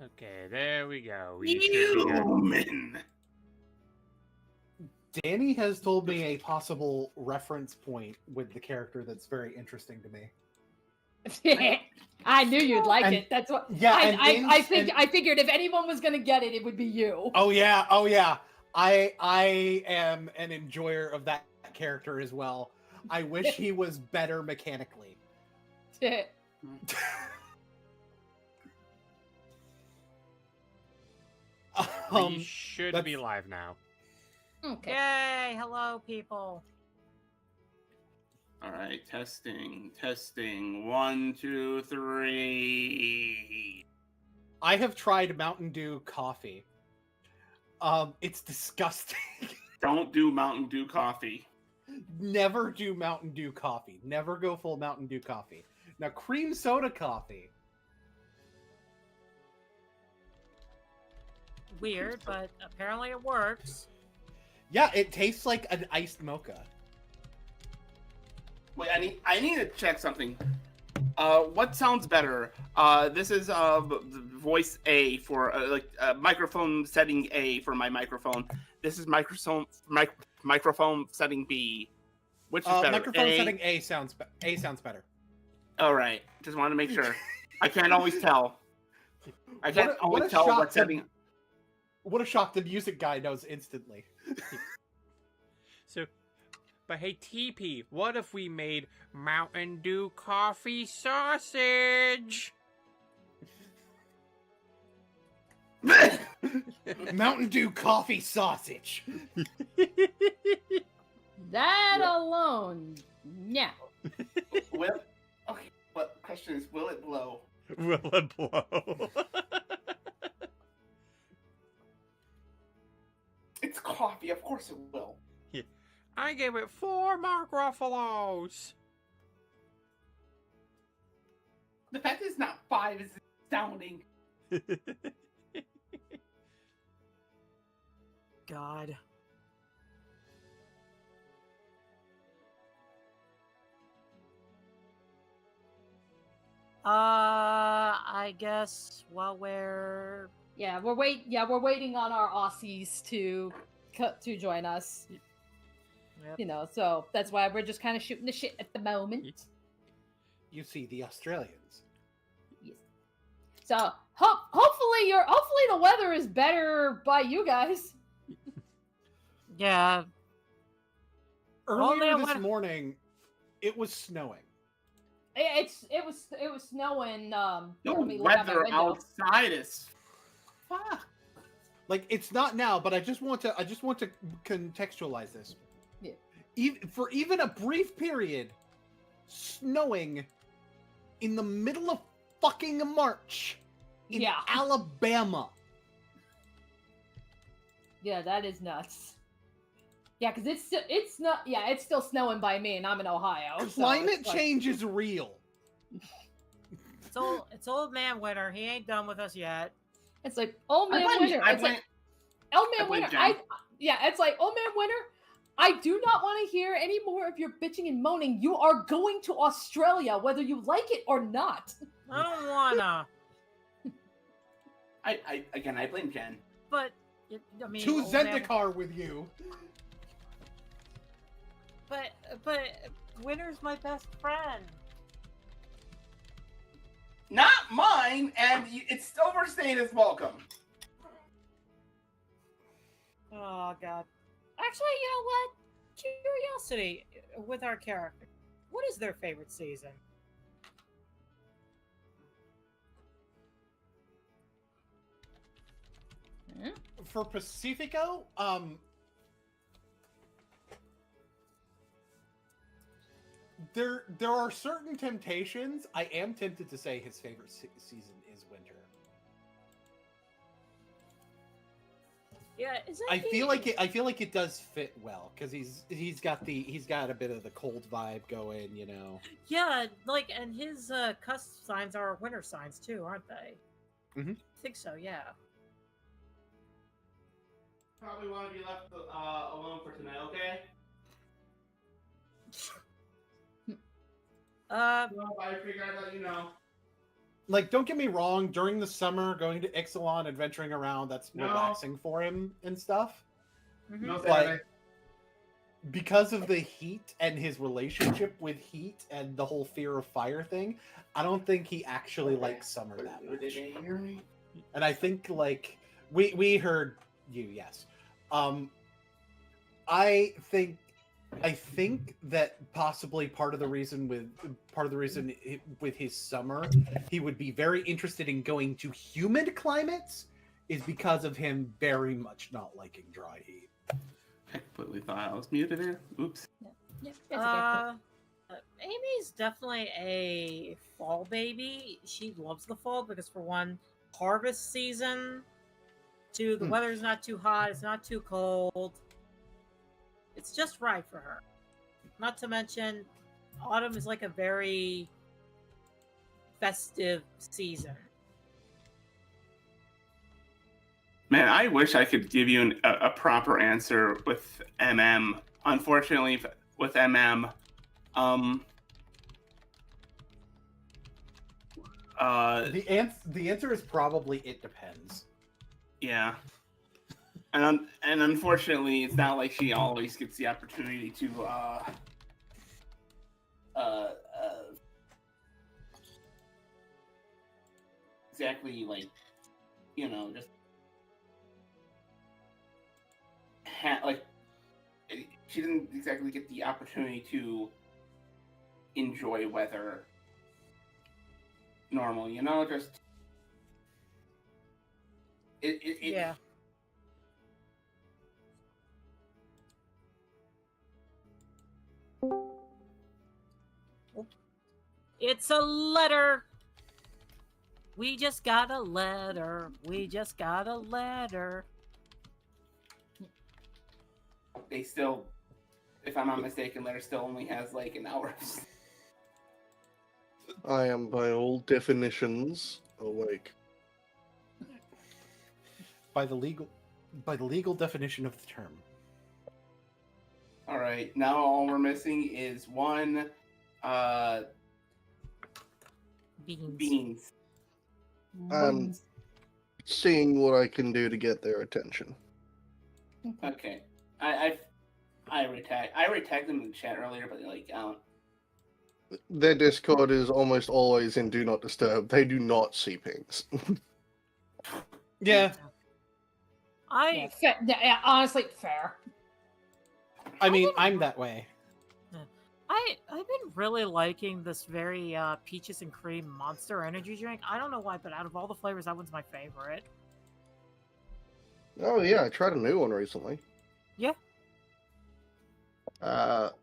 Okay, there we go. Human. Danny has told me a possible reference point with the character that's very interesting to me. I knew you'd like And- it. That's what. yeah, I figured if anyone was gonna get it, it would be you. Oh yeah. I am an enjoyer of that character as well. I wish he was better mechanically. We should be live now. Okay. Yay! Hello, people. All right, testing. 1, 2, 3. I have tried Mountain Dew coffee. It's disgusting. Don't do Mountain Dew coffee. Never do Mountain Dew coffee. Never go full Mountain Dew coffee. Now, cream soda coffee. Weird, but apparently it works. Yeah, it tastes like an iced mocha. Wait, I need to check something. What sounds better? This is voice A for microphone setting A for my microphone. This is microphone setting B. Which is better? Microphone setting A sounds better. All right, just want to make sure. I can't always tell. I can't always tell what setting. What a shock! The music guy knows instantly. So, but hey, TP, what if we made Mountain Dew coffee sausage? Mountain Dew coffee sausage. That alone, yeah. Will, okay, but question is, will it blow? Will it blow? It's coffee, of course it will. Yeah. I gave it 4 Mark Ruffalos. The fact it's not 5 is astounding. God. I guess while we're we're waiting on our Aussies to join us. Yep. You know, so that's why we're just kind of shooting the shit at the moment. You see, the Australians. Yes. So hopefully the weather is better by you guys. yeah. Earlier this morning, it was snowing. It was snowing. The let me look out my weather window. outside is fuck. Like, it's not now, but I just want to contextualize this. Yeah. For even a brief period, snowing in the middle of fucking March in Alabama. Yeah, that is nuts. Yeah, because it's not. Yeah, it's still snowing by me, and I'm in Ohio. Climate change is real. It's old man winter. He ain't done with us yet. It's like old man winter. It's like old man winter. It's like old man winter. I do not want to hear any more of your bitching and moaning. You are going to Australia, whether you like it or not. I don't wanna. I blame Jen. But I mean, To old man- Zendikar with you. But Winter's my best friend. Not mine, and it's overstaying his welcome. Oh God. Actually, you know what? Curiosity with our character. What is their favorite season? For Pacifico, there are certain temptations. I am tempted to say his favorite season is winter. Yeah, is that I feel like it does fit well because he's got a bit of the cold vibe going, you know. Yeah, like, and his cusp signs are winter signs too, aren't they? Mm-hmm. I think so. Yeah. Probably want to be left alone for tonight, okay? Uh, Well, I figured I'd let you know. like, don't get me wrong. During the summer, going to Ixalan, adventuring around, that's No. relaxing for him and stuff. No But Saturday. because of the heat and his relationship with heat and the whole fear of fire thing, I don't think he actually likes summer that Did much. they hear me? And I think, like, we heard you, yes. I think that possibly part of the reason with his summer, he would be very interested in going to humid climates is because of him very much not liking dry heat. I completely thought I was muted here. Oops. Yeah, it's okay. Amy's definitely a fall baby. She loves the fall because, for one, harvest season. Two, the weather's not too hot. It's not too cold. It's just right for her. Not to mention, autumn is like a very festive season. Man, I wish I could give you a proper answer with MM. Unfortunately, with MM, The answer is probably it depends. yeah. And unfortunately, it's not like she always gets the opportunity to exactly, like, you know, just like, she didn't exactly get the opportunity to enjoy weather normal, you know, just Yeah. It's a letter. We just got a letter. We just got a letter. They still, if I'm not mistaken, letter still only has like an hour. I am, by all definitions, awake. By the legal definition of the term. All right, now all we're missing is one beans. I'm seeing what I can do to get their attention. Okay, I already tagged them in the chat earlier, but like, Their Discord is almost always in Do Not Disturb. They do not see pings. Yeah. Yeah, honestly, fair. I mean, I'm that way. I've been really liking this very peaches and cream Monster energy drink. I don't know why, but out of all the flavors, that one's my favorite. Oh yeah, I tried a new one recently. Yeah.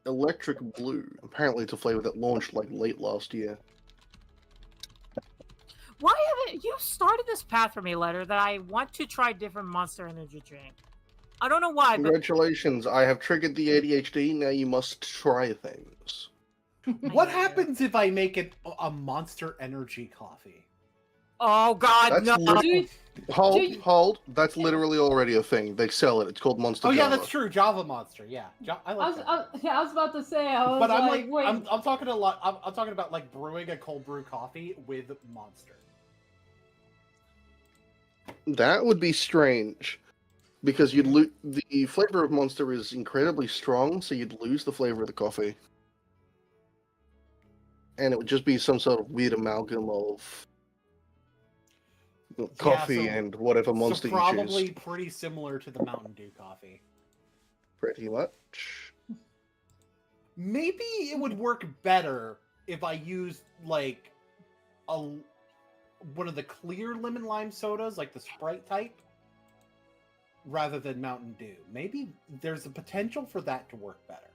Electric Blue. Apparently it's a flavor that launched like late last year. Why haven't you started this path for me, Letter, that I want to try different Monster energy drink? I don't know why, but... Congratulations, I have triggered the ADHD, now you must try things. What happens if I make it a Monster Energy coffee? Oh god, That's no! Hold. That's literally already a thing. They sell it. It's called Monster Java. Yeah, that's true. Java Monster. Yeah, I like that. I was about to say. But I'm like, wait. I'm talking a lot. I'm talking about like brewing a cold brew coffee with Monster. That would be strange, because you'd the flavor of Monster is incredibly strong, so you'd lose the flavor of the coffee, and it would just be some sort of weird amalgam of coffee and whatever Monster you choose. Probably pretty similar to the Mountain Dew coffee. Pretty much. Maybe it would work better if I used like one of the clear lemon lime sodas, like the Sprite type, rather than Mountain Dew. Maybe there's a potential for that to work better.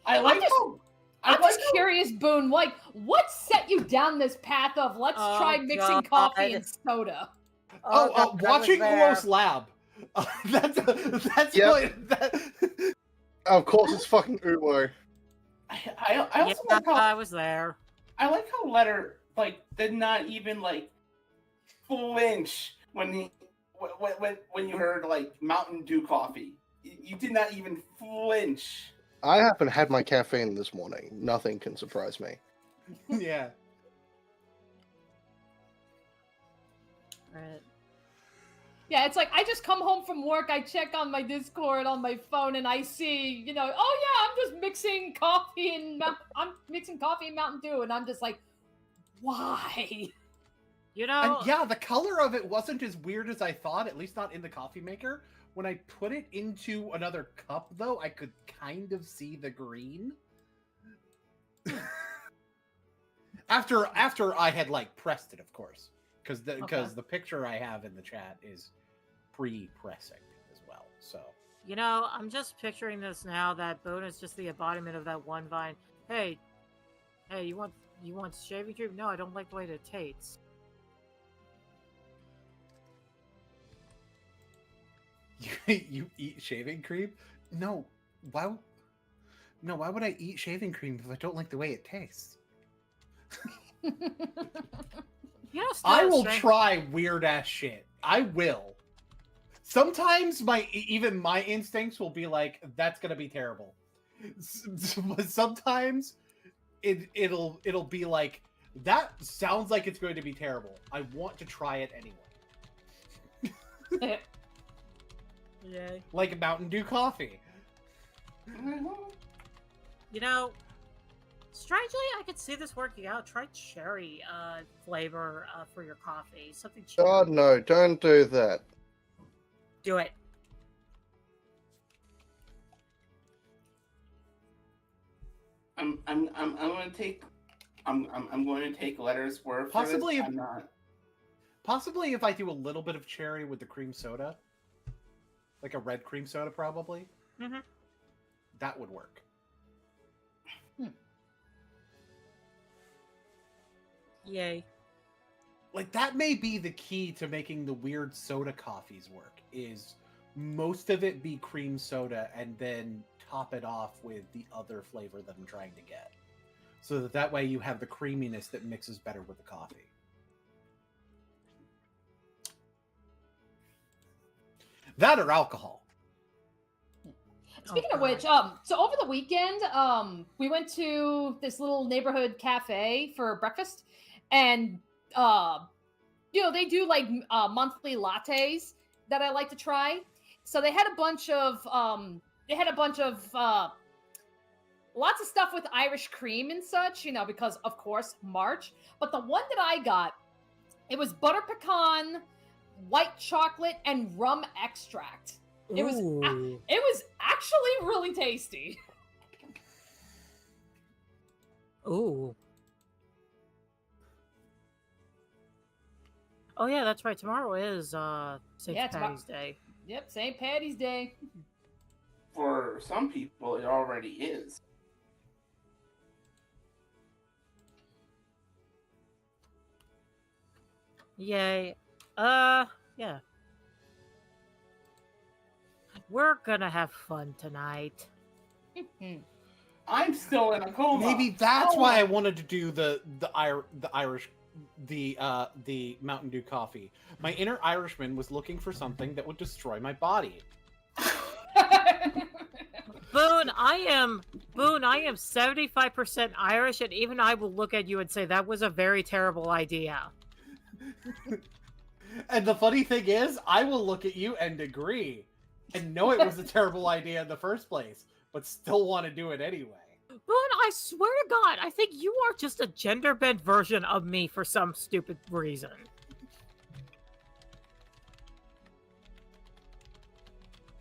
I'm just curious, Boone. Like, what set you down this path of let's try mixing coffee and soda? Watching Uros Lab. That's Yep. what. Of course, it's fucking Umo. I also like how I was there. I like how Letter like did not even like flinch when you heard like Mountain Dew coffee. You did not even flinch. I haven't had my caffeine this morning. Nothing can surprise me. Yeah. Right. Yeah, it's like I just come home from work, I check on my Discord on my phone, and I see, oh yeah, I'm just mixing coffee and Mountain Dew, and I'm just like, why? And yeah, the color of it wasn't as weird as I thought, at least not in the coffee maker. When I put it into another cup, though, I could kind of see the green. after I had pressed it, of course, because the picture I have in the chat is pre-pressing as well. So I'm just picturing this now. That Boone is just the embodiment of that one vine. Hey, you want shaving cream? No, I don't like the way it tastes. You eat shaving cream? No. Why would I eat shaving cream if I don't like the way it tastes? I will try weird ass shit. I will. Sometimes even my instincts will be like, that's gonna be terrible. Sometimes it'll be like, that sounds like it's going to be terrible. I want to try it anyway. Yay. Like Mountain Dew coffee. Strangely, I could see this working out. Try cherry flavor for your coffee. Something cherry. God, no, don't do that. Do it. I'm going to take letters word for this. I'm not. Possibly if I do a little bit of cherry with the cream soda, like a red cream soda, probably. Mm-hmm. That would work. Yay. That may be the key to making the weird soda coffees work, is most of it be cream soda and then top it off with the other flavor that I'm trying to get. So that way you have the creaminess that mixes better with the coffee. That or alcohol. Speaking of which, so over the weekend, we went to this little neighborhood cafe for breakfast, and they do monthly lattes that I like to try. So they had a bunch of lots of stuff with Irish cream and such, because of course March. But the one that I got, it was butter pecan, white chocolate, and rum extract. It was actually really tasty. Ooh. Oh yeah, that's right. Tomorrow is St. Patty's Day. Yep, St. Patty's Day. For some people, it already is. Yay. Yeah. We're gonna have fun tonight. I'm still in a coma. Maybe that's why I wanted to do the Mountain Dew coffee. My inner Irishman was looking for something that would destroy my body. Boone, I am 75% Irish, and even I will look at you and say that was a very terrible idea. And the funny thing is, I will look at you and agree, and know it was a terrible idea in the first place, but still want to do it anyway. Boone, I swear to God, I think you are just a gender-bent version of me for some stupid reason.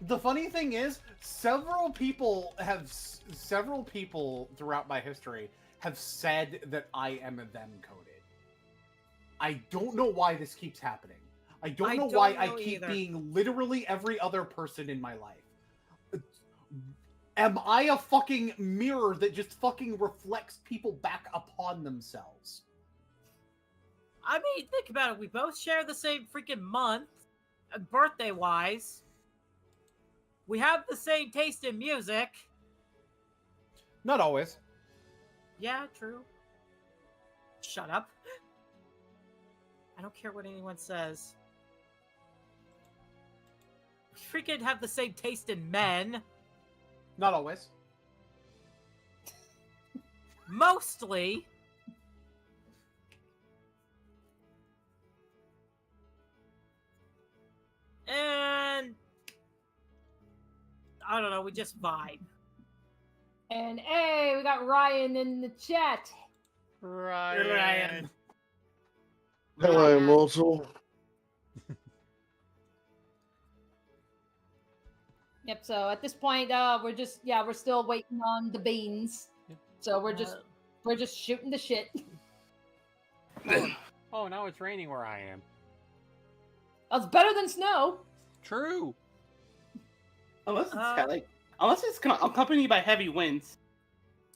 The funny thing is, several people throughout my history have said that I am a them coded. I don't know why this keeps happening. I don't know why I keep being literally every other person in my life. Am I a fucking mirror that just fucking reflects people back upon themselves? I mean, think about it. We both share the same freaking month, birthday-wise. We have the same taste in music. Not always. Yeah, true. Shut up. I don't care what anyone says. We freaking have the same taste in men. Not always. Mostly. I don't know, we just vibe. And hey, we got Ryan in the chat. Ryan. Hello, mortal. Yep. So at this point, we're still waiting on the beans. So we're just shooting the shit. Oh, now it's raining where I am. That's better than snow. True. Unless it's accompanied by heavy winds.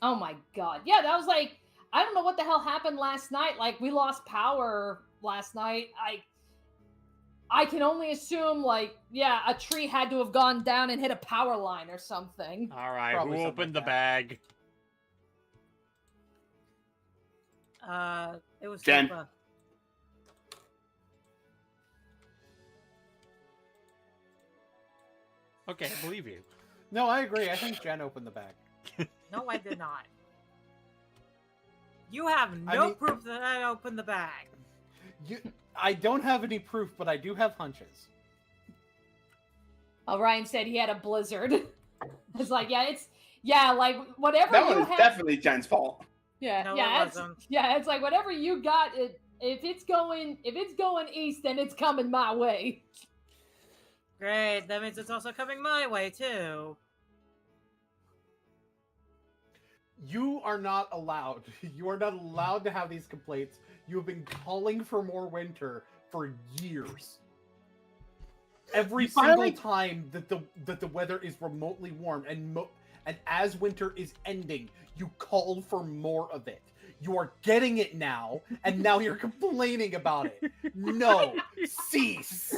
Oh my god. Yeah, that was like, I don't know what the hell happened last night. Like, we lost power last night. I can only assume, like, yeah, a tree had to have gone down and hit a power line or something. All right, Probably who something opened like the bag? It was Jen. Tifa. Okay, I believe you. No, I agree. I think Jen opened the bag. No, I did not. You have no proof that I opened the bag. I don't have any proof, but I do have hunches. Oh, Ryan said he had a blizzard. It's like, like whatever That you was have. definitely Jen's fault. Yeah, No, yeah, it wasn't. it's like whatever you got. If it's going east, then it's coming my way. Great, that means it's also coming my way, too. You are not allowed. You are not allowed to have these complaints. You have been calling for more winter for years. Every single time that the weather is remotely warm and as winter is ending, you call for more of it. You are getting it now, and now you're complaining about it. No, cease.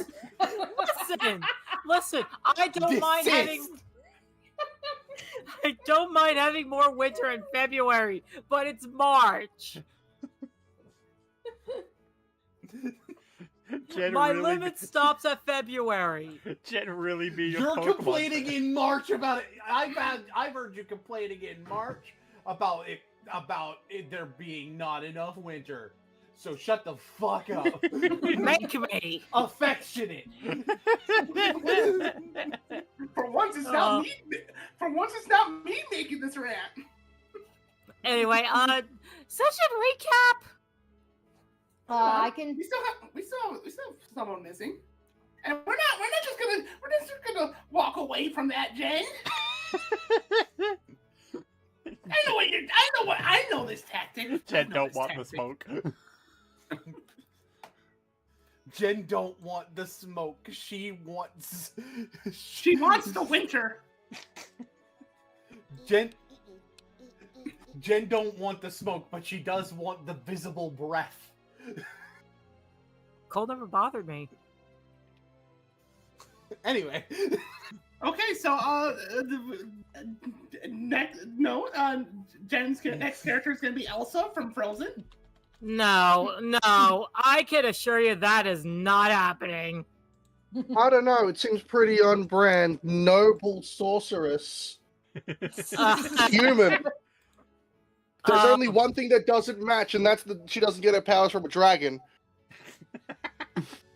Listen. I don't mind having. I don't mind having more winter in February, but it's March. My limit stops at February. Jen really be your You're Pokemon complaining fan. in March about it. I've heard you complaining in March about it there being not enough winter. So shut the fuck up. Make me Affectionate. For once, it's not me. For once, it's not me making this rant. Anyway, session recap. I can. We still have someone missing, and we're not just gonna walk away from that, Jen. I know this tactic. Jen don't want the smoke. Jen don't want the smoke. She wants the winter. Jen don't want the smoke, but she does want the visible breath. Cold never bothered me. Anyway. Okay, so Jen's next character is gonna be Elsa from Frozen. No, I can assure you that is not happening. I don't know. It seems pretty on brand. Noble sorceress. Human. There's only one thing that doesn't match, and that's she doesn't get her powers from a dragon.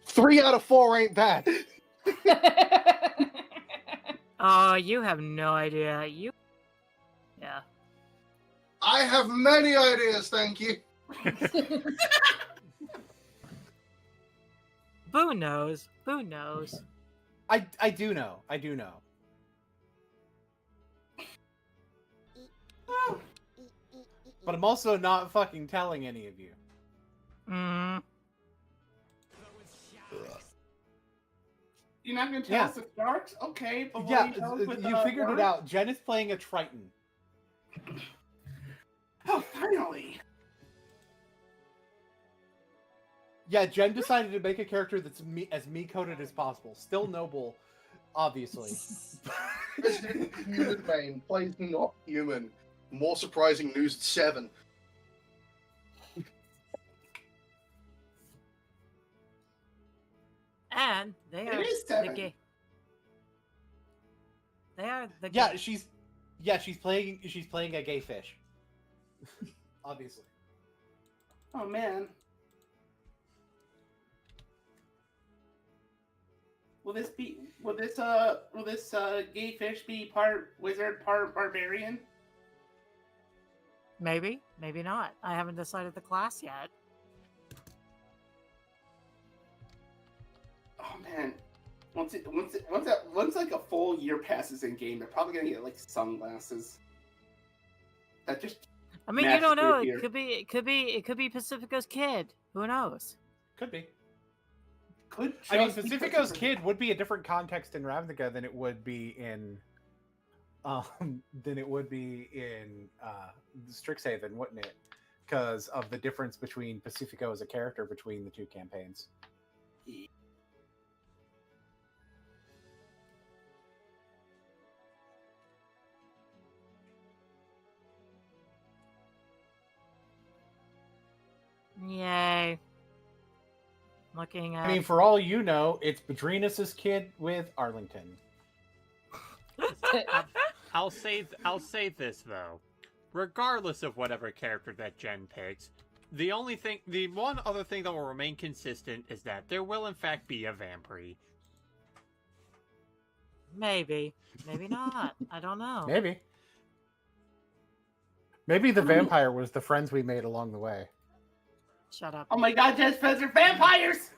3 out of 4 ain't bad. Oh, you have no idea. Yeah. I have many ideas, thank you. Boo knows. Boo knows. I do know. I do know. But I'm also not fucking telling any of you. Mm. You're not gonna tell us the Sharks? Okay, but Yeah, you figured it out. Jen is playing a Triton. Oh, finally! Yeah, Jen decided to make a character that's as me-coded as possible. Still noble, obviously. Human main plays not human. More surprising news at 7. And they are It is the 7. gay. They are the Yeah, gay. she's playing a gay fish. Obviously. Oh man. Will this gay fish be part wizard, part barbarian? Maybe, maybe not. I haven't decided the class yet. Oh man, once like a full year passes in game, they're probably gonna get like sunglasses. That just. I mean, you don't know. It could be Pacifico's kid. Who knows? Could be. Could I mean, Pacifico's kid would be a different context in Ravnica than it would be in Strixhaven, wouldn't it? Because of the difference between Pacifico as a character between the two campaigns. Yay. Looking at... I mean, for all you know, it's Badrinus's kid with Arlington. I'll say this though. Regardless of whatever character that Jen picks, the one other thing that will remain consistent is that there will in fact be a vampire. Maybe. Maybe not. I don't know. Maybe. Maybe the vampire was the friends we made along the way. Shut up. Oh my god, Jen's friends are vampires!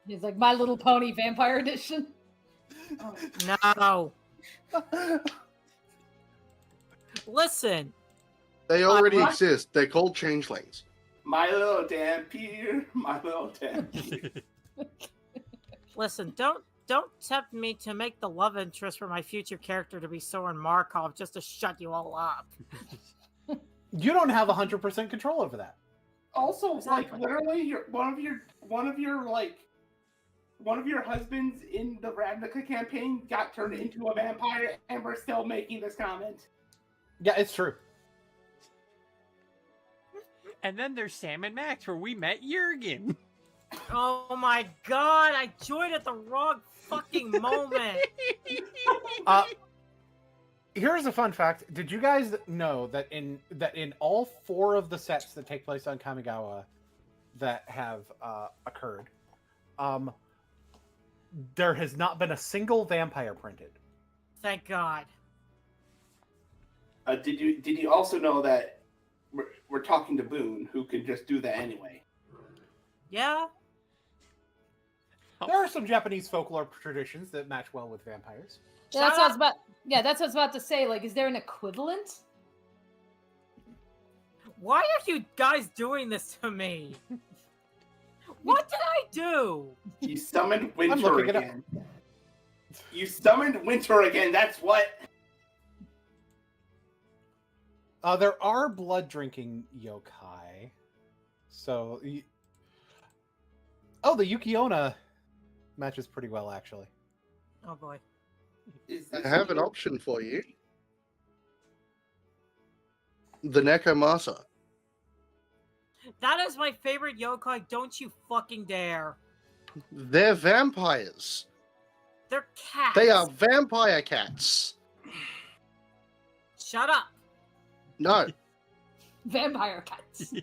He's like My Little Pony Vampire Edition. No. Listen. They already exist. They're called changelings. My little dampier, my little dampier. Listen, don't tempt me to make the love interest for my future character to be Soren Markov just to shut you all up. You don't have 100% control over that. Also, Exactly. like literally, one of your husbands in the Ravnica campaign got turned into a vampire, and we're still making this comment. Yeah, it's true. And then there's Sam and Max, where we met Jurgen. Oh my god, I joined at the wrong fucking moment. Here's a fun fact. Did you guys know that in all 4 of the sets that take place on Kamigawa that have occurred, there has not been a single vampire printed? Thank God. Did you also know that we're talking to Boone, who can just do that anyway? Yeah? There are some Japanese folklore traditions that match well with vampires. Yeah, that's what I was about. Yeah, that's what I was about to say. Like, is there an equivalent? Why are you guys doing this to me? What did I do? You summoned I'm winter looking it up. again. You summoned winter again. That's what. There are blood drinking yokai. So, the Yukiona matches pretty well, actually. Oh boy. I have an option for you. The Nekomasa. That is my favorite yokai, don't you fucking dare. They're vampires. They're cats. They are vampire cats. Shut up. No, Vampire cats.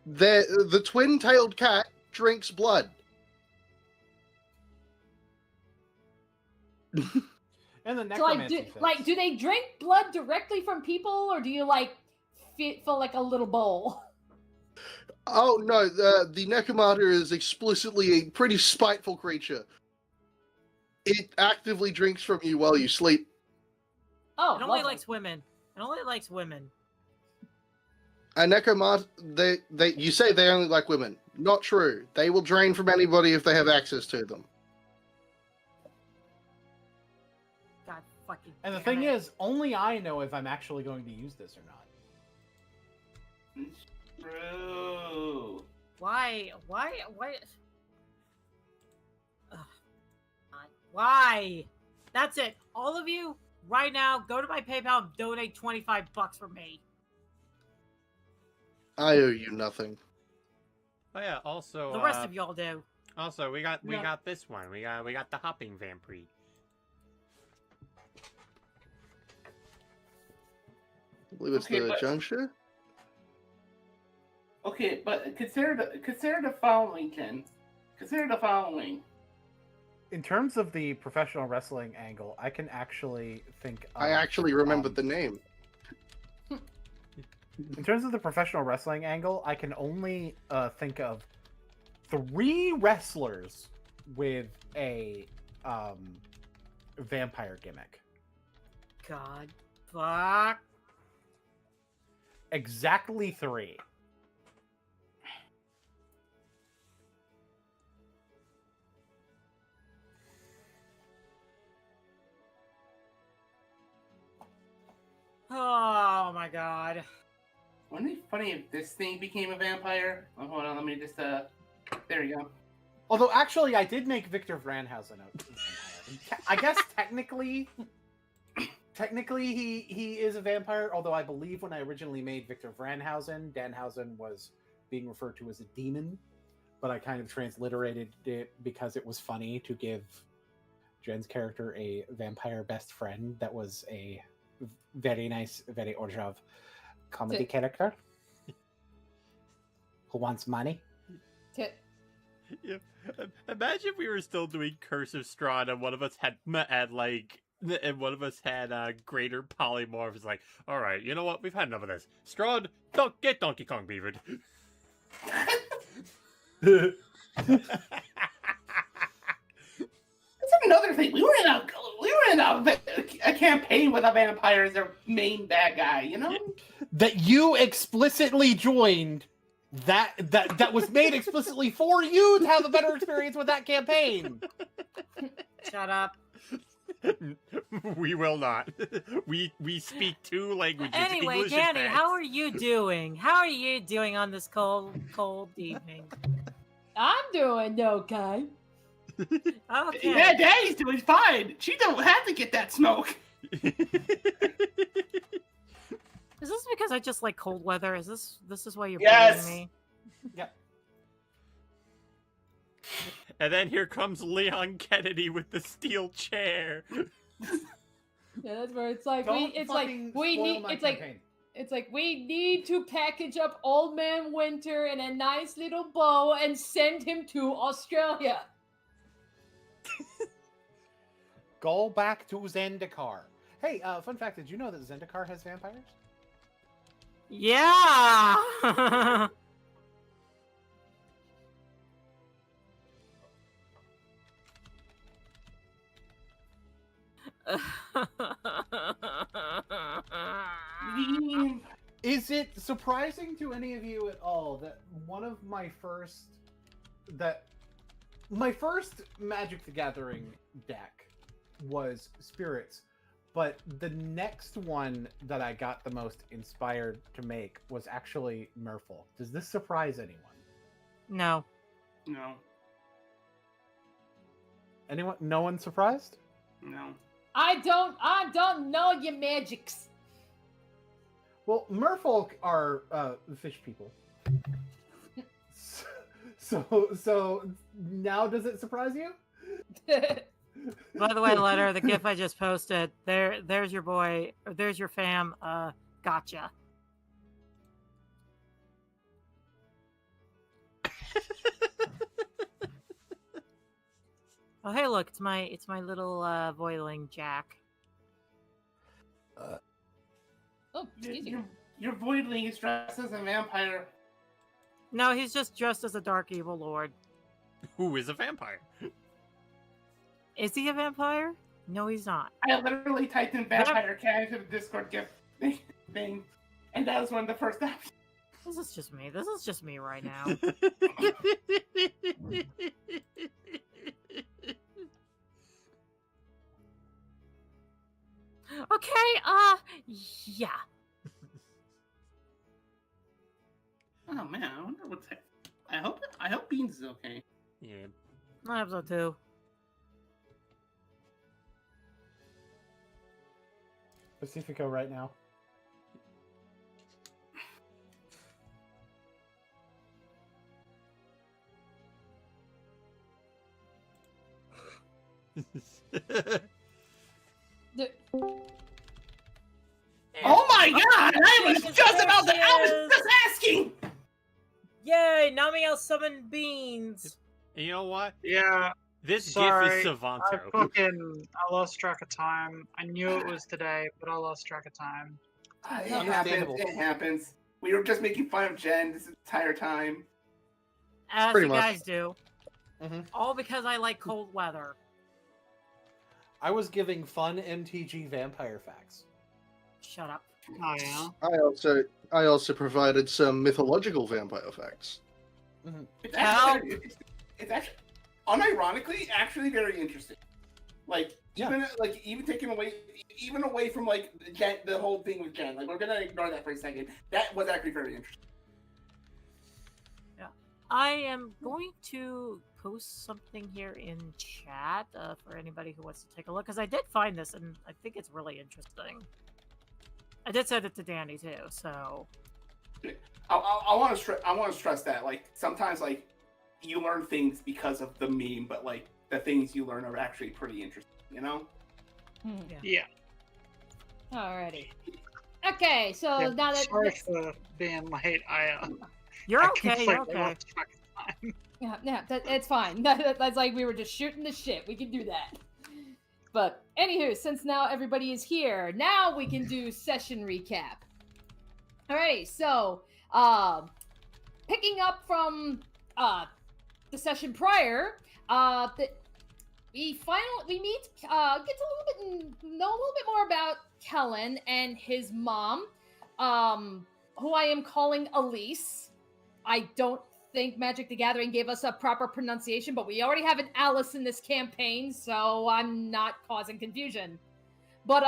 the twin-tailed cat drinks blood. And the So, like, necromancy do they drink blood directly from people, or do you like fill like a little bowl? Oh no, the Nekomata is explicitly a pretty spiteful creature. It actively drinks from you while you sleep. Oh, It only lovely. likes women. It only likes women. A Nekomata, you say they only like women. Not true. They will drain from anybody if they have access to them. God fucking And the damn thing it. is, only I know if I'm actually going to use this or not. True. Why? Ugh. God, why? That's it. All of you, right now, go to my PayPal and donate $25 for me. I owe you nothing. Oh yeah. Also, The rest of y'all do. Also, we got this one. We got the hopping vampire. I believe it's Okay, the but- juncture. Okay, but consider the following, Ken. Consider the following. In terms of the professional wrestling angle, I can actually think of, I actually remembered the name. in terms of the professional wrestling angle, I can only think of 3 wrestlers with a vampire gimmick. God. Fuck. Exactly 3. Oh my god. Wouldn't it be funny if this thing became a vampire? Oh, hold on, let me just there you go. Although, actually, I did make Victor Vranhausen a vampire. I guess technically he is a vampire, although I believe when I originally made Victor Vranhausen, Danhausen was being referred to as a demon, but I kind of transliterated it because it was funny to give Jen's character a vampire best friend that was a very nice, very Orzhov comedy character who wants money. Yeah. Imagine if we were still doing Curse of Strahd and one of us had greater polymorph. It's like, all right, you know what? We've had enough of this. Strahd, don't get Donkey Kong beavered. That's another thing. We were in a campaign with a vampire as their main bad guy. You know that you explicitly joined. That was made explicitly for you to have a better experience with that campaign. Shut up. We will not. We speak 2 languages. Anyway, English Danny, and how are you doing? How are you doing on this cold evening? I'm doing okay. Okay. Yeah, Daddy's doing fine. She don't have to get that smoke. Is this because I just like cold weather? Is this is why you're Yes. bullying me? Yep. And then here comes Leon Kennedy with the steel chair. Yeah, that's where it's like Don't it's fucking like we spoil need my it's campaign. like we need to package up Old Man Winter in a nice little bow and send him to Australia. Go back to Zendikar. Hey, fun fact, did you know that Zendikar has vampires? Yeah. Is it surprising to any of you at all that my first Magic the Gathering deck was Spirits, but the next one that I got the most inspired to make was actually Merfolk? Does this surprise anyone? No. No, Anyone? No one surprised? no. I don't know your magics. Well, Merfolk are fish people. So now does it surprise you? By the way, Letter, the GIF I just posted, there's your boy, or there's your fam, gotcha. Oh, hey, look, it's my little Voidling Jack. Oh, excuse me. Your voidling is dressed as a vampire. No, he's just dressed as a dark evil lord. Who is a vampire? Is he a vampire? No, he's not. I literally typed in vampire cat into the Discord gift thing, and that was one of the first options. This is just me. This is just me right now. Okay, yeah. Oh man, I wonder what's. I hope Beans is okay. Yeah. I hope so too. Pacifico right now. Oh my god! I was just about to. I was just asking. Yay! Namiel summoned beans. And you know what? Yeah. This Sorry, GIF is Savanto. I lost track of time. I knew it was today, but I lost track of time. It happens. It happens. We were just making fun of Jen this entire time. As Pretty you much. guys do. All because I like cold weather. I was giving fun MTG vampire facts. Shut up. Oh yeah. I also provided some mythological vampire facts. It's actually, it's actually, unironically, actually very interesting. Like even taking away, even away from like Jen, the whole thing with Jen. Like we're gonna ignore that for a second. That was actually very interesting. Yeah, I am going to post something here in chat for anybody who wants to take a look, because I did find this and I think it's really interesting. I did send it to Danny too, so. I want to stress that like sometimes like you learn things because of the meme, but like the things you learn are actually pretty interesting, you know? Yeah. Alrighty. Okay, so Yeah, now that sorry for being late. You're I okay. You're completely okay. lost track of time. it's fine. That's like we were just shooting the shit. We can do that. But anywho, since now everybody is here, now we can do session recap. Alrighty, so picking up from the session prior, we meet get a little bit more about Kellen and his mom, who I am calling Elise. I don't think Magic the Gathering gave us a proper pronunciation, but we already have an Alice in this campaign, so I'm not causing confusion. But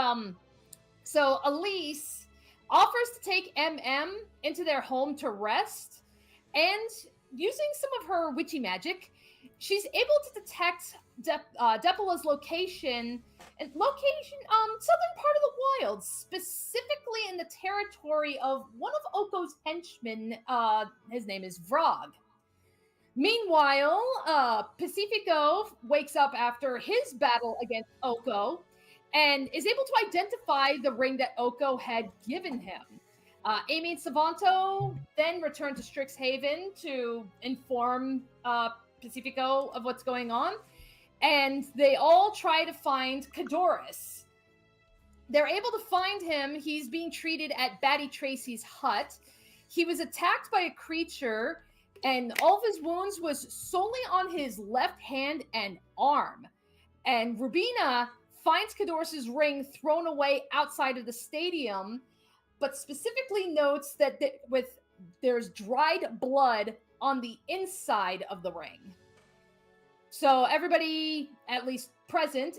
so Elise offers to take MM into their home to rest, and using some of her witchy magic, she's able to detect Depala's location, southern part of the wild, specifically in the territory of one of Oko's henchmen. His name is Vrog. Meanwhile, Pacifico wakes up after his battle against Oko and is able to identify the ring that Oko had given him. Amy and Savanto then return to Strixhaven to inform Pacifico of what's going on, and they all try to find Kadoris. They're able to find him. He's being treated at Batty Tracy's hut. He was attacked by a creature, and all of his wounds was solely on his left hand and arm. And Rubina finds Kadoris's ring thrown away outside of the stadium, but specifically notes that there's dried blood on the inside of the ring. So everybody, at least present,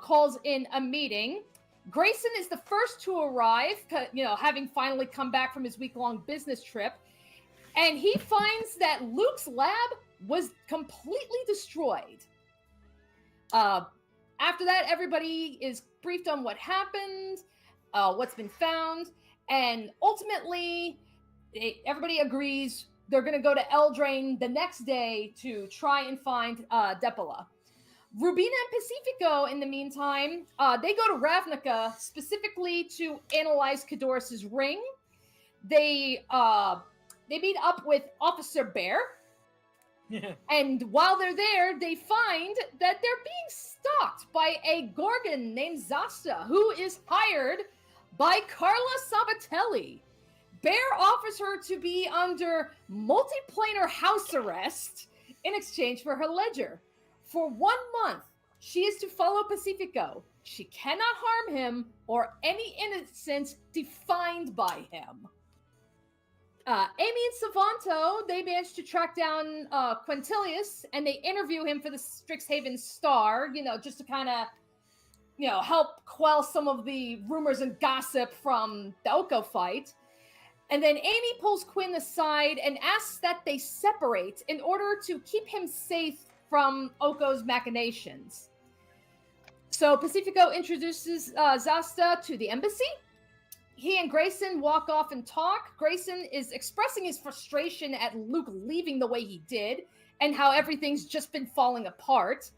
calls in a meeting. Grayson is the first to arrive, having finally come back from his week-long business trip. And he finds that Luke's lab was completely destroyed. After that, everybody is briefed on what happened, what's been found, and ultimately, everybody agrees they're going to go to Eldraine the next day to try and find Depala. Rubina and Pacifico, in the meantime, they go to Ravnica specifically to analyze Kadoris's ring. They meet up with Officer Bear. And while they're there, they find that they're being stalked by a Gorgon named Zasta, who is hired by Carla Sabatelli. Bear offers her to be under multiplanar house arrest in exchange for her ledger. For 1 month, she is to follow Pacifico. She cannot harm him or any innocence defined by him. Amy and Savanto, they manage to track down Quintilius, and they interview him for the Strixhaven Star, just to kind of, help quell some of the rumors and gossip from the Oko fight. And then Amy pulls Quinn aside and asks that they separate in order to keep him safe from Oko's machinations. So Pacifico introduces Zasta to the embassy. He and Grayson walk off and talk. Grayson is expressing his frustration at Luke leaving the way he did and how everything's just been falling apart.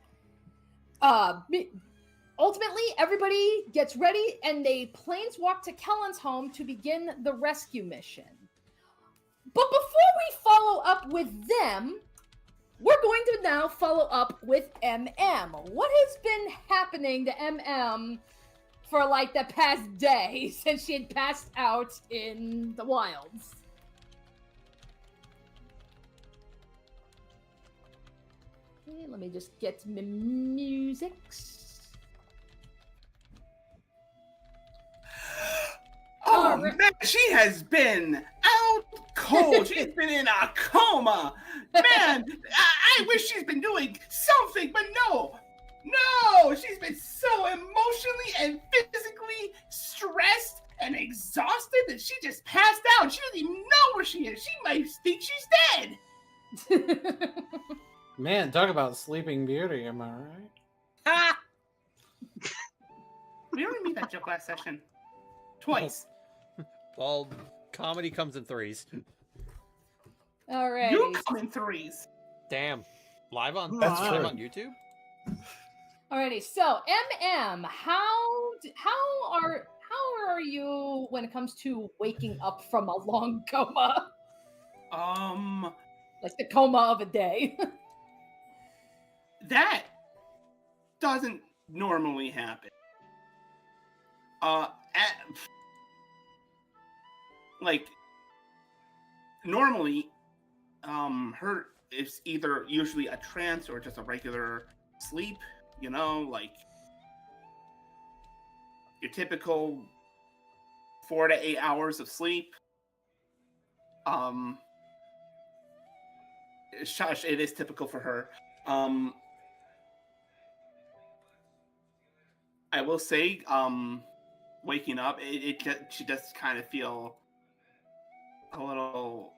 Ultimately, everybody gets ready and they planeswalk to Kellen's home to begin the rescue mission. But before we follow up with them, we're going to now follow up with MM. What has been happening to MM for like the past day since she had passed out in the wilds? Okay, let me just get my music. Oh man, she has been out cold. She's been in a coma. Man, I wish she's been doing something, but no. She's been so emotionally and physically stressed and exhausted that she just passed out. She doesn't even know where she is. She might think she's dead. Man, talk about Sleeping Beauty, am I right? Ha! We already made that joke last session. Twice. Well, comedy comes in threes. Alright. You come in threes. Damn. Live on true. on YouTube? Alrighty, so MM, how are you when it comes to waking up from a long coma? Like the coma of a day. That doesn't normally happen. Like normally, her is either usually a trance or just a regular sleep. You know, like your typical 4 to 8 hours of sleep. Shush, it is typical for her. I will say, waking up, she does kind of feel a little.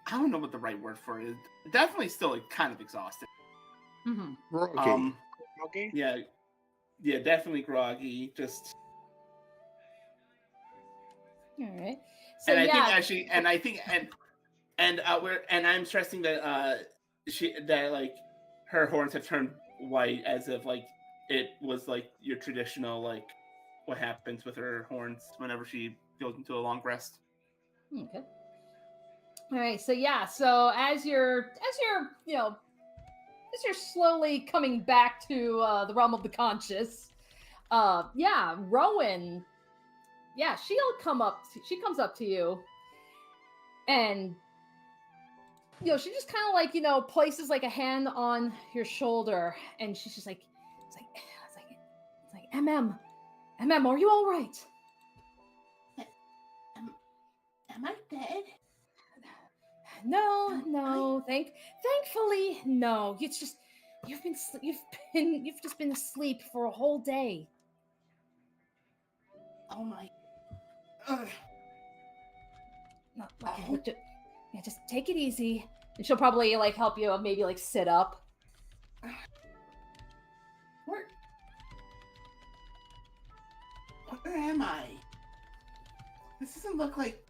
I don't know what the right word for it is. Definitely still like, kind of exhausted. Mm-hmm. Groggy. Okay. Yeah, definitely groggy. Just. All right. So I'm stressing that like her horns have turned white, as if like it was like your traditional like what happens with her horns whenever she goes into a long rest. Okay. All right. So as you're slowly coming back to the realm of the conscious, Rowan. Yeah, she comes up to you, and she just kind of like places like a hand on your shoulder, and she's just like, it's like MM, are you all right? Am I dead? No, thankfully no. It's just you've just been asleep for a whole day. Oh my. No, just take it easy. And she'll probably like help you maybe like sit up. Where am I? This doesn't look like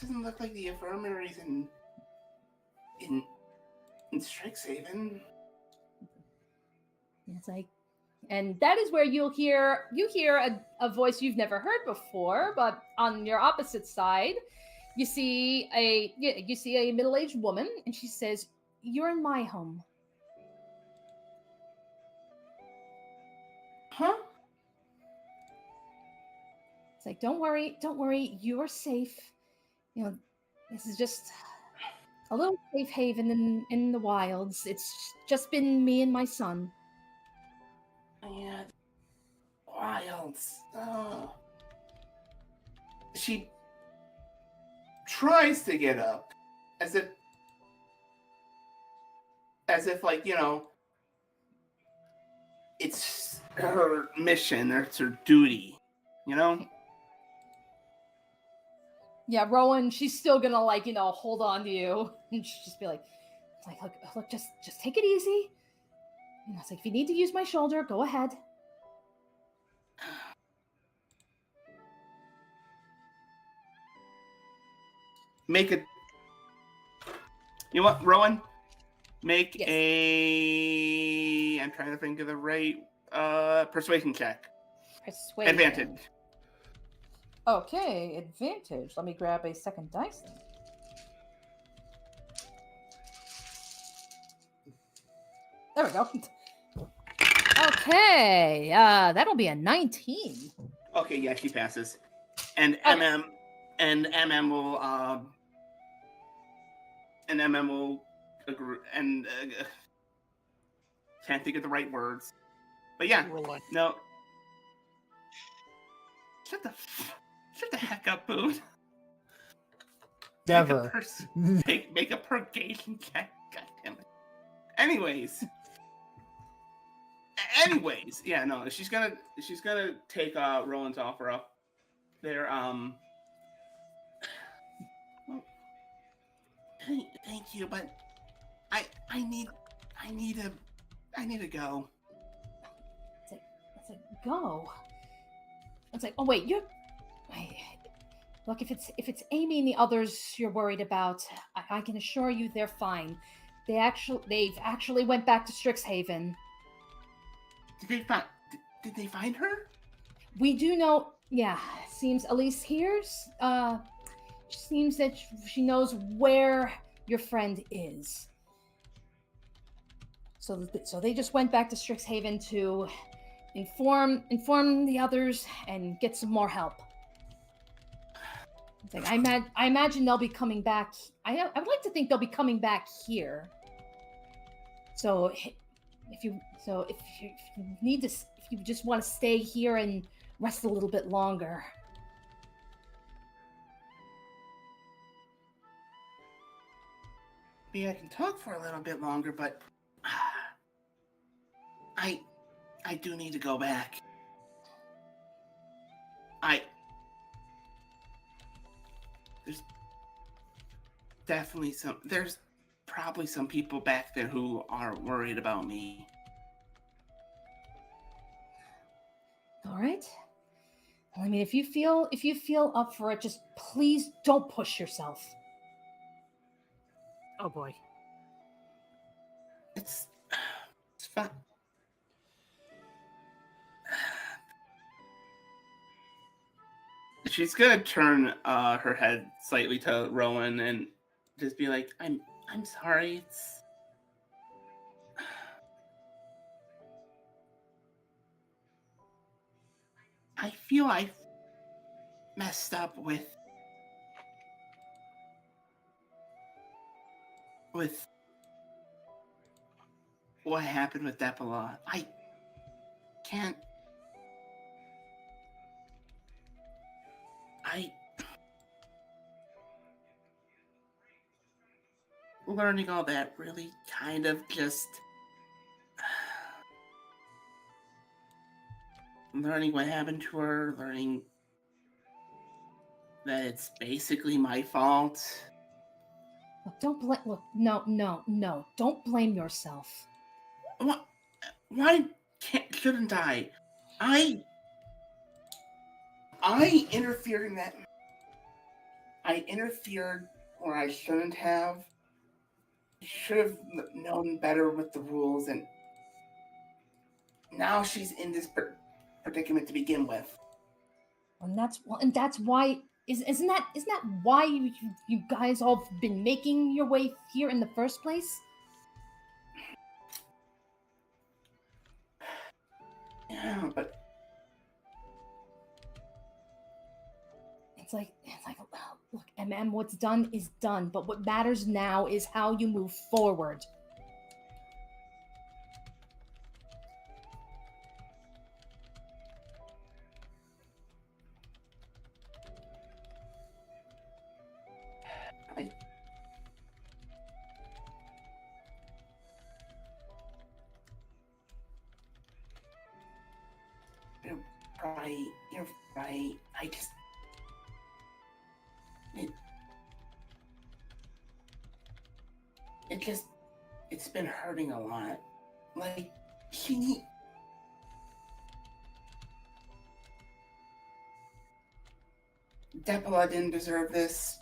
the infirmaries in Strixhaven. It's like, and that is where you hear a voice you've never heard before, but on your opposite side, you see a middle-aged woman, and she says, "You're in my home." Huh? It's like, don't worry, you are safe. This is just a little safe haven in the wilds. It's just been me and my son. Yeah, wilds. Oh. She tries to get up, as if like it's her mission or it's her duty, Yeah, Rowan, she's still gonna hold on to you, and she'll just be like, look, just take it easy. It's like, if you need to use my shoulder, go ahead. Make it. You know what, Rowan? Make Yes. a. I'm trying to think of the right persuasion check. Persuasion. Advantage. Okay, advantage. Let me grab a second dice. There we go. Okay, that'll be a 19. Okay, yeah, she passes. And Okay. MM will agree, and can't think of the right words. But yeah, no. Shut the heck up, Boone. Never. Make a purgation check. God damn it. Anyways, yeah, no, she's gonna take Roland's offer up. There, well, thank you, but I need to go. It's like go. It's like, oh wait, look, if it's Amy and the others you're worried about, I can assure you they're fine. They've actually went back to Strixhaven. Did they find her? We do know. Yeah, seems Elise here's. Seems that she knows where your friend is. So they just went back to Strixhaven to inform the others and get some more help. It's like, I imagine they'll be coming back. I would like to think they'll be coming back here. So if you need to, if you just want to stay here and rest a little bit longer. Maybe I can talk for a little bit longer, but I do need to go back. There's probably some people back there who are worried about me. All right. I mean, if you feel up for it, just please don't push yourself. Oh boy. It's fine. She's gonna turn her head slightly to Rowan and just be like, I'm sorry. I feel I messed up with what happened with Depala. I can't. Learning all that really kind of just learning what happened to her, learning that it's basically my fault. Look, don't blame. Look, no, don't blame yourself. What? Why shouldn't I? I interfered in that. I interfered where I shouldn't have. I should have known better with the rules, and now she's in this predicament to begin with. And that's why. Isn't that why you guys all have been making your way here in the first place? Yeah, but it's like look, MM, what's done is done, but what matters now is how you move forward. You're right. It's been hurting a lot. Like, Depala didn't deserve this.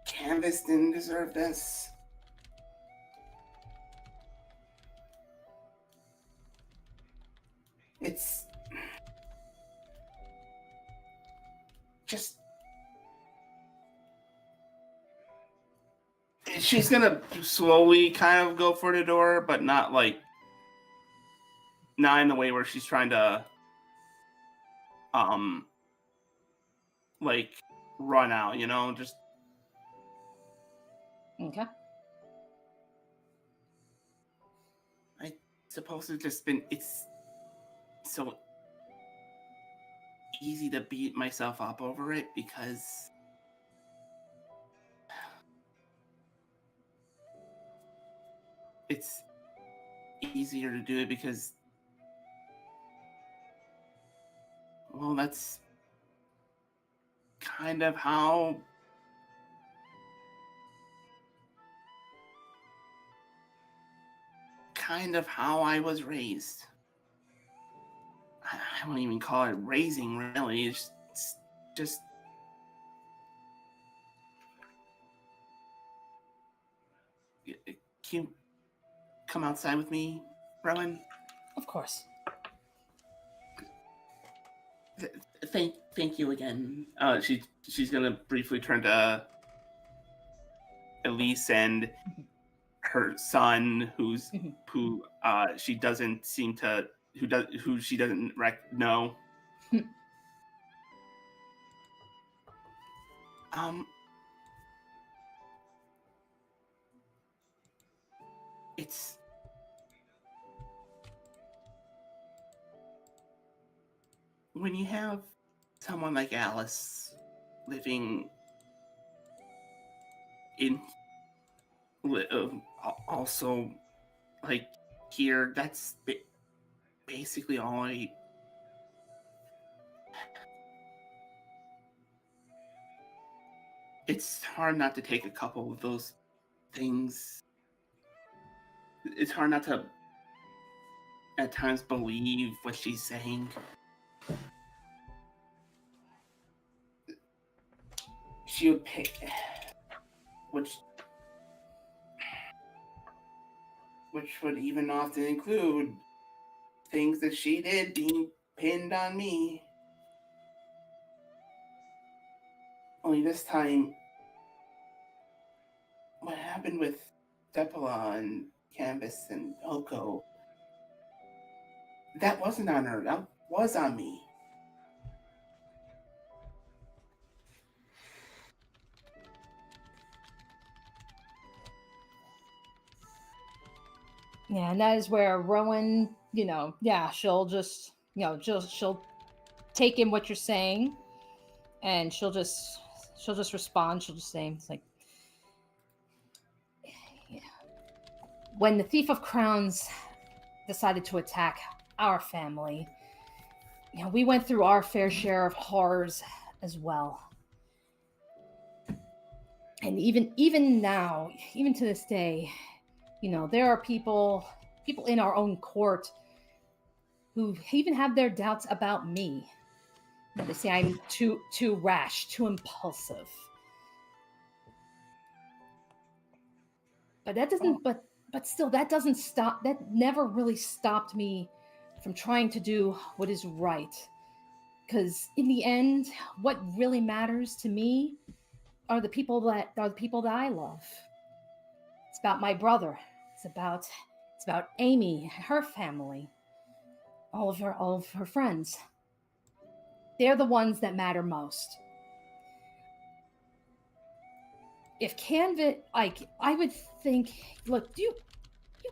Canvas didn't deserve this. just she's gonna slowly kind of go for the door, but not in the way where she's trying to run out, just Okay. I suppose it's so easy to beat myself up over it because it's easier to do it because, well, that's kind of how I was raised. I won't even call it raising, really. It's just can you come outside with me, Rowan? Of course. Thank you again. She's gonna briefly turn to Elise and her son, who she doesn't seem to who she doesn't know. It's when you have someone like Alice living in also here, that's basically all it's hard not to take a couple of those things. It's hard not to at times believe what she's saying. She would pick, which would even often include things that she did being pinned on me. Only this time, what happened with Depala and Canvas and Oko, that wasn't on her, that was on me. Yeah, and that is where Rowan, she'll just, she'll take in what you're saying, and she'll just respond. She'll just say, it's like, yeah. When the Thief of Crowns decided to attack our family, we went through our fair share of horrors as well. And even now, even to this day, there are people in our own court who even have their doubts about me. They say I'm too rash, too impulsive. But that doesn't. But still, that doesn't stop. That never really stopped me from trying to do what is right. Because in the end, what really matters to me are the people that I love. It's about my brother. It's about Amy and her family. All of her friends. They're the ones that matter most. If Canvas, I would think, look, do you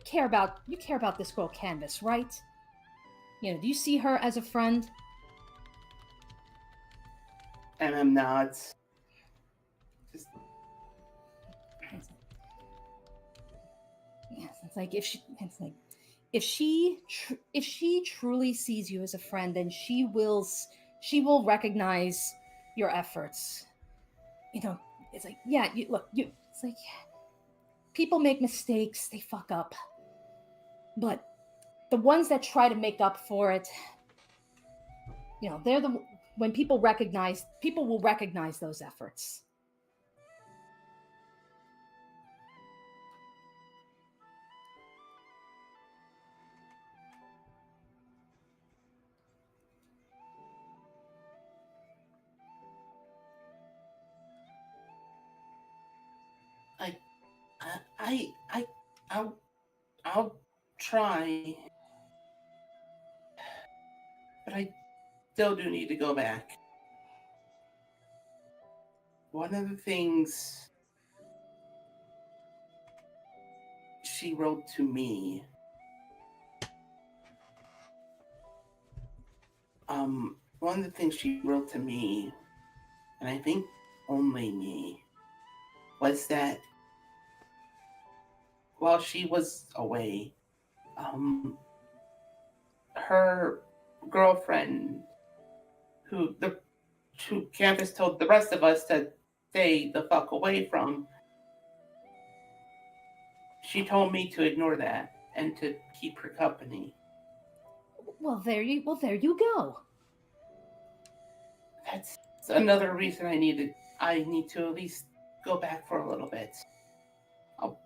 care about this girl Canvas, right? Do you see her as a friend? MM nods. Yes, it's like if she truly sees you as a friend, then she will recognize your efforts. It's like, yeah, it's like people make mistakes, they fuck up, but the ones that try to make up for it, they're when people will recognize those efforts. I'll try, but I still do need to go back. One of the things she wrote to me, one of the things she wrote to me, and I think only me, was that while she was away, her girlfriend, who Campus told the rest of us to stay the fuck away from, she told me to ignore that and to keep her company. Well, there you go. That's another reason I need to at least go back for a little bit. I'll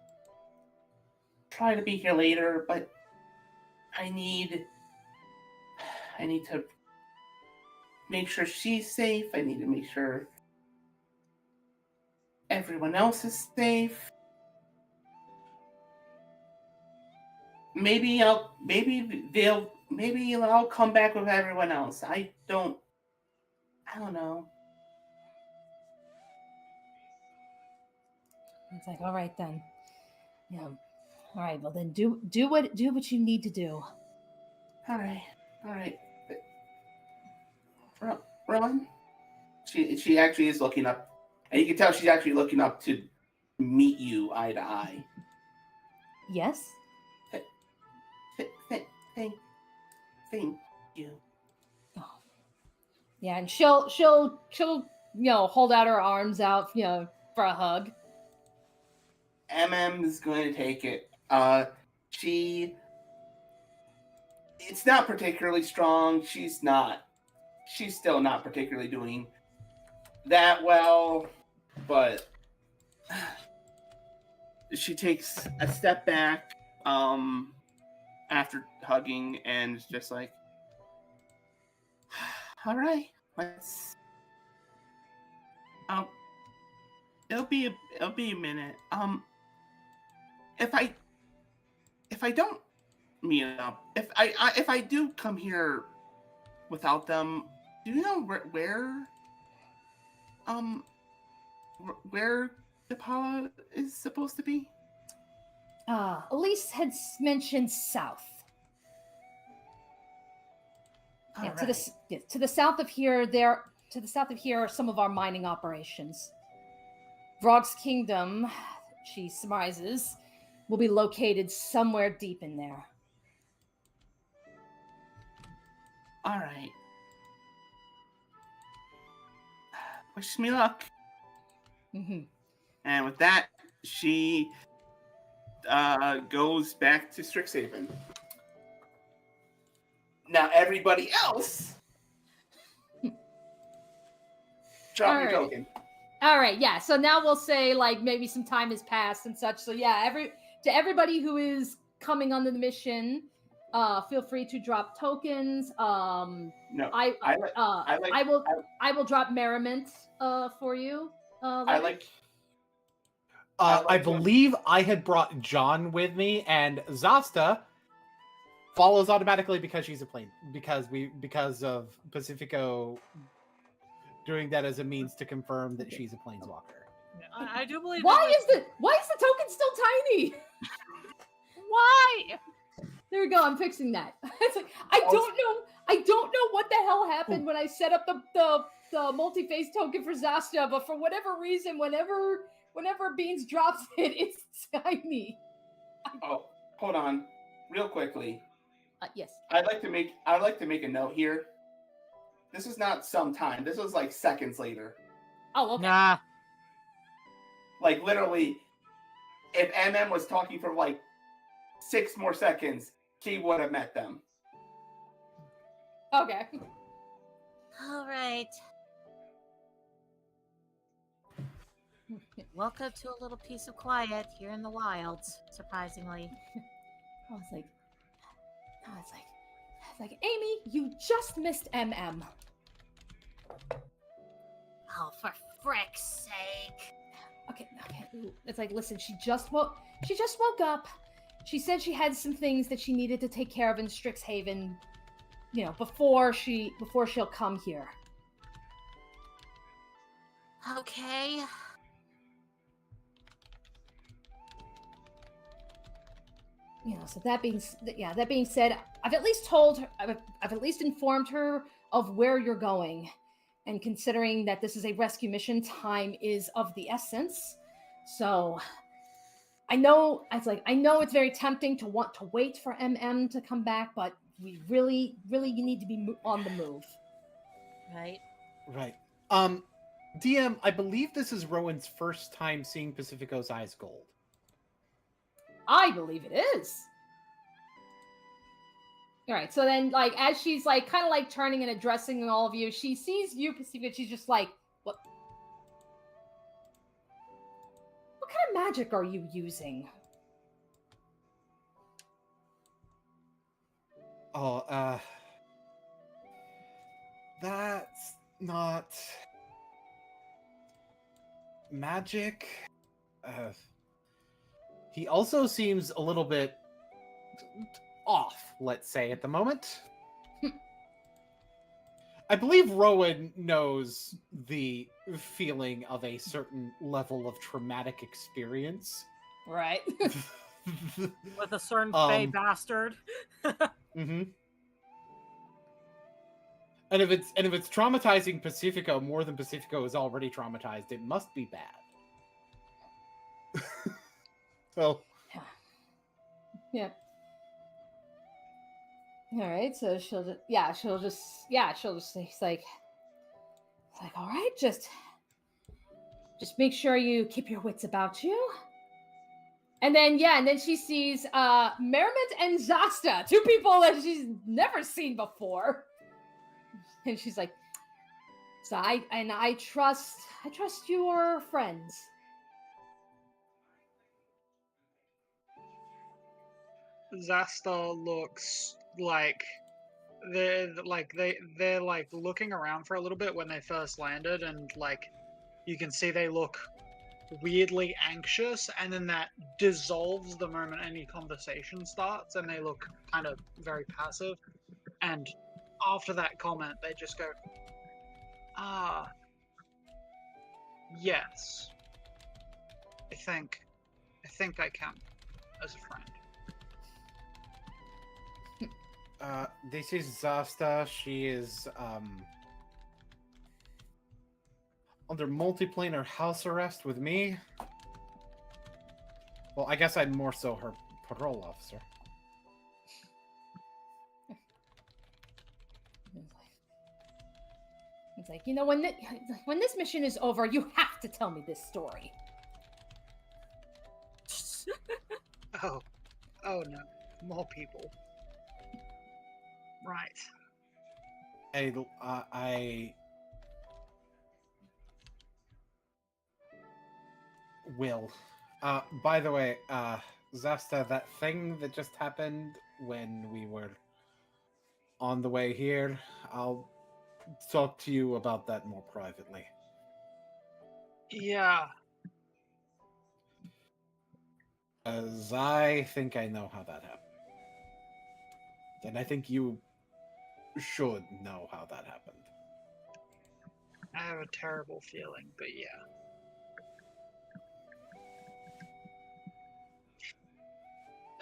try to be here later, but I need to make sure she's safe. I need to make sure everyone else is safe. Maybe I'll come back with everyone else. I don't know. It's like, all right then. Yeah. All right. Well then, do what you need to do. All right. Ron? She actually is looking up, and you can tell she's actually looking up to meet you eye to eye. Yes. Thank you. Oh. Yeah, and she'll hold out her arms out for a hug. Is going to take it. It's not particularly strong. She's still not particularly doing that well, but she takes a step back after hugging and is just like, all right, let's it'll be a minute. If I don't meet up, if I do come here without them, do you know where Depala is supposed to be? Elise had mentioned south. Yeah, right. To the south of here, are some of our mining operations. Vrog's Kingdom, she surmises, will be located somewhere deep in there. All right. Wish me luck. Mm-hmm. And with that, she goes back to Strixhaven. Now, everybody else, drop your token. All right, yeah. So now we'll say maybe some time has passed and such. So yeah, to everybody who is coming on the mission, feel free to drop tokens. No, I will drop merriment for you. I believe I had brought John with me, and Zasta follows automatically because she's a plane. Because of Pacifico doing that as a means to confirm that she's a planeswalker. I do believe. Why is the token still tiny? Why? There we go. I'm fixing that. It's like I don't know what the hell happened when I set up the multi-phase token for Zasta, but for whatever reason, whenever Beans drops it, it's tiny. Oh, hold on, real quickly. Yes. I'd like to make a note here. This is not some time. This was seconds later. Oh, okay. Nah. Literally, if MM was talking for 6 more seconds, he would have met them. Okay. All right. Welcome to a little piece of quiet here in the wilds, surprisingly. I was like, Amy, you just missed MM. Oh, for frick's sake. Okay. it's like, listen, she just woke up. She said she had some things that she needed to take care of in Strixhaven, before she'll come here. Okay. So that being said, I've at least informed her of where you're going, and considering that this is a rescue mission, time is of the essence. So I know it's very tempting to want to wait for MM to come back, but we really need to be on the move. Right. Right. DM, I believe this is Rowan's first time seeing Pacifico's eyes gold. I believe it is. All right, so then, as she's, kind of, turning and addressing all of you, she sees you, Pacifico, she's just like, what kind of magic are you using? Oh, that's not magic. He also seems a little bit off, let's say, at the moment. I believe Rowan knows the feeling of a certain level of traumatic experience. Right. With a certain fey bastard. Mm-hmm. And if it's traumatizing Pacifico more than Pacifico is already traumatized, it must be bad. So. Yeah. All right, so she'll just say, it's like, all right, just make sure you keep your wits about you. And then she sees Merriment and Zasta, two people that she's never seen before. And she's like, so I trust your friends. Zasta looks like they're looking around for a little bit when they first landed, and you can see they look weirdly anxious, and then that dissolves the moment any conversation starts, and they look kind of very passive. And after that comment, they just go, yes, I think I can as a friend. This is Zasta. She is under multiplanar house arrest with me. Well, I guess I'm more so her parole officer. It's like, when this mission is over, you have to tell me this story. Oh no, more people. Right. I will. By the way, Zasta, that thing that just happened when we were on the way here, I'll talk to you about that more privately. Yeah. As I think I know how that happened. And I think you should know how that happened. I have a terrible feeling, but yeah.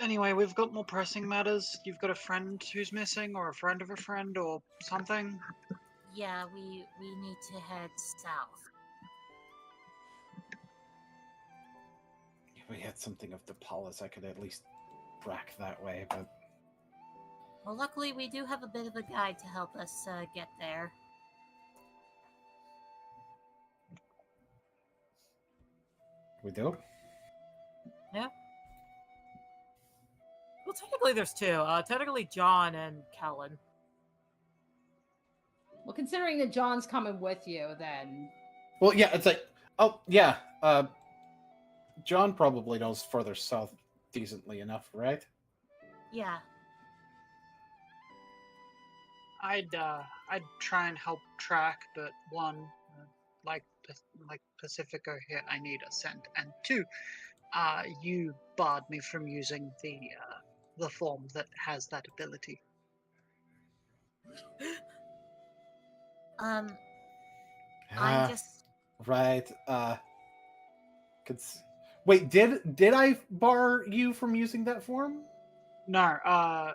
Anyway, we've got more pressing matters. You've got a friend who's missing, or a friend of a friend, or something? Yeah, we need to head south. If we had something of Depala's, I could at least track that way, but... Well, luckily we do have a bit of a guide to help us get there. We do? Yeah. Well, technically there's two. Technically John and Kellen. Well, considering that John's coming with you, then... Well, yeah, it's like... Oh, yeah. John probably knows further south decently enough, right? Yeah. I'd try and help track, but like Pacifico here, I need a scent, and 2, you barred me from using the form that has that ability. I'm Ah, just. right. Wait, did I bar you from using that form? No,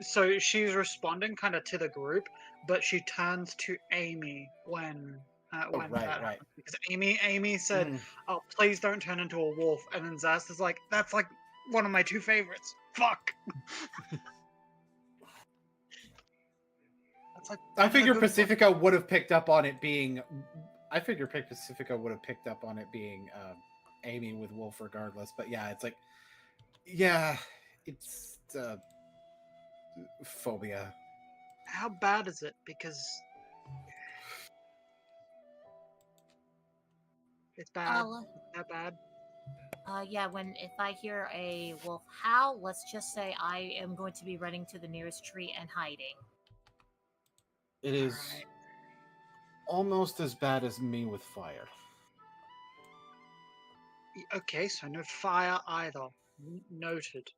so she's responding kind of to the group, but she turns to Amy when right, that right. happens, because Amy said, "Oh, please don't turn into a wolf," and then Zast is like, "That's like one of my 2 favorites. Fuck." That's like I one of the figure good Pacifico would have picked up on it being. I figure Pacifico would have picked up on it being Amy with Wolf regardless. But yeah, it's like, yeah, it's phobia. How bad is it? Because it's bad. It's that bad. Yeah, if I hear a wolf howl, let's just say I am going to be running to the nearest tree and hiding. It is Alright. almost as bad as me with fire. Okay, so no fire either. Noted.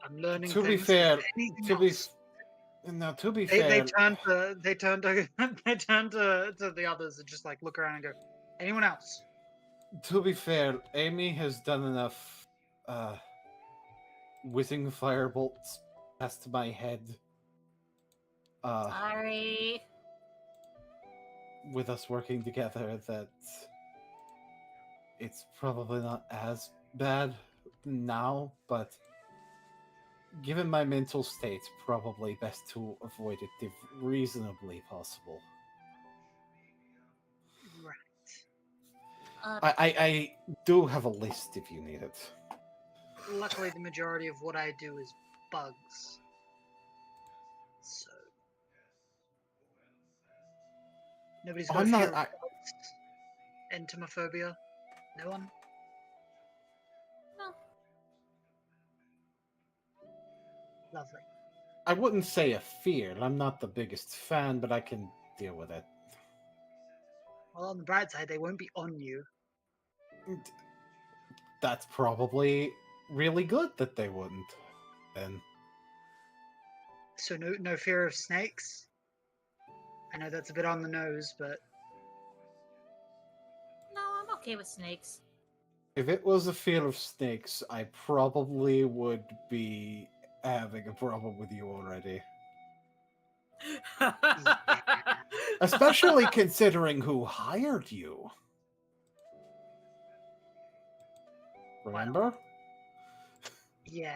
I'm learning To be things. fair, Anything to be else? they They fair, turn to they turn to the others and just like look around and go, anyone else? to be fair, Amy has done enough whizzing firebolts past my head. Sorry. With us working together that it's probably not as bad now, but given my mental state, probably best to avoid it if reasonably possible. Right. I do have a list if you need it. Luckily, the majority of what I do is bugs. So nobody's got I'm a fear not. of bugs. Entomophobia? No one? No. Lovely. I wouldn't say a fear. I'm not the biggest fan, but I can deal with it. Well, on the bright side, they won't be on you. That's probably really good that they wouldn't. Then. So no fear of snakes? I know that's a bit on the nose, but No, I'm okay with snakes. If it was a fear of snakes, I probably would be having a problem with you already. Especially considering who hired you. Remember? yeah.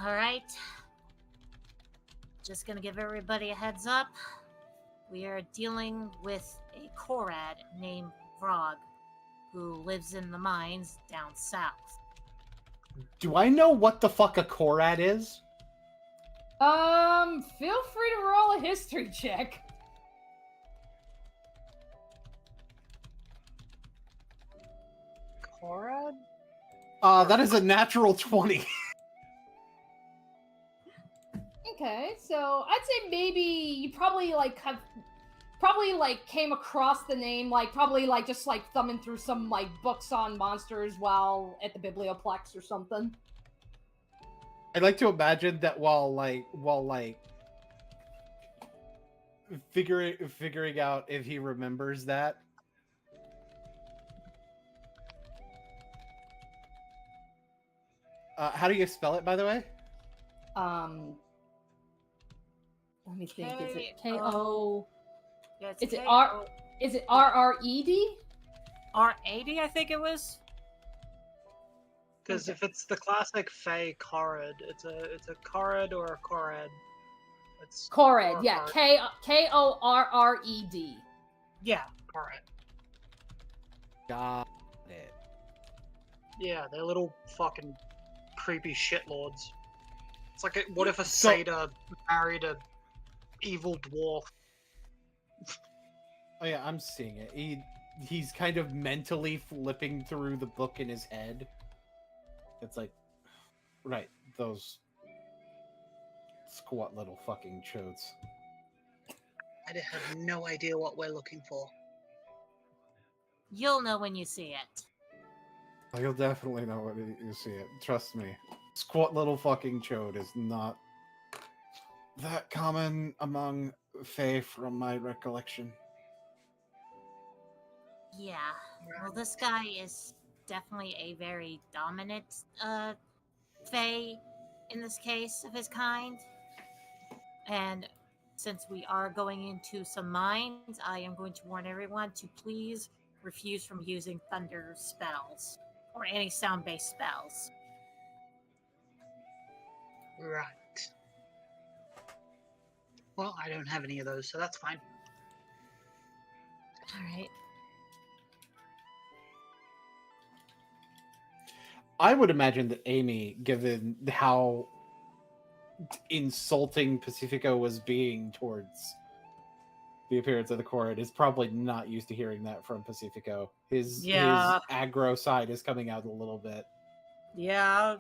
All right. Just gonna give everybody a heads up. We are dealing with a Korad named Vrog, who lives in the mines down south. Do I know what the fuck a Korad is? Feel free to roll a history check. Korad? That is a natural 20. Okay, so I'd say maybe you probably came across the name, probably just thumbing through some books on monsters while at the Biblioplex or something. I'd like to imagine that while figuring out if he remembers that. How do you spell it, by the way? Let me think. Is it K-O? Yeah, is it R? Is it R-R-E-D? R-80, I think it was. Because if it's the classic Fey Korad, it's a Korad or a Korad. It's Korad, yeah. K-O-R-R-E-D. Yeah, Korad. Got it. Yeah, they're little fucking creepy shitlords. It's like, what if a satyr married a evil dwarf? Oh yeah, I'm seeing it. he's kind of mentally flipping through the book in his head. It's like, right, those squat little fucking chodes. I have no idea what we're looking for. You'll know when you see it. You'll definitely know when you see it. Trust me. Squat little fucking chode is not that common among Fae from my recollection. Yeah. Well, this guy is definitely a very dominant Fae in this case of his kind. And since we are going into some mines, I am going to warn everyone to please refuse from using thunder spells or any sound-based spells. Right. Well, I don't have any of those, so that's fine. All right. I would imagine that Amy, given how insulting Pacifico was being towards the appearance of the court, is probably not used to hearing that from Pacifico. His aggro side is coming out a little bit. Yeah.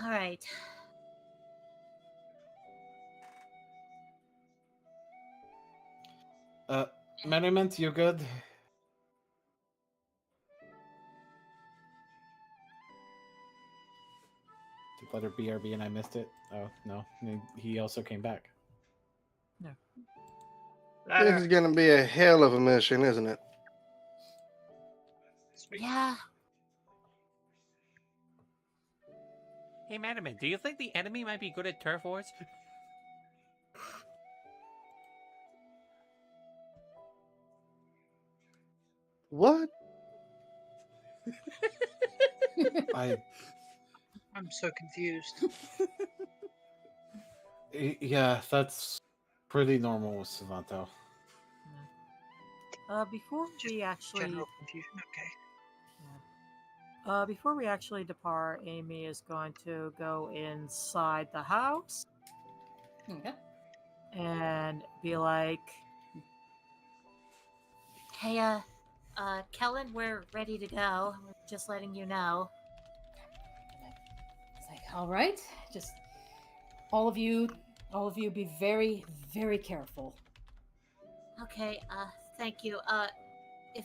All right. Merriment, you good? Did letter BRB and I missed it? Oh, no. He also came back. No. This is gonna be a hell of a mission, isn't it? Yeah. Hey, Madaman, do you think the enemy might be good at turf wars? What? I'm so confused. Yeah, that's pretty normal with Savanto. Before we actually General confusion, okay. before we actually depart, Amy is going to go inside the house. Okay. And be like, "Hey, Kellen, we're ready to go. We're just letting you know." It's like, all right, just all of you be very, very careful. Okay, thank you. If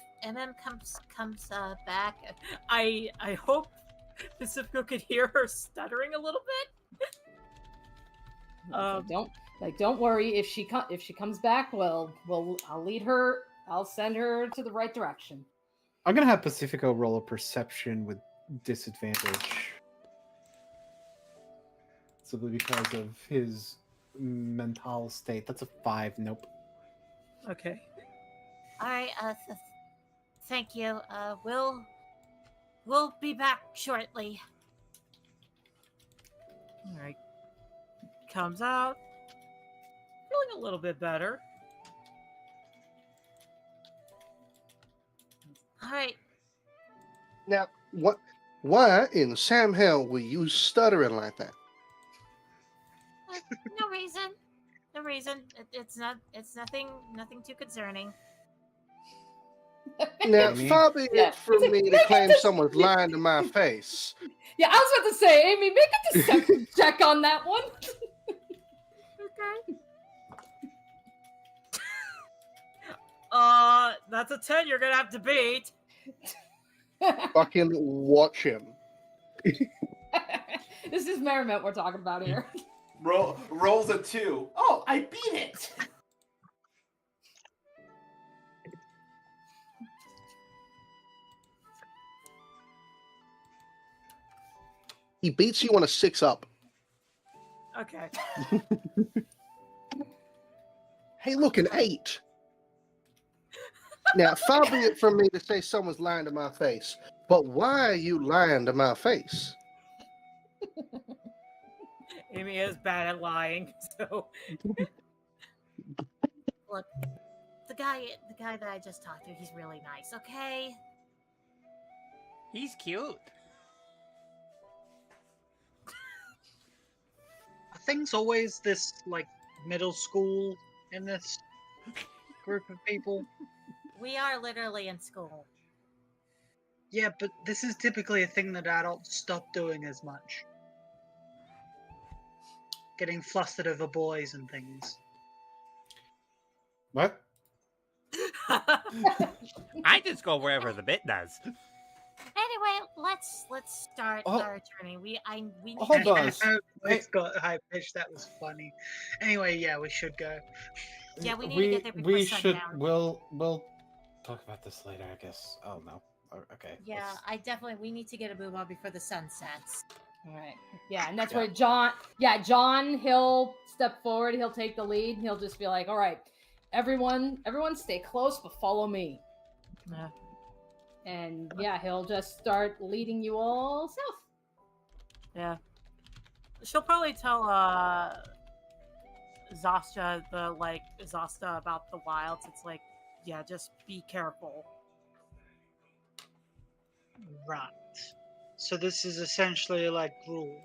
comes back, I hope Pacifico could hear her stuttering a little bit. Don't worry. If she comes back, well, I'll lead her. I'll send her to the right direction. I'm gonna have Pacifico roll a perception with disadvantage, simply because of his mental state. That's a 5. Nope. Okay. All right. Thank you. We'll be back shortly. All right. Comes out, feeling a little bit better. All right. Now, why in Sam Hell were you stuttering like that? No reason. No reason. It's nothing too concerning. Now, far be it from me to claim someone's lying to my face. Yeah, I was about to say, Amy, make a deception check on that one. Okay. That's a 10 you're gonna have to beat. Fucking watch him. This is merriment we're talking about here. Rolls a 2. Oh, I beat it. He beats you on a 6-up. Okay. Hey, look, an 8. Now, far be it from me to say someone's lying to my face, but why are you lying to my face? Amy is bad at lying, so. Look, the guy that I just talked to, he's really nice. Okay. He's cute. things always this like middle school in this group of people? We are literally in school. Yeah, but this is typically a thing that adults stop doing as much. Getting flustered over boys and things. What? I just go wherever the bit does. Anyway, let's start our journey. We need Hold to on. It's got high pitch. That was funny. Anyway, yeah, we should go. Yeah, we need to get there before we sundown. should. We'll talk about this later, I guess. Oh no. Okay. Yeah, we need to get a move on before the sun sets. All right. Yeah, and that's where John, he'll step forward, he'll take the lead, and he'll just be like, all right, everyone stay close, but follow me. Yeah. And yeah, he'll just start leading you all south. Yeah. She'll probably tell Zasta about the wilds. It's like, yeah, just be careful. Right. So this is essentially like rule.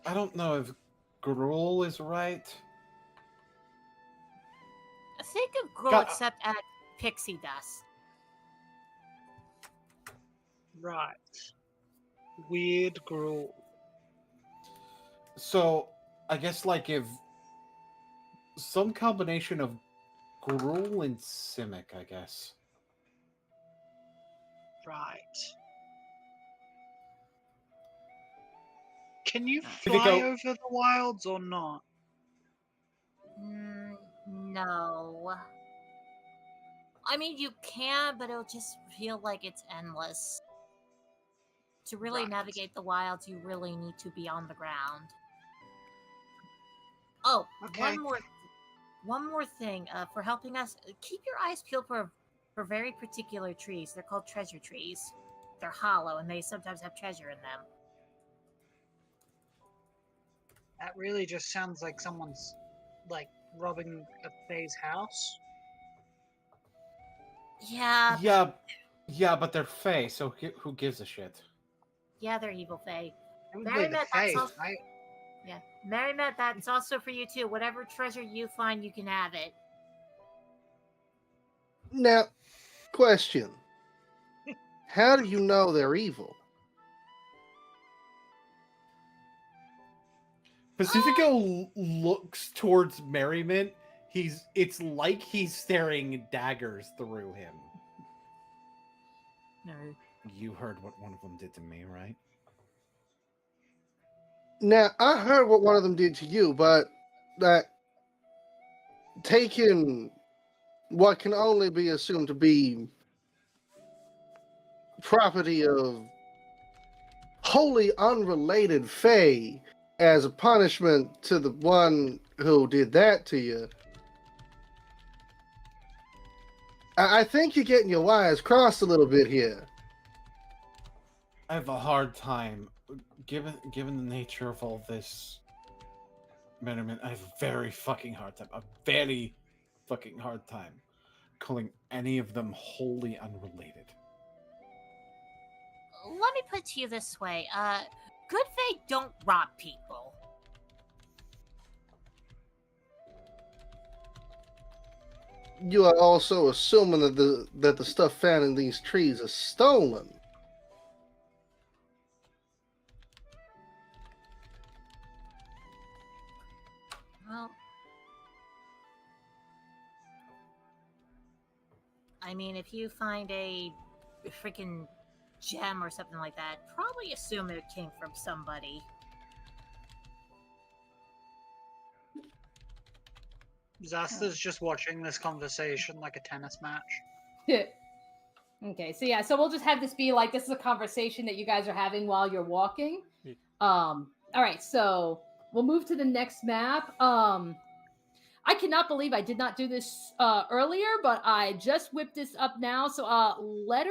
I don't know if Gruel is right. Think of Gruel except at pixie dust. Right. Weird Gruel. So, I guess like if some combination of Gruel and Simic, I guess. Right. Can you Did it fly go- over the wilds or not? No. I mean, you can, but it'll just feel like it's endless. To really navigate the wilds, you really need to be on the ground. Oh, Okay. one more thing. For helping us, keep your eyes peeled for very particular trees. They're called treasure trees. They're hollow, and they sometimes have treasure in them. That really just sounds like someone's, like, robbing a Faye's house. Yeah. Yeah, but they're Fae, so who gives a shit? Yeah, they're evil Fae. Probably the Fae, right? Yeah. Merrimet, that's also for you too. Whatever treasure you find, you can have it. Now, question. How do you know they're evil? Pacifico looks towards Merriment. It's like he's staring daggers through him. No. You heard what one of them did to me, right? Now, I heard what one of them did to you, but that taking what can only be assumed to be property of wholly unrelated Fae as a punishment to the one who did that to you. I think you're getting your wires crossed a little bit here. I have a hard time, given the nature of all this, Merriment, I have a very fucking hard time calling any of them wholly unrelated. Let me put it to you this way. Good Fae don't rob people. You are also assuming that the stuff found in these trees is stolen. Well, I mean, if you find a freaking gem or something like that, probably assume it came from somebody. Zasta's just watching this conversation like a tennis match. Okay, so we'll just have this be like this is a conversation that you guys are having while you're walking. All right, so we'll move to the next map. I cannot believe I did not do this earlier, but I just whipped this up now. So, Letter,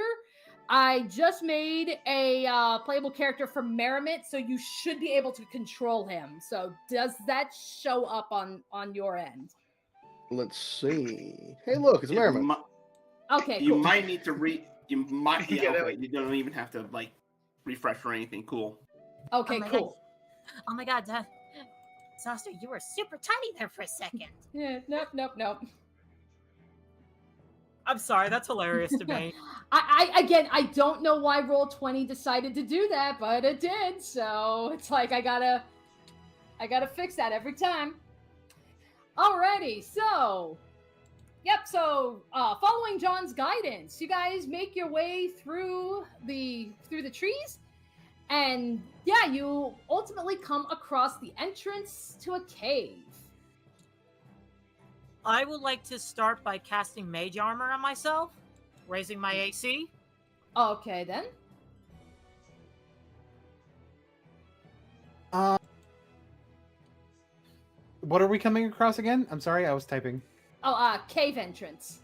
I just made a playable character for Merriment, so you should be able to control him. So, does that show up on your end? Let's see. Hey, look, it's Merriment. Okay, You cool. might need to You might. Yeah, okay. You don't even have to like refresh or anything. Cool. Okay, cool. Oh my god, Zoster, you were super tiny there for a second. Yeah, nope. I'm sorry, that's hilarious to me. I don't know why Roll20 decided to do that, but it did. So it's like I gotta fix that every time. Alrighty, so following John's guidance, you guys make your way through the trees, and yeah, you ultimately come across the entrance to a cave. I would like to start by casting Mage Armor on myself, raising my AC. Okay, then. What are we coming across again? I'm sorry, I was typing. Cave entrance.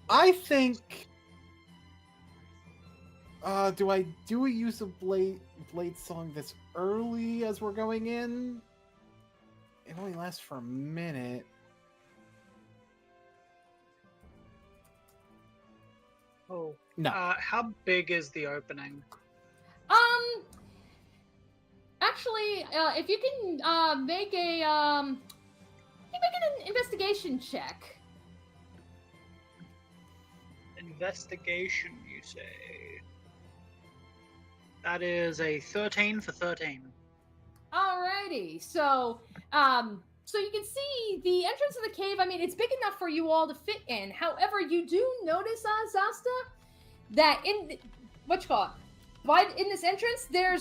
I think... do I use a blade song this early as we're going in? It only lasts for a minute. Oh. No. How big is the opening? Actually, if you can make an investigation check. Investigation, you say? That is a 13 for 13. Alrighty, so you can see the entrance of the cave. I mean, it's big enough for you all to fit in. However, you do notice, Zasta, that in this entrance, there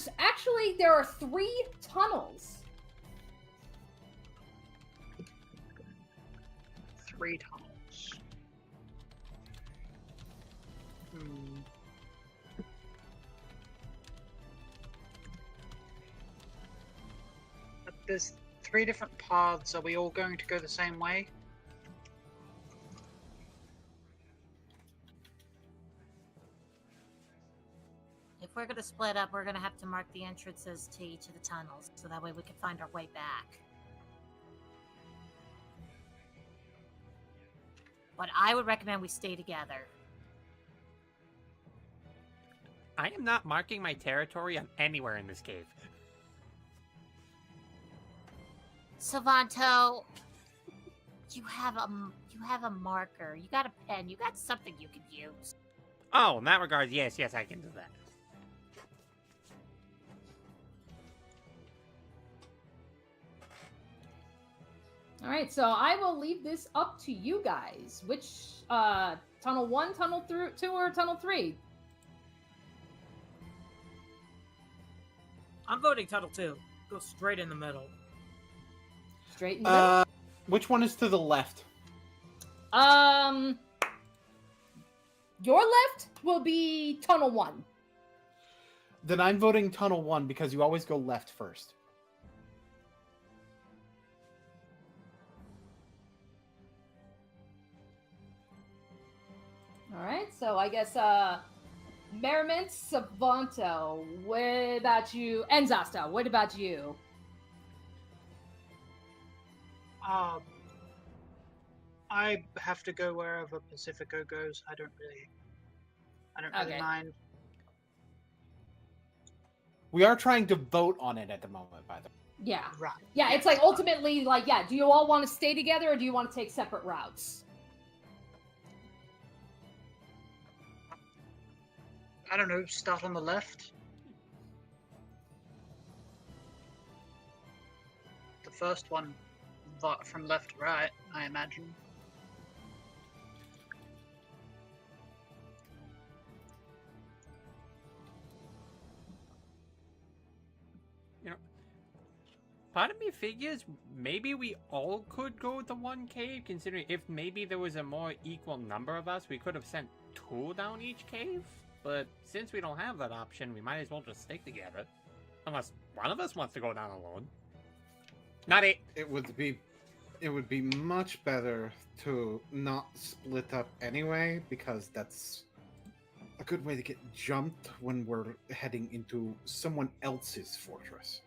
are 3 tunnels. 3 tunnels. There's 3 different paths. Are we all going to go the same way? If we're going to split up, we're going to have to mark the entrances to each of the tunnels, so that way we can find our way back. But I would recommend we stay together. I am not marking my territory on anywhere in this cave. Savanto, you have a marker. You got a pen. You got something you can use. Oh, in that regard, yes, I can do that. All right, so I will leave this up to you guys. Which tunnel 1, tunnel 2, or tunnel 3? I'm voting tunnel 2. Go straight in the middle. Straight in the middle? Which one is to the left? Your left will be tunnel 1. Then I'm voting tunnel 1 because you always go left first. All right, so I guess Merriment, Savanto, what about you? And Zasta, what about you? I have to go wherever Pacifico goes. I don't really mind. We are trying to vote on it at the moment, by the way. Yeah. Right. Yeah, it's like ultimately, like, yeah, do you all want to stay together or do you want to take separate routes? I don't know, start on the left. The first one from left to right, I imagine. You know, part of me figures maybe we all could go with the one cave, considering if maybe there was a more equal number of us, we could have sent 2 down each cave. But since we don't have that option, we might as well just stick together. Unless one of us wants to go down alone. Not it. It would be much better to not split up anyway, because that's a good way to get jumped when we're heading into someone else's fortress.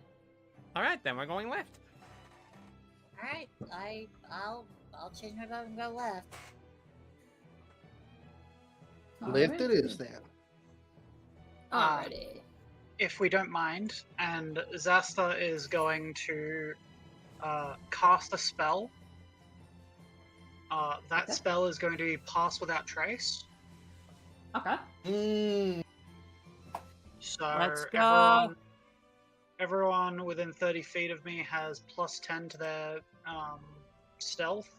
Alright, then we're going left. Alright, I'll change my vote and go left. Let it is then. Alrighty. If we don't mind, and Zasta is going to cast a spell. That spell is going to be Pass Without Trace. Okay. So Let's go. everyone within 30 feet of me has +10 to their stealth.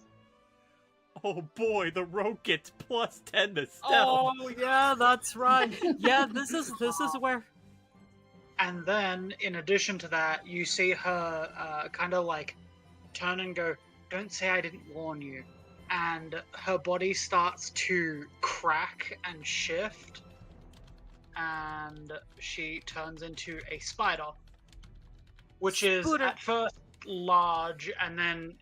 Oh boy, the rogue gets +10 to stealth. Oh yeah, that's right. Yeah, this is where. And then, in addition to that, you see her kind of like turn and go, "Don't say I didn't warn you." And her body starts to crack and shift, and she turns into a spider, which is at first large, and then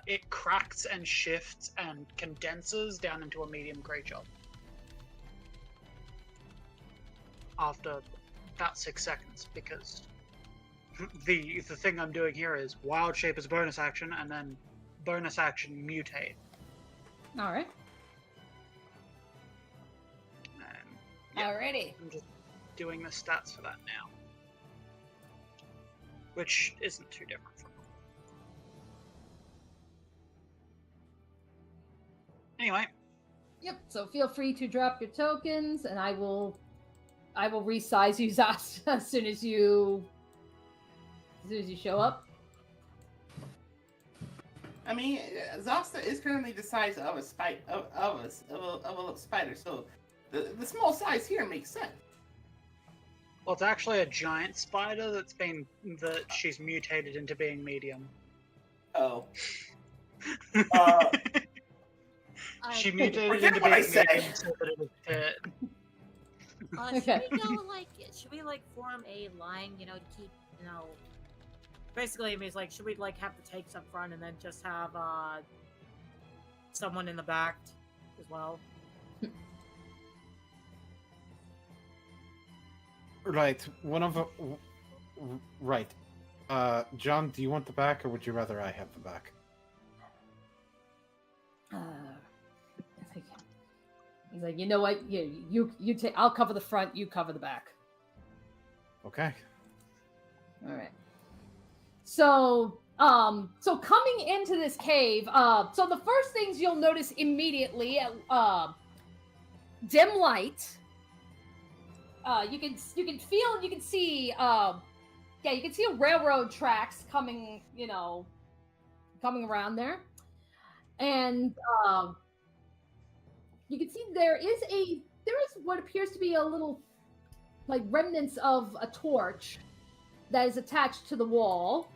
it cracks and shifts and condenses down into a medium creature after about 6 seconds, because the thing I'm doing here is wild shape as a bonus action, and then bonus action mutate. All right. Yeah, Alrighty. I'm just doing the stats for that now, which isn't too different from. Anyway. Yep. So feel free to drop your tokens, and I will resize you Zasta as soon as you show up. I mean, Zasta is currently the size of a little spider, so the small size here makes sense. Well, it's actually a giant spider that she's mutated into being medium. Oh. She mutated Forget into what I being said. medium so that it was fit. Okay. Should we form a line, to keep, basically it means should we have the takes up front and then just have someone in the back as well? Right. Right. John, do you want the back, or would you rather I have the back? He's like, you know what? You take. I'll cover the front. You cover the back. Okay. All right. So coming into this cave, so the first things you'll notice immediately, dim light. You can feel, you can see, you can see railroad tracks coming, coming around there, and you can see there is what appears to be a little, remnants of a torch that is attached to the wall.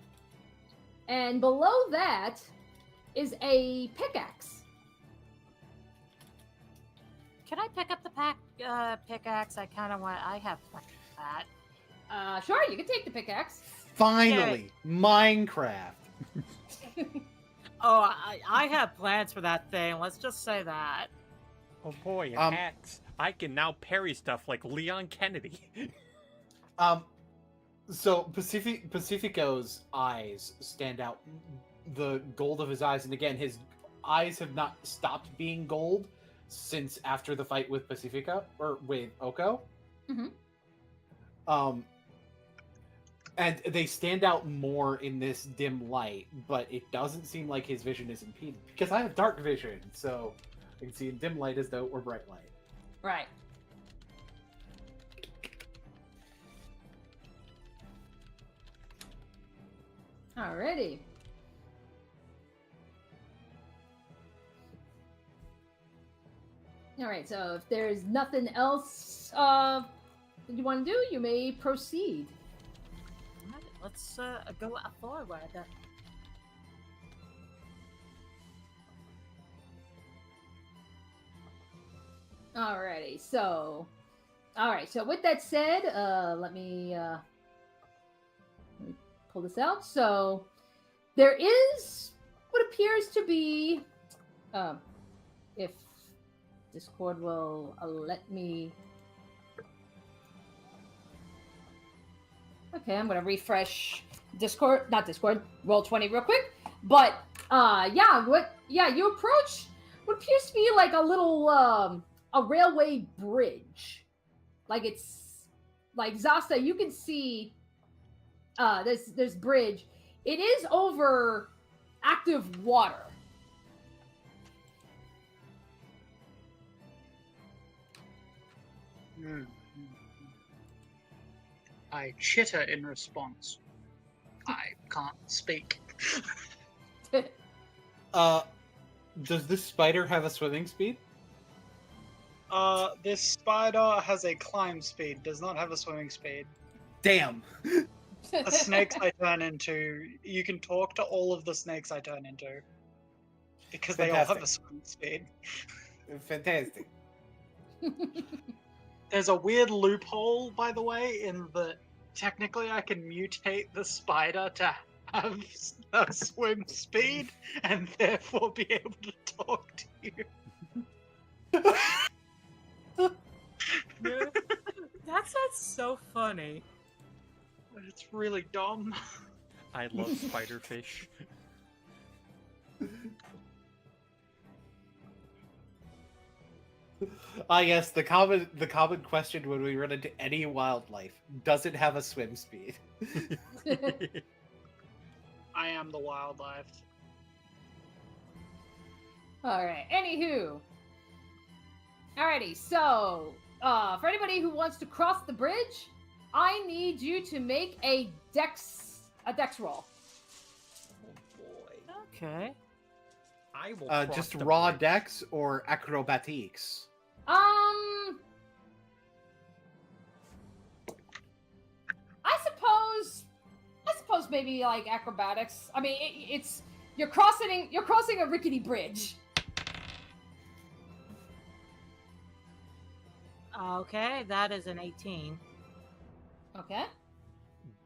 And below that is a pickaxe. Can I pick up the pickaxe? I have that. Sure, you can take the pickaxe. Finally, Minecraft. Oh, I have plans for that thing. Let's just say that. Oh boy, an axe. I can now parry stuff like Leon Kennedy. So Pacifico's eyes stand out, the gold of his eyes, and again, his eyes have not stopped being gold since after the fight with Pacifico, or with Oko. Mm-hmm. And they stand out more in this dim light, but it doesn't seem like his vision is impeded, because I have dark vision, so I can see in dim light as though or bright light. Right. Alrighty. Alright, so if there's nothing else that you want to do, you may proceed. Alright, let's go forward. Alrighty, so with that said, let me pull this out. So there is what appears to be, if Discord will let me. Okay, I'm gonna refresh Roll20 real quick. But you approach what appears to be like a little a railway bridge. Like it's like Zasta, you can see this bridge. It is over active water. I chitter in response. I can't speak. Does this spider have a swimming speed? This spider has a climb speed, does not have a swimming speed. Damn. The snakes I turn into, you can talk to all of the snakes I turn into. Because they all have a swimming speed. Fantastic. There's a weird loophole, by the way, in that technically I can mutate the spider to have a swim speed and therefore be able to talk to you. That's so funny. It's really dumb. I love spiderfish. Yes, the common question when we run into any wildlife, does it have a swim speed? I am the wildlife. Alright, anywho. Alrighty, so for anybody who wants to cross the bridge, I need you to make a dex roll. Oh boy. Okay. I will Just cross the raw bridge. dex or acrobatics? I suppose maybe like acrobatics. I mean, it's you're crossing a rickety bridge. Okay, that is an 18. Okay.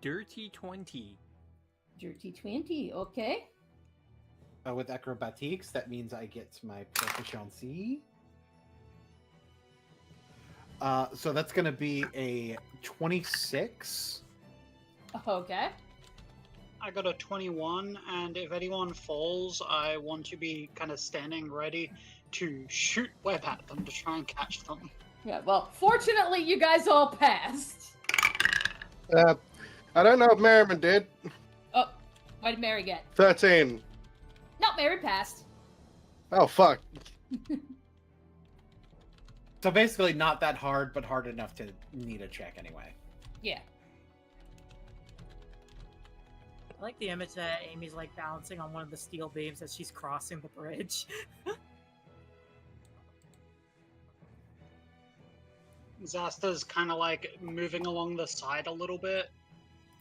Dirty 20. Dirty 20. Okay. With acrobatics, that means I get my proficiency. So that's going to be a 26. Okay. I got a 21, and if anyone falls, I want to be kind of standing ready to shoot web at them to try and catch them. Yeah, well, fortunately, you guys all passed. I don't know if Merriman did. Oh, what did Mary get? 13. No, Mary passed. Oh, fuck. So basically not that hard, but hard enough to need a check anyway. Yeah. I like the image that Amy's like balancing on one of the steel beams as she's crossing the bridge. Zasta's kind of like moving along the side a little bit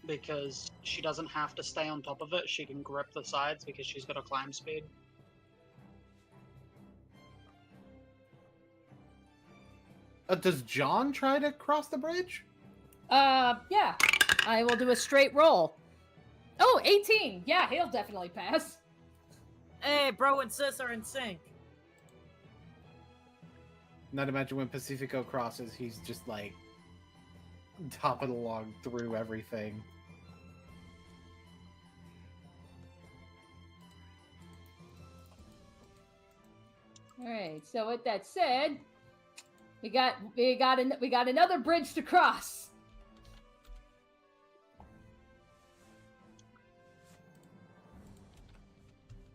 because she doesn't have to stay on top of it. She can grip the sides because she's got a climb speed. Does John try to cross the bridge? Yeah. I will do a straight roll. Oh, 18. Yeah, he'll definitely pass. Hey, bro and sis are in sync. Not imagine when Pacifico crosses, he's just like topping along through everything. All right. So with that said, we got another bridge to cross.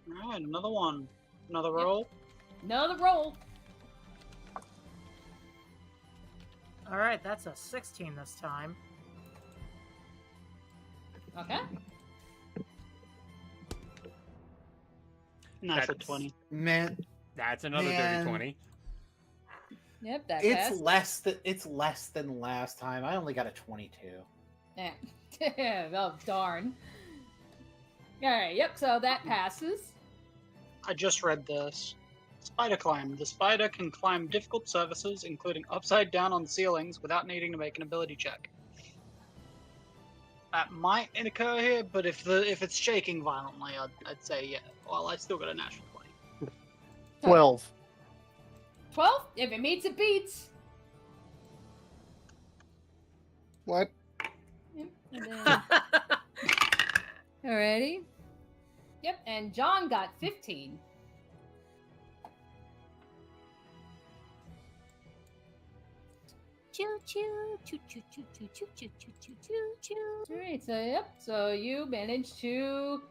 All right, another one. Another roll. Another roll. All right, that's a 16 this time. Okay. Natural That's- 20. Man, That's another Man. dirty 20. Yep, that it's passed. less than last time. I only got a 22. Yeah. Oh, darn. All right. Yep. So that passes. I just read this. Spider climb. The spider can climb difficult surfaces, including upside down on ceilings, without needing to make an ability check. That might occur here, but if it's shaking violently, I'd say yeah. Well, I still got a natural 20. 12. 12. If it meets, it beats. What? Yep. And then... Alrighty. Yep. And John got 15. choo choo choo choo choo choo choo choo choo choo choo choo. All right, so yep, so you managed to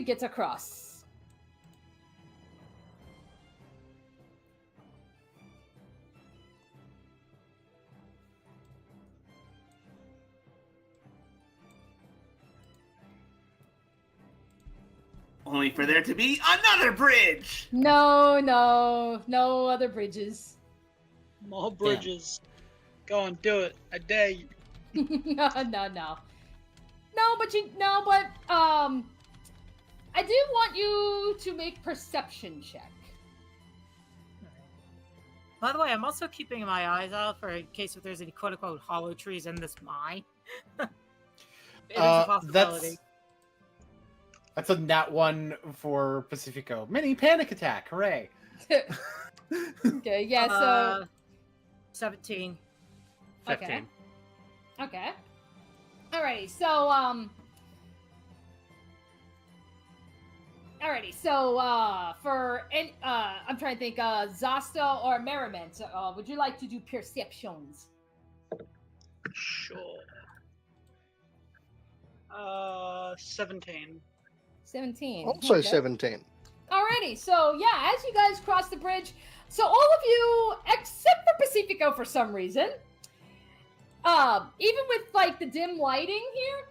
get across. Only for there to be another bridge. No other bridges. More bridges. Go on, do it. I dare you. No, but I do want you to make perception check. By the way, I'm also keeping my eyes out for in case if there's any quote-unquote hollow trees in this mine. It is a possibility. That's a nat 1 for Pacifico. Mini panic attack! Hooray! Okay, yeah. So 17. 15. Okay. Alrighty. So for I'm trying to think. Zasta or Merriment, would you like to do perceptions? Sure. 17. 17. Also Okay. 17. Alrighty, so yeah, as you guys cross the bridge, so all of you, except for Pacifico for some reason, even with like the dim lighting here,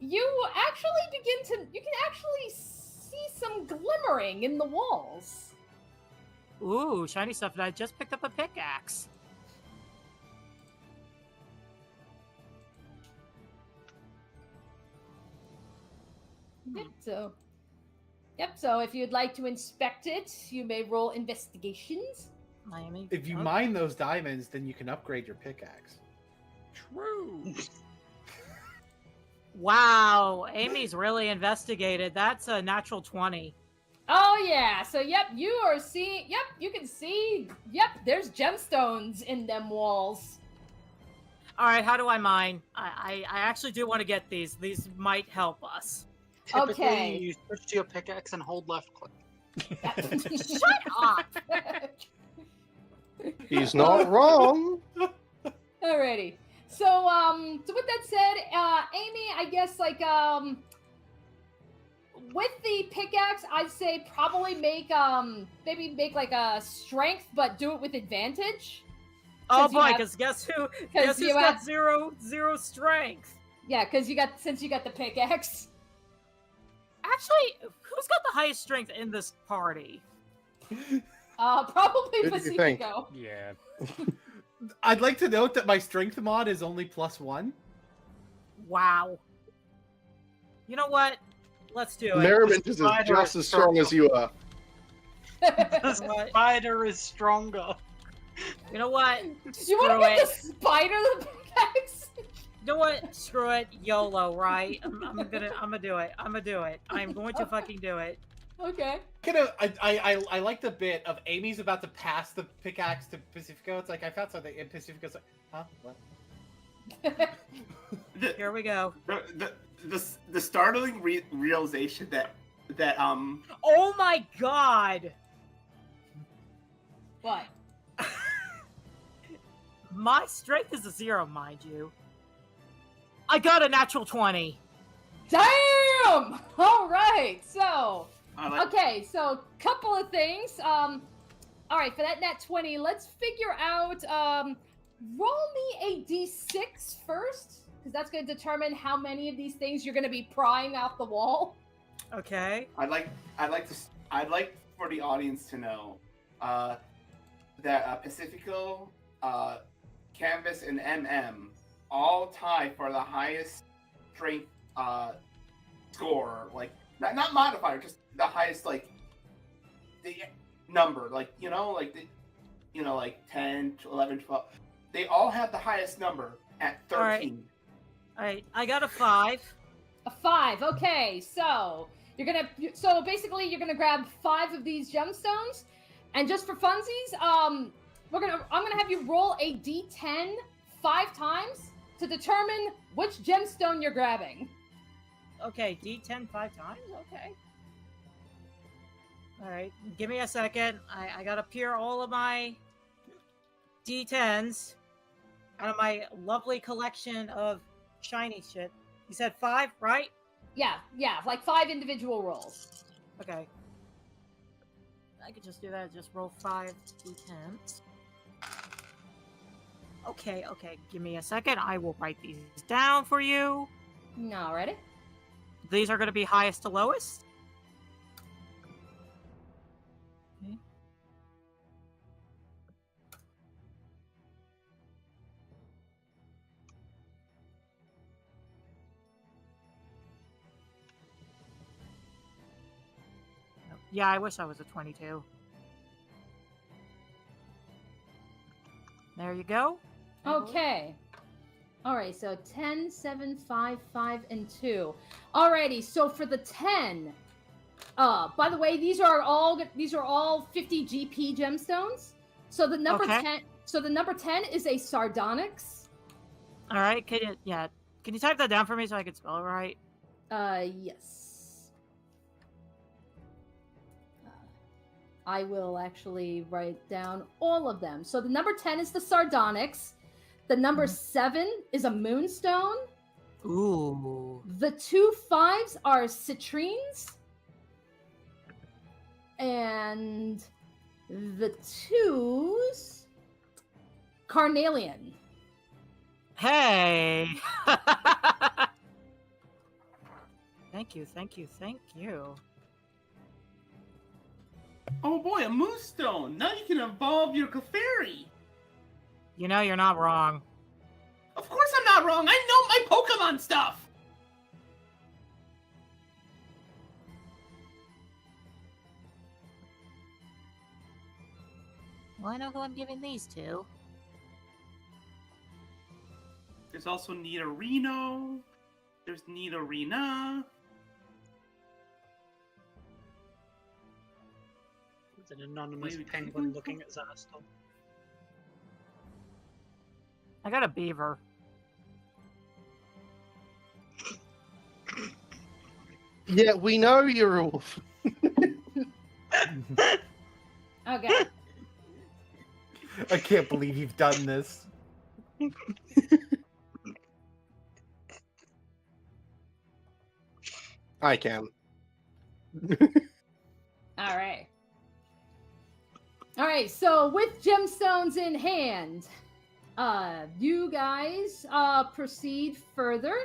you can actually see some glimmering in the walls. Ooh, shiny stuff, and I just picked up a pickaxe. So if you'd like to inspect it, you may roll investigations. Miami. If you mine those diamonds, then you can upgrade your pickaxe. True. Wow, Amy's really investigated. That's a natural 20. Oh yeah, so yep, you are seeing, yep, you can see, yep, there's gemstones in them walls. All right, how do I mine? I actually do want to get these. These might help us. Typically, Okay. you switch to your pickaxe and hold left click. Shut up! He's not wrong. Alrighty. So with that said, Amy, I guess like with the pickaxe, I'd say probably maybe make like a strength, but do it with advantage. Oh boy, because guess who? Guess who's got zero strength? Yeah, because you got the pickaxe. Actually, who's got the highest strength in this party? Probably Who do you think? Pacifico. Yeah. I'd like to note that my strength mod is only +1. Wow. You know what? Let's do it. Merriment is just as strong as you are. The spider is stronger. You know what? You want Screw to get it. the spider the pickaxe? You know what? Screw it. YOLO, right? I'm gonna do it. I'm going to fucking do it. Okay. I like the bit of Amy's about to pass the pickaxe to Pacifico. It's like, I found something, and Pacifico's like, huh? What? Here we go. The startling realization that Oh my god! What? My strength is a 0, mind you. I got a natural 20. Damn! All right. So, like, okay. So, couple of things. All right. For that nat 20, let's figure out. Roll me a d6 first, because that's going to determine how many of these things you're going to be prying off the wall. Okay. I'd like for the audience to know that Pacifico, Canvas, and MM all tie for the highest strength score. Like not modifier, just the highest like the number. Like like 10, 11, 12. They all have the highest number at 13. All right. I got a 5. A 5. Okay. So basically you're gonna grab 5 of these gemstones, and just for funsies, I'm gonna have you roll a d10 5 times to determine which gemstone you're grabbing. Okay, D10 5 times? Okay. Alright, give me a second. I gotta peer all of my D10s. out of my lovely collection of shiny shit. You said 5, right? Yeah, like 5 individual rolls. Okay. I could just do that. Just roll 5 d10s. Okay. Give me a second. I will write these down for you. Alrighty. These are going to be highest to lowest. Okay. Yeah, I wish I was a 22. There you go. Okay. Alright, so 10, 7, 5, 5, and 2. Alrighty, so for the 10, by the way, these are all 50 GP gemstones. So the number 10 is a sardonyx. Alright, can you type that down for me so I can spell it right? Yes. I will actually write down all of them. So the number 10 is the sardonyx. The number 7 is a moonstone. Ooh. The 2 5s are citrines. And the 2s, carnelian. Hey! Thank you. Oh boy, a moonstone! Now you can evolve your Clefairy! You know you're not wrong. Of course I'm not wrong! I know my Pokemon stuff! Well, I know who I'm giving these to. There's also Nidorino. There's Nidorina. It's an anonymous penguin looking at Zastel. I got a beaver. Yeah, we know you're a wolf. Okay. I can't believe you've done this. I can. All right, so with gemstones in hand, you guys proceed further.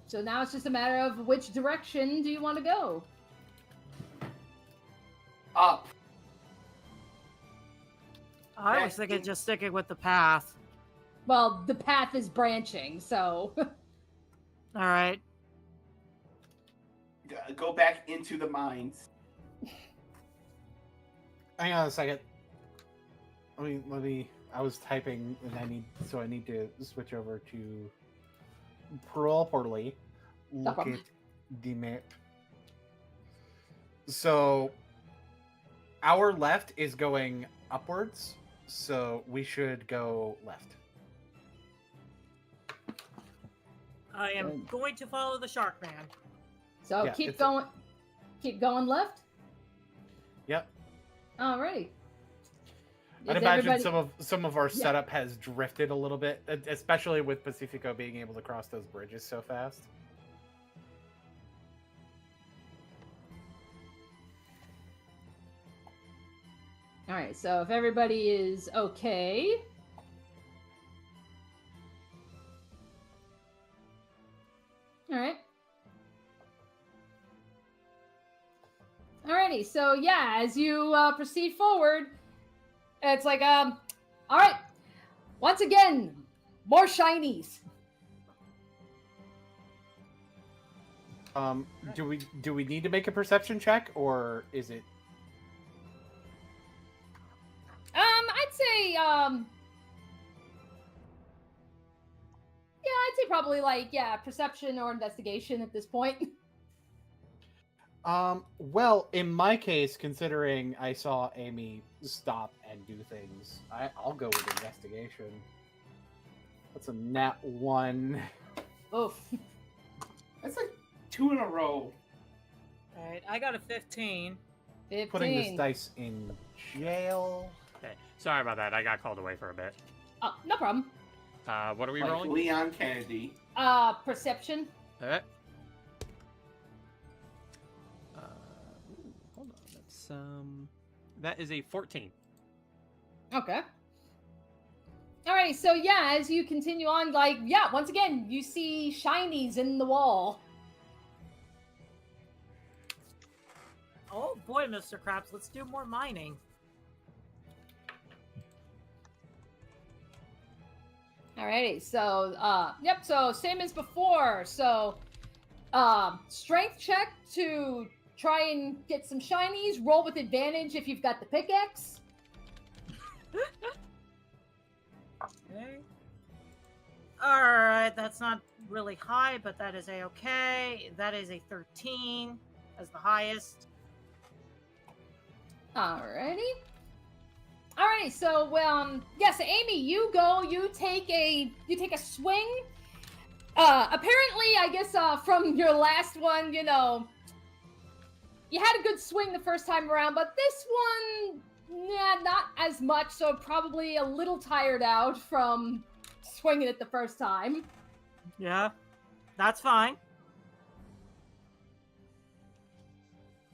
So now it's just a matter of which direction do you want to go? Up. I was thinking just sticking with the path. Well, the path is branching, so... Alright. Go back into the mines. Hang on a second. Let me. I was typing, and I need to switch over to properly look at the map. So, our left is going upwards, so we should go left. I am going to follow the shark man. So Yeah, keep going left? Yep. Alrighty. I'd imagine some of our setup has drifted a little bit, especially with Pacifico being able to cross those bridges so fast. Alright, so if everybody is okay... Alright. Alrighty, so yeah, as you proceed forward, it's like, alright, once again, more shinies. Do we need to make a perception check, or is it? I'd say, I'd say probably perception or investigation at this point. Well, in my case, considering I saw Amy stop and do things, I'll go with investigation. That's a nat 1. Oof. That's like 2 in a row. Alright, I got a 15. 15. Putting this dice in jail. Okay. Sorry about that. I got called away for a bit. Oh, no problem. What are we Like rolling? Leon Kennedy. Perception. Alright. Hold on. That's that is a 14. Okay. Alright, so yeah, as you continue on, like, yeah, once again, you see shinies in the wall. Oh boy, Mr. Krabs, let's do more mining. Alrighty, so, yep, so same as before. So, strength check to try and get some shinies. Roll with advantage if you've got the pickaxe. Okay. Alright, that's not really high, but that is a-okay. That is a 13 as the highest. Alrighty. Alrighty, so yeah, so Amy, you take a swing. Apparently, I guess from your last one, you know, you had a good swing the first time around, but this one, yeah, not as much, so probably a little tired out from swinging it the first time. Yeah, that's fine.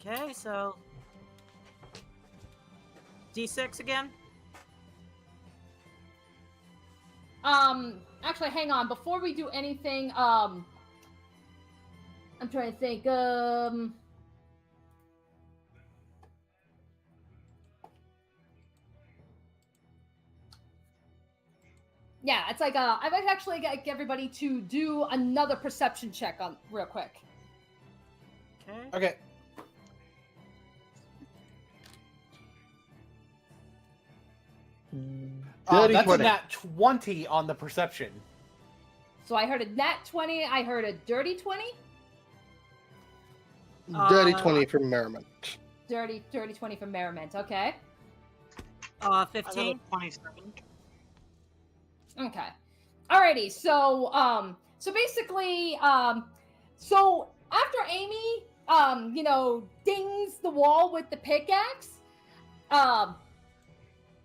Okay, so D6 again? Actually, hang on. Before we do anything, I'm trying to think, yeah, it's like, I've actually got everybody to do another perception check on real quick. Okay. Okay. Dirty That's 20. a nat 20 on the perception. So I heard a nat 20, I heard a dirty 20? Dirty 20 from Merriment. Dirty 20 from Merriment, okay. 15. 27. Okay. Alrighty, so, so basically, so after Amy, you know, dings the wall with the pickaxe,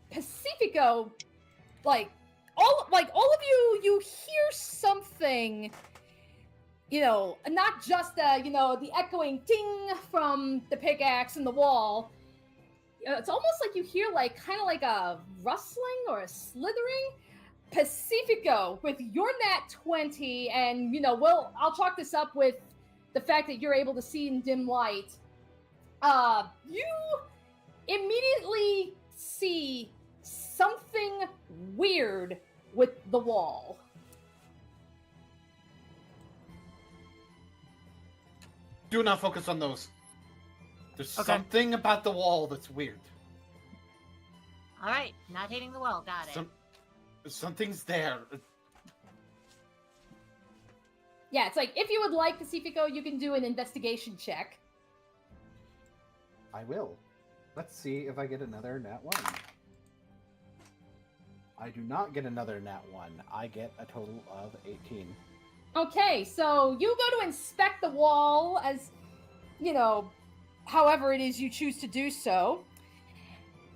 Pacifico, like all of you hear something, you know, not just you know, the echoing ding from the pickaxe and the wall. It's almost like you hear like kind of like a rustling or a slithering. Pacifico, with your nat 20, and you know, I'll chalk this up with the fact that you're able to see in dim light. You immediately see something weird with the wall. Do not focus on those. There's Okay. something about the wall that's weird. Alright, not hitting the wall, got it. Something's there. Yeah, it's like, if you would like, Pacifico, you can do an investigation check. I will. Let's see if I get another nat 1. I do not get another nat 1. I get a total of 18. Okay, so you go to inspect the wall as, you know, however it is you choose to do so.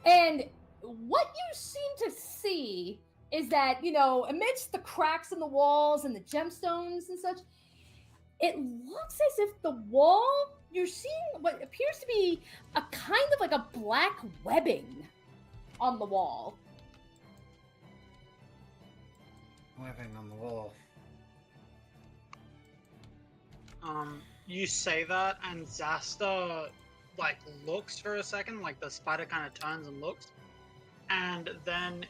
And what you seem to see is that, you know, amidst the cracks in the walls and the gemstones and such, it looks as if the wall, you're seeing what appears to be a kind of like a black webbing on the wall. Webbing on the wall. You say that, and Zasta, like, looks for a second, like the spider kind of turns and looks, and then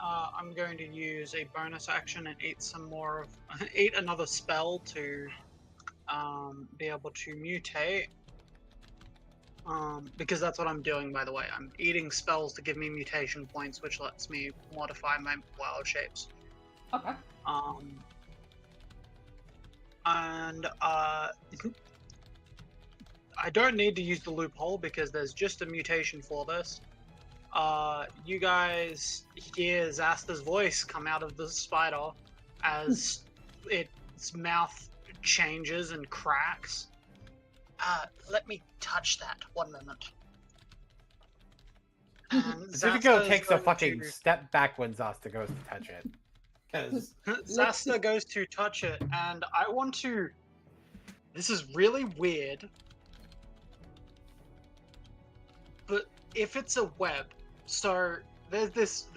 I'm going to use a bonus action and eat another spell to be able to mutate. Because that's what I'm doing, by the way. I'm eating spells to give me mutation points, which lets me modify my wild shapes. Okay. And I don't need to use the loophole because there's just a mutation for this. You guys hear Zasta's voice come out of the spider as its mouth changes and cracks. Let me touch that. 1 moment. Pacifico Zasta takes is a going fucking to- step back when Zasta goes to touch it. Because Zasta goes to touch it, and I want to. This is really weird, but if it's a web, so there's this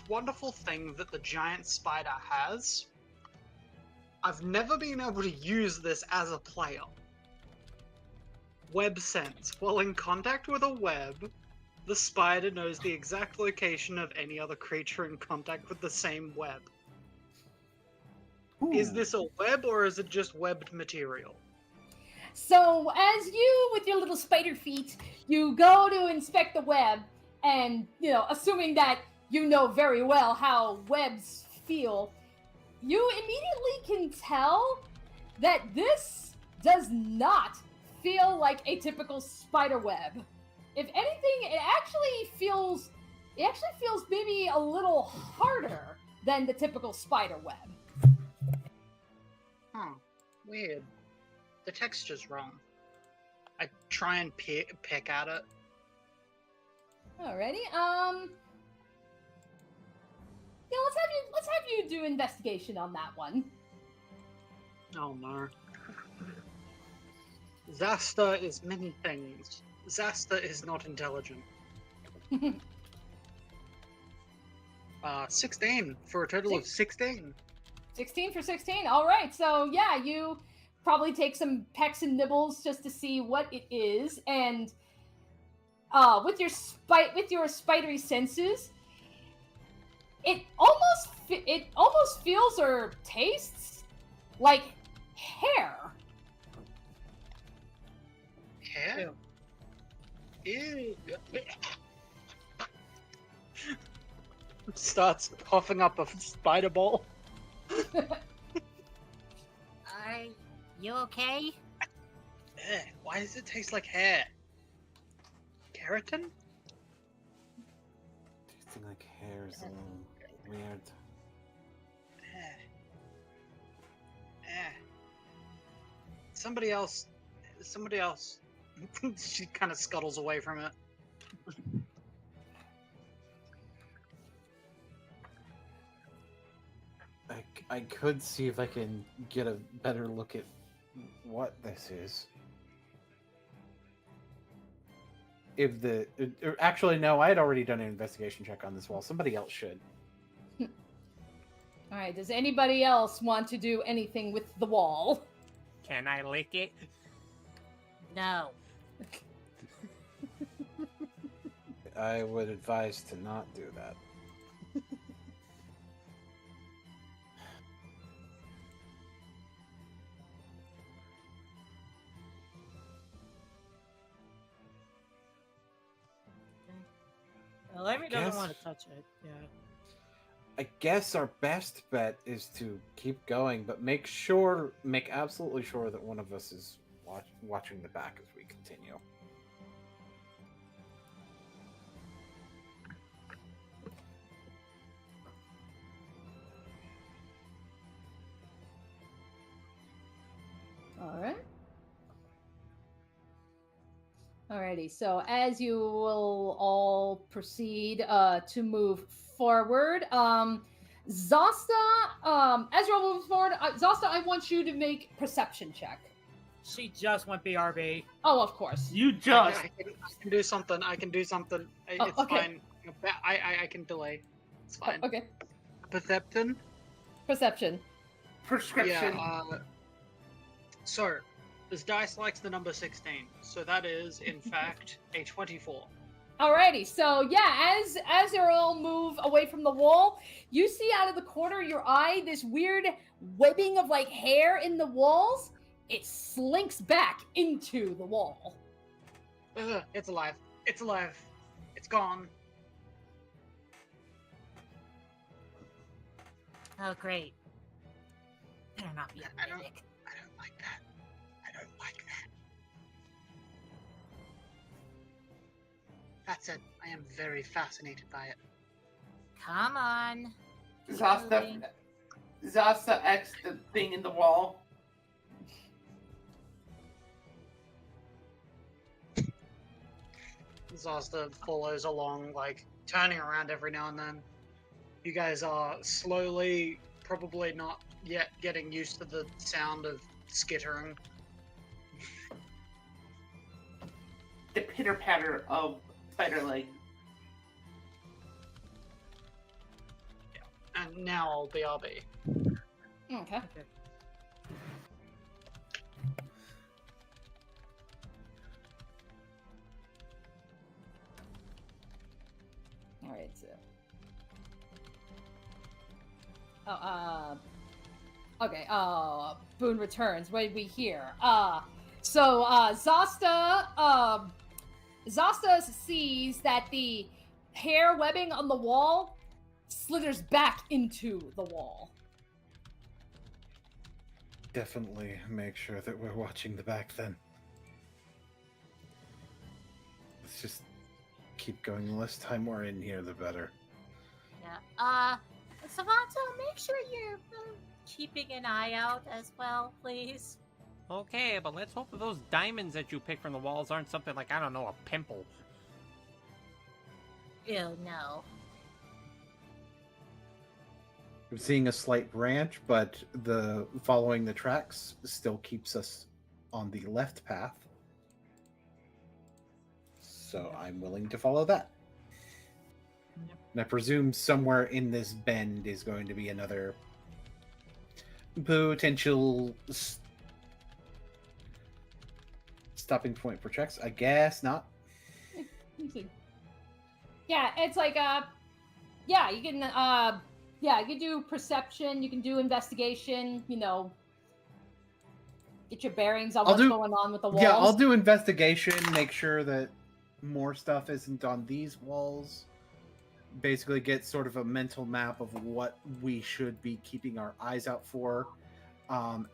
wonderful thing that the giant spider has. I've never been able to use this as a player. Web sense. While in contact with a web, the spider knows the exact location of any other creature in contact with the same web. Is this a web or is it just webbed material? So, as you, with your little spider feet, you go to inspect the web, and, assuming that you know very well how webs feel, you immediately can tell that this does not feel like a typical spider web. If anything, it actually feels maybe a little harder than the typical spider web. Huh. Weird. The texture's wrong. I try and pick at it. Alrighty. Yeah, let's have you do investigation on that one. Oh no. Zasta is many things. Zasta is not intelligent. 16 for a total of 16. 16 for 16. All right. So yeah, you probably take some pecks and nibbles just to see what it is, and with your spidery senses, it almost feels or tastes like hair. Hair? Ew. Starts coughing up a spider ball. Are you okay? Why does it taste like hair? Keratin? tasting like hair is a little weird. Somebody else. She kind of scuttles away from it. I could see if I can get a better look at what this is. Actually, no, I had already done an investigation check on this wall. Somebody else should. All right. Does anybody else want to do anything with the wall? Can I lick it? No. I would advise to not do that. Well, Larry doesn't guess- want to touch it. Yeah. I guess our best bet is to keep going, but make absolutely sure that one of us is watching the back as we continue. All right. Alrighty, so as you will all proceed to move forward, Zosta, as you're all moving forward, Zosta, I want you to make perception check. She just went BRB. Oh, of course. You just. I can do something. It's okay. fine. I can delay. It's fine. Oh, okay. Perception? Perception. Prescription. Yeah, so, this dice likes the number 16, so that is, in fact, a 24. Alrighty, so yeah, as you all move away from the wall, you see out of the corner of your eye this weird webbing of like hair in the walls. It slinks back into the wall. Ugh, it's alive. It's alive. It's gone. Oh, great. Better not be a I don't- mimic. I don't like that. I don't like that. That said, I am very fascinated by it. Come on. Zasta X the thing in the wall. Zasta follows along, like turning around every now and then. You guys are slowly, probably not yet getting used to the sound of skittering. The pitter patter of spider leg. And now I'll BRB. Okay. All right. So. Okay. Boone returns. What did we hear? So Zasta sees that the hair webbing on the wall slithers back into the wall. Definitely make sure that we're watching the back then. Let's just keep going. The less time we're in here, the better. Yeah. Savanto, make sure you're keeping an eye out as well, please. Okay, but let's hope that those diamonds that you pick from the walls aren't something like, I don't know, a pimple. Ew, no. I'm seeing a slight branch, but the following the tracks still keeps us on the left path. So I'm willing to follow that. And I presume somewhere in this bend is going to be another potential stopping point for checks. I guess not. Yeah, it's like yeah, you can you can do perception, you can do investigation, you know, get your bearings on what's going on with the walls. Yeah, I'll do investigation, make sure that more stuff isn't on these walls. Basically get sort of a mental map of what we should be keeping our eyes out for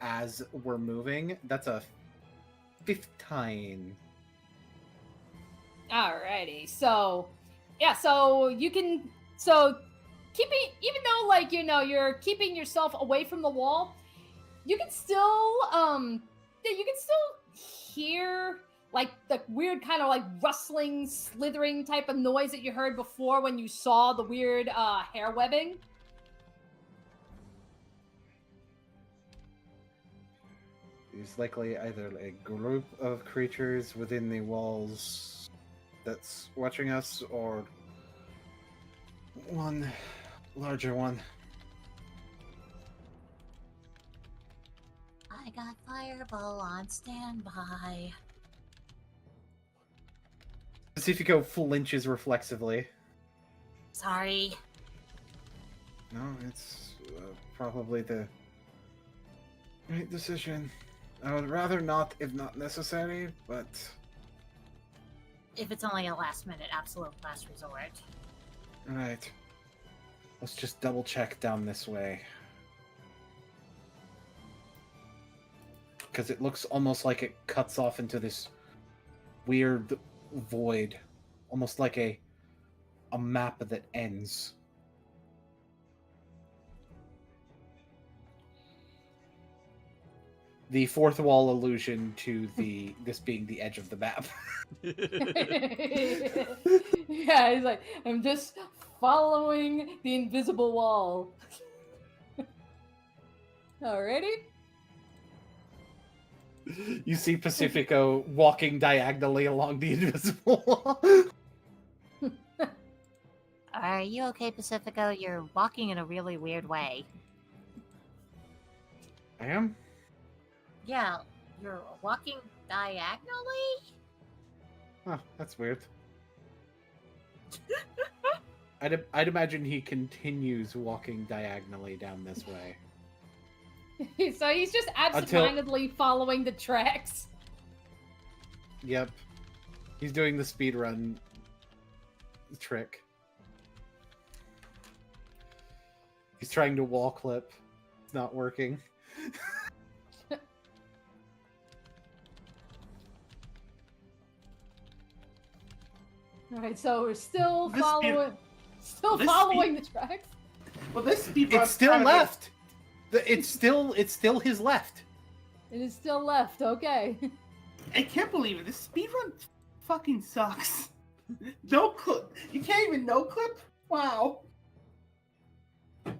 as we're moving. That's a 15. Alrighty, so yeah, so you can keeping, even though like you know you're keeping yourself away from the wall, you can still hear like the weird kind of like rustling, slithering type of noise that you heard before when you saw the weird hair webbing. It's likely either a group of creatures within the walls that's watching us, or one larger one. I got Fireball on standby. Pacifico flinches reflexively. Sorry. No, it's probably the right decision. I would rather not, if not necessary, but... If it's only a last-minute absolute last resort. Alright. Let's just double-check down this way. Because it looks almost like it cuts off into this weird void. Almost like a map that ends. The fourth wall allusion to this being the edge of the map. Yeah, he's like, I'm just following the invisible wall. Alrighty. You see Pacifico walking diagonally along the invisible wall. Are you okay, Pacifico? You're walking in a really weird way. I am? Yeah, you're walking diagonally? Huh, that's weird. I'd imagine he continues walking diagonally down this way. So he's just absentmindedly following the tracks. Yep. He's doing the speedrun trick. He's trying to wall clip. It's not working. Alright, so we're still following the tracks. Well, this speed It's still left. It's still his left. It is still left, okay. I can't believe it. This speedrun fucking sucks. No clip. You can't even no clip? Wow. I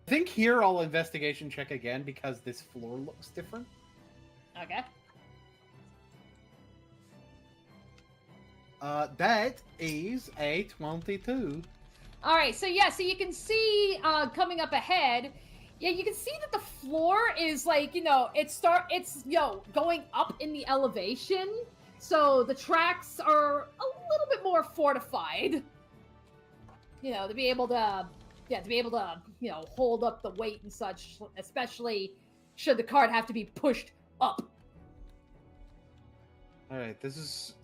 think here I'll investigation check again because this floor looks different. Okay. That is a 22. All right, so yeah, so you can see coming up ahead, yeah, you can see that the floor is like, it's going up in the elevation. So the tracks are a little bit more fortified. To be able to hold up the weight and such, especially should the cart have to be pushed up. All right, this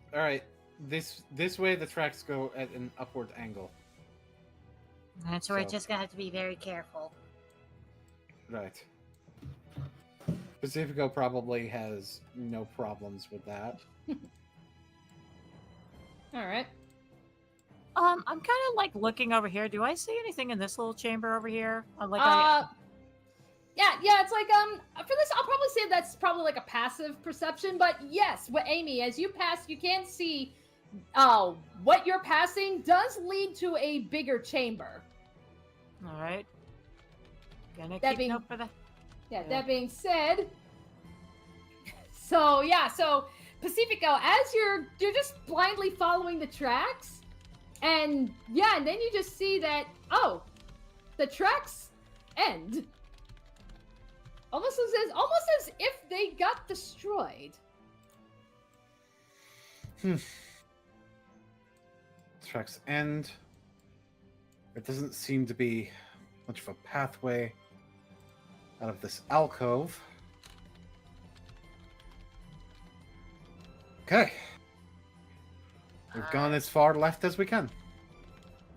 way the tracks go at an upward angle. So we're just gonna have to be very careful. Right. Pacifico probably has no problems with that. All right. I'm kind of like looking over here. Do I see anything in this little chamber over here? Yeah, it's like for this I'll probably say that's probably like a passive perception, but yes, Amy, as you pass, you can see what you're passing does lead to a bigger chamber. All right. Gonna That keep being- note for that. Yeah, that being said, so Pacifico, as you're just blindly following the tracks, and then you just see that the tracks end. Almost as if they got destroyed. Tracks end. There doesn't seem to be much of a pathway out of this alcove. Okay. We've gone as far left as we can.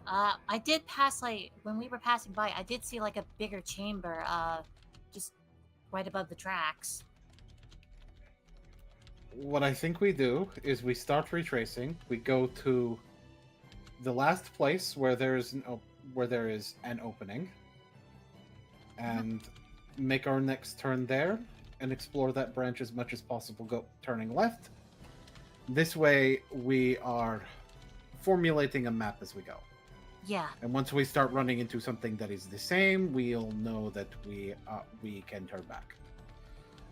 I did pass, when we were passing by, I did see, a bigger chamber, just right above the tracks. What I think we do is we start retracing. We go to the last place where there is an opening, and make our next turn there, and explore that branch as much as possible. Turning left. This way, we are formulating a map as we go. Yeah. And once we start running into something that is the same, we'll know that we can turn back.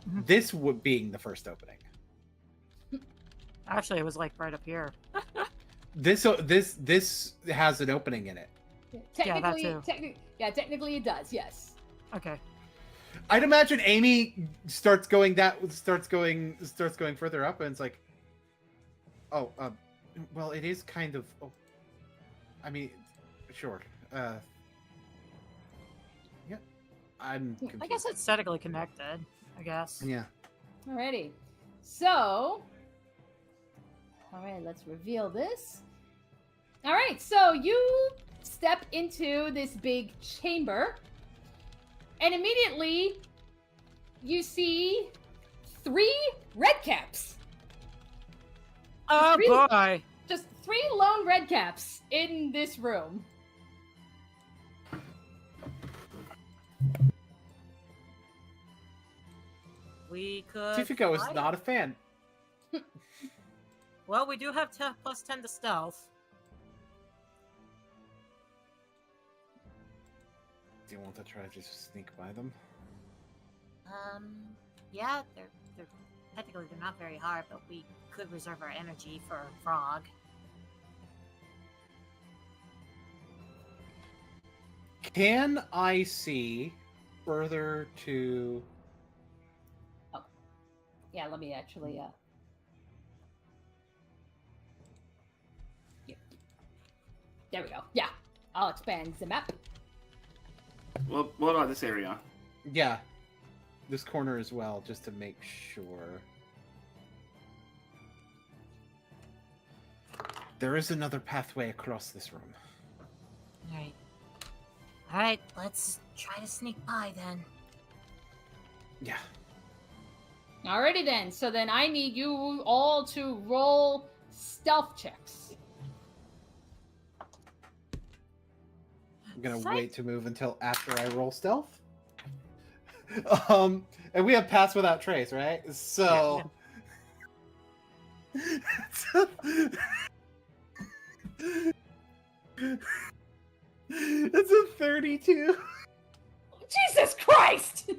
Mm-hmm. This being the first opening. Actually, it was right up here. This has an opening in it. Technically it does. Yes. Okay. I'd imagine Amy starts going further up, and it's like, well, it is kind of. Oh, I mean, sure. Yeah, I'm confused. I guess it's statically connected. I guess. Yeah. Alrighty. So, let's reveal this. Alright, so you step into this big chamber, and immediately you see 3 red caps. Oh boy! Just 3 lone red caps in this room. We could. Pacifico is not a fan. Well, we do have +10 to stealth. Do you want to try to sneak by them? Yeah, they're technically they're not very hard, but we could reserve our energy for Frog. Can I see further to? Yeah, let me actually. Yeah. There we go. Yeah, I'll expand the map. Well, what about this area? Yeah, this corner as well, just to make sure. There is another pathway across this room. Alright. Alright, let's try to sneak by then. Yeah. Alrighty then. So then I need you all to roll stealth checks. I'm gonna wait to move until after I roll stealth. And we have pass without trace, right? So That's a 32. Jesus Christ!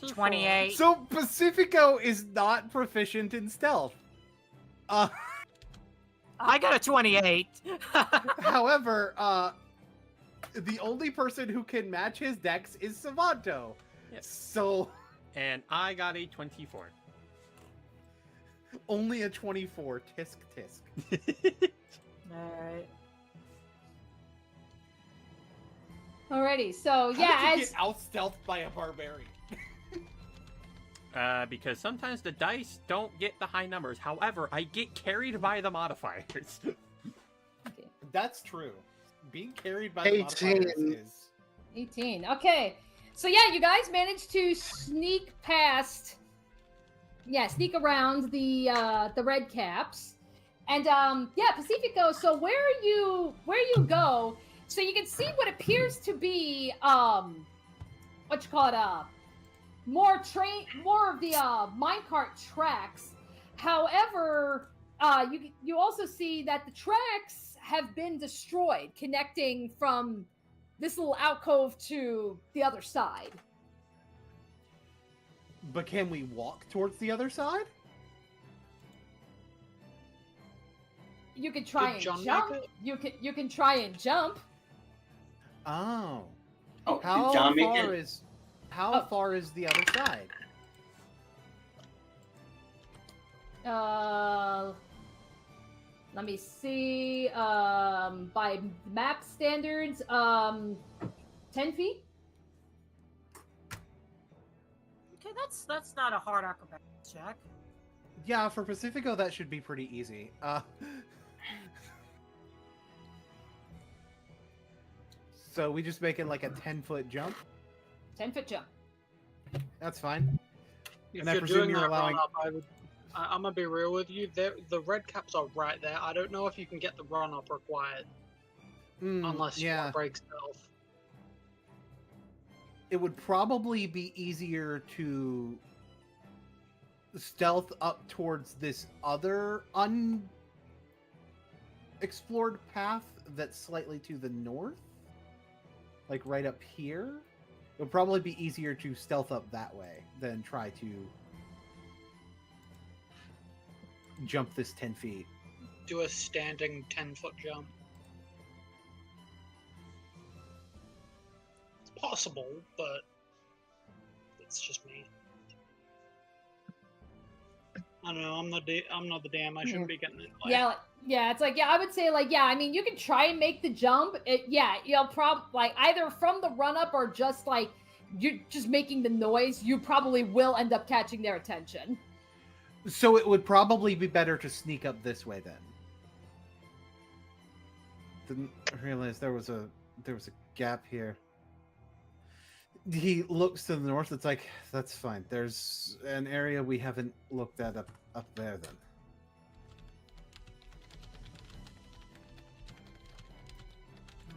28. So Pacifico is not proficient in stealth. I got a 28. However, the only person who can match his dex is Savanto. Yes. So And I got a 24. only a 24. Tisk tisk. Alright. Alrighty, so How yeah, did you as get out-stealthed by a barbarian? Because sometimes the dice don't get the high numbers. However, I get carried by the modifiers. That's true. Being carried by 18. the modifiers is 18. Okay, so yeah, you guys managed to sneak past. Yeah, sneak around the red caps, and yeah, Pacifico. So where you go, so you can see what appears to be what you call it, more of the minecart tracks. However, you also see that the tracks have been destroyed, connecting from this little alcove to the other side. But can we walk towards the other side? You can try Did and John jump. make it? You can try and jump. Oh. Oh, How did John make far it? is far is the other side? Let me see. By map standards, 10 feet. Okay, that's not a hard acrobatics check. Yeah, for Pacifico that should be pretty easy. So we just make it like a 10-foot jump. 10-foot jump. That's fine. If And I you're presume doing you're that allowing- run up, I'm gonna be real with you. The red caps are right there. I don't know if you can get the run up required unless you want to break stealth. It would probably be easier to stealth up towards this other unexplored path that's slightly to the north. Like right up here. It would probably be easier to stealth up that way than try to jump this 10 feet. Do a standing 10-foot jump. It's possible, but it's just me. I don't know. I'm not the DM. I shouldn't be getting in the way. Yeah. It's like, yeah, I would say, like, yeah. I mean, you can try and make the jump. You'll probably like either from the run up or just like you're just making the noise. You probably will end up catching their attention. So it would probably be better to sneak up this way then. Didn't realize there was a gap here. He looks to the north. It's like, that's fine. There's an area we haven't looked at up there then.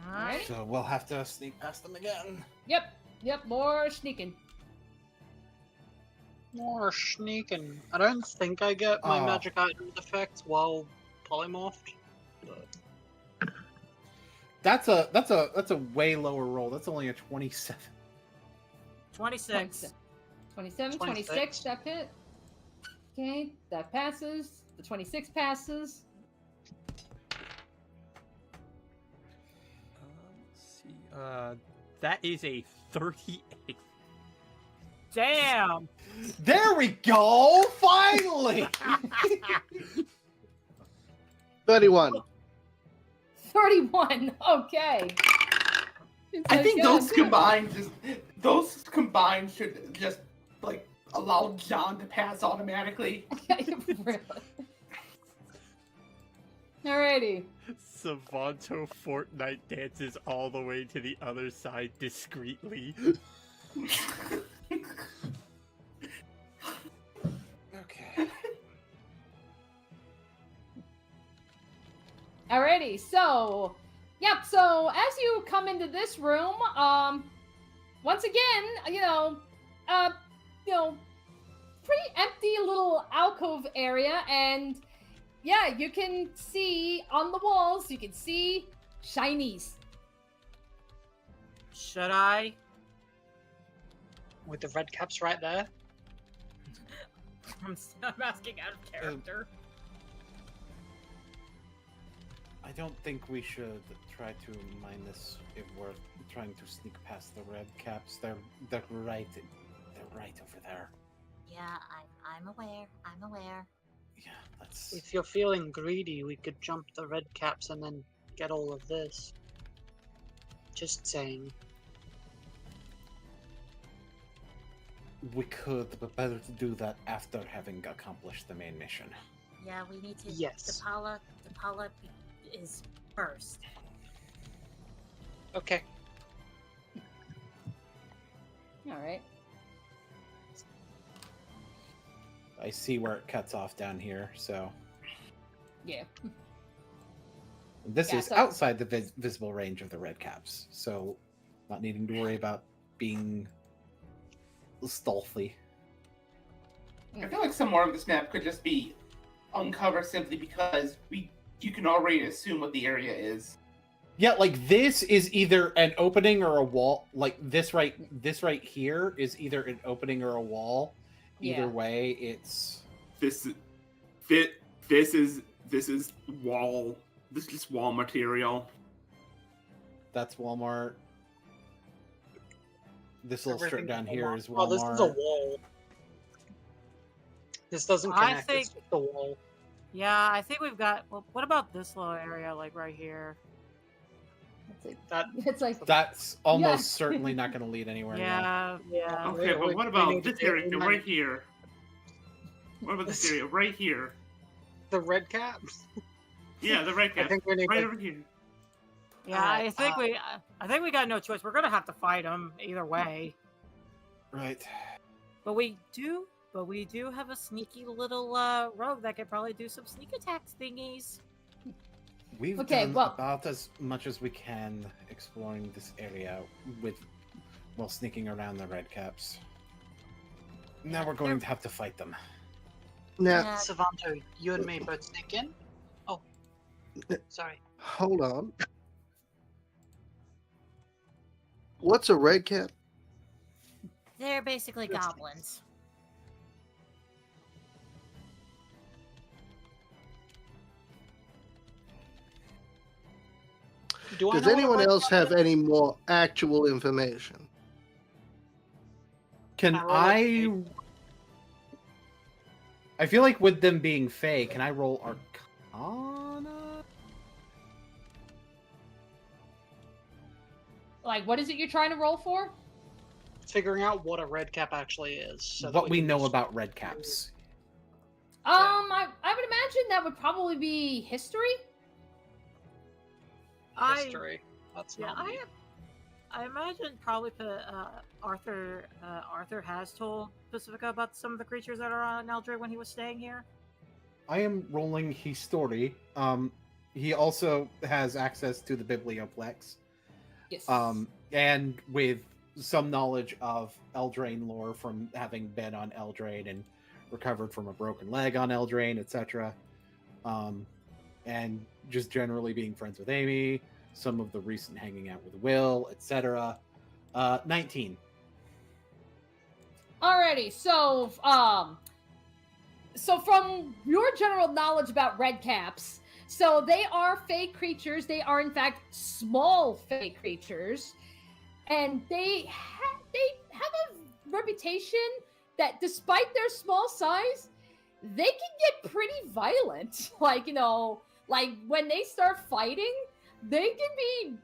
Alright. So we'll have to sneak past them again. Yep. More sneaking. More sneaking. I don't think I get my Oh. magic items effects while polymorphed. But... That's a way lower roll. That's only a 27. 26. 27, 26. 26, that hit. Okay, that passes. The 26 passes. Let's see. That is a 38. Damn! There we go! Finally! 31. 31. Okay. I think Good. those combined should just like allow John to pass automatically. Really. Alrighty. Savanto Fortnite dances all the way to the other side discreetly. Okay. Alrighty, so yep, so as you come into this room, once again, pretty empty little alcove area, and yeah, you can see on the walls, you can see shinies. Should I? With the red caps right there. I'm asking out of character. I don't think we should try to mine this if we're trying to sneak past the red caps. They're right over there. Yeah, I'm aware. I'm aware. Yeah, that's. If you're feeling greedy, we could jump the red caps and then get all of this. Just saying. We could, but better to do that after having accomplished the main mission. Yeah, we need to. Yes. Depala is first. Okay. All right. I see where it cuts off down here, so Yeah. this Yeah, is so- outside the visible range of the red caps, so not needing to worry about being stealthy. I feel like some more of this map could just be uncovered simply because you can already assume what the area is. Yeah, like this is either an opening or a wall. Like this right here is either an opening or a wall. Either Yeah. way, it's This is wall. This is just wall material. that's Walmart. This little strip Everything down is here Walmart. is Walmart. Oh, this is a wall. This doesn't I connect. think- It's just a wall. Yeah, I think we've got. Well, what about this little area, like right here? It's like, That it's like That's almost Yes. certainly not going to lead anywhere. now. Yeah. Okay, but what we about need this to- area right here? What about this area right here? the red caps. Yeah, the red I cap. think we need Right to. over here. Yeah, I think we got no choice. We're gonna have to fight them either way. Right. But we do have a sneaky little rogue that could probably do some sneak attacks thingies. We've Okay, done well- about as much as we can exploring this area while sneaking around the red caps. Now we're going to have to fight them. Now, Yeah. Savanto, you and me both sneak in. Oh, sorry. hold on. What's a red cap? They're basically goblins. Do I Does know what a anyone red else cap have is? any more actual information? Can roll I? a I feel like with them being fey, can I roll Arcana? like, what is it you're trying to roll for? Figuring out what a red cap actually is. So that What we can know just- about red caps. I would imagine that would probably be history. history. That's Yeah, not me. I imagine probably Arthur has told Pacifico about some of the creatures that are on Eldred when he was staying here. I am rolling History. He also has access to the Biblioplex. Yes. And with some knowledge of Eldraine lore from having been on Eldraine and recovered from a broken leg on Eldraine, etc. And just generally being friends with Amy, some of the recent hanging out with Will, etc. 19. Alrighty, so from your general knowledge about red caps, so they are fey creatures. They are in fact small fey creatures, and they have a reputation that, despite their small size, they can get pretty violent. Like, like when they start fighting, they can be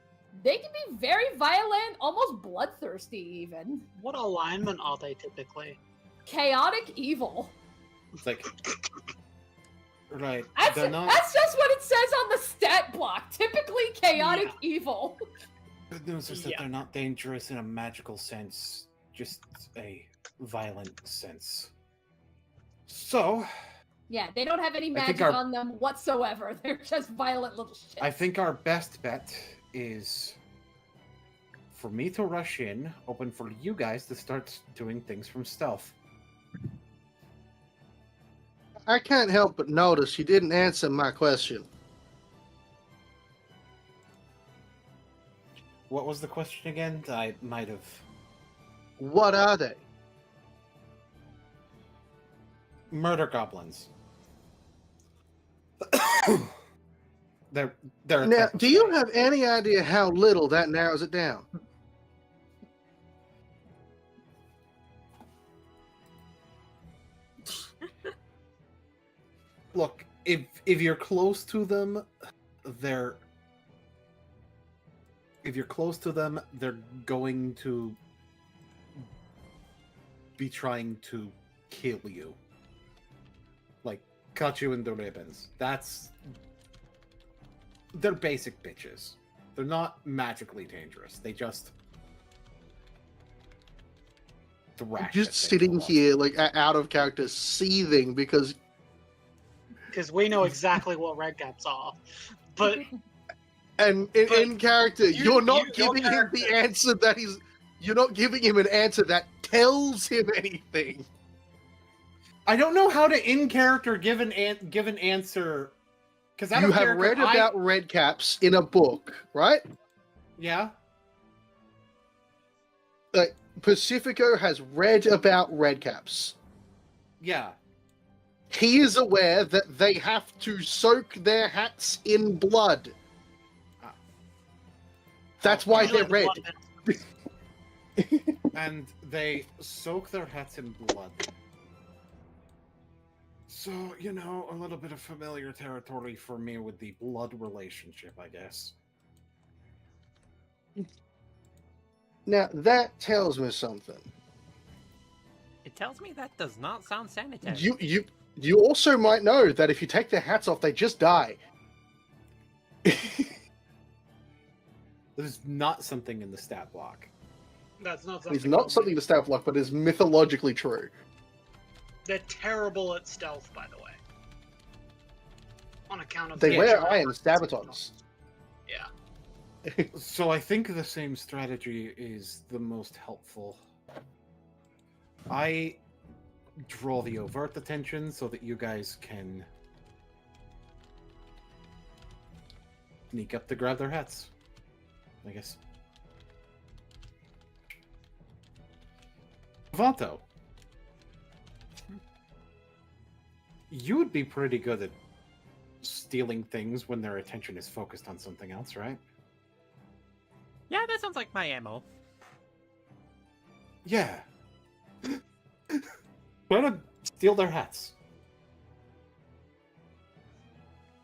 very violent, almost bloodthirsty even. What alignment are they typically? Chaotic evil. It's like, right? That's, They're not. that's just what it says on the stat block. Typically chaotic Yeah. evil. Good news is that Yeah. they're not dangerous in a magical sense, just a violent sense. So, Yeah, they don't have any I think magic our- on them whatsoever. They're just violent little shit. I think our best bet is for me to rush in, open for you guys to start doing things from stealth. I can't help but notice you didn't answer my question. What was the question again? I might have. What are they? Murder goblins. they're a Now, type of do you thing. have any idea how little that narrows it down? Look, if you're close to them, they're going to be trying to kill you. Like, cut you into ribbons. They're basic bitches. They're not magically dangerous. They just thrash. Just sitting here, like, out of character, seething because we know exactly what red caps are. But and in character, you're not giving him the answer that he's. You're not giving him an answer that tells him anything. I don't know how to in character give an answer. Because You have read about red caps in a book, right? Yeah. Like Pacifico has read about red caps. Yeah. He is aware that they have to soak their hats in blood. That's why they're red. And they soak their hats in blood. So, a little bit of familiar territory for me with the blood relationship, I guess. Now, that tells me something. It tells me that does not sound sanitary. You also might know that if you take their hats off, they just die. There's not something in the stat block. that's not something. It's not something to stat block, but it's mythologically true. They're terrible at stealth, by the way. On account of They the wear actual iron armor. stabatons. Yeah. So I think the same strategy is the most helpful. I draw the overt attention so that you guys can sneak up to grab their hats, I guess. Savanto, you would be pretty good at stealing things when their attention is focused on something else, right? Yeah, that sounds like my ammo. Yeah. Try to steal their hats.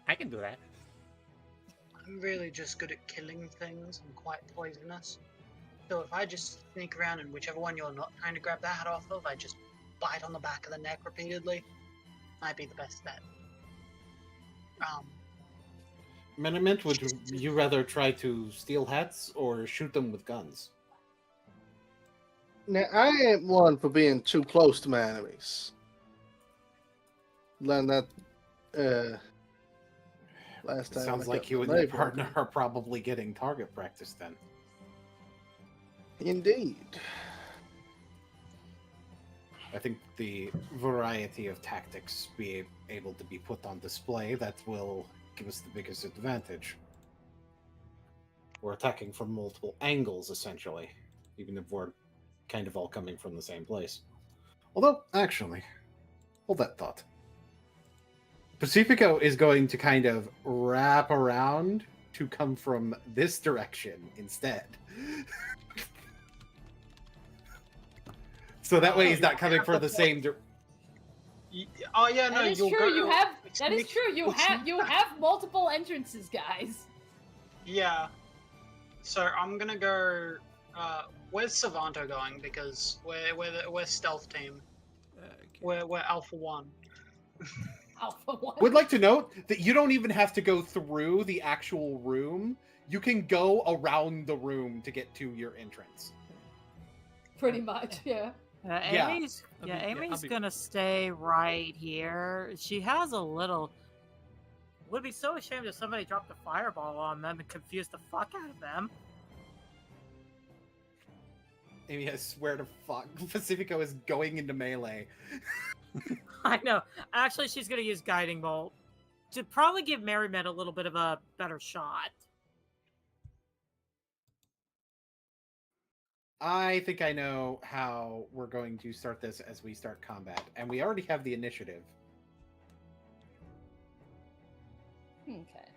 I can do that. I'm really just good at killing things and quite poisonous. So if I just sneak around and whichever one you're not trying to grab the hat off of, I just bite on the back of the neck repeatedly, might be the best bet. Menament, would you rather try to steal hats or shoot them with guns? Now, I ain't one for being too close to my enemies. Learned that last time. Sounds I like got you and my your neighbor. partner are probably getting target practice then. Indeed. I think the variety of tactics be able to be put on display that will give us the biggest advantage. We're attacking from multiple angles, essentially, even if we're kind of all coming from the same place. Although, actually, hold that thought. Pacifico is going to kind of wrap around to come from this direction instead. So that way he's not coming from the same Oh yeah, no, That is you'll true. go. You have. That is true. You have multiple entrances, guys. Yeah. So I'm gonna go. Where's Savanto going? Because we're stealth team. We're Alpha 1. Alpha 1. Would like to note that you don't even have to go through the actual room. You can go around the room to get to your entrance. Pretty much, yeah. Yeah. Amy's I'll be- gonna stay right here. She has a little. Would be so ashamed if somebody dropped a fireball on them and confused the fuck out of them. Amy, I swear to fuck, Pacifico is going into melee. I know. Actually, she's going to use Guiding Bolt to probably give Merrymet a little bit of a better shot. I think I know how we're going to start this as we start combat, and we already have the initiative. Okay.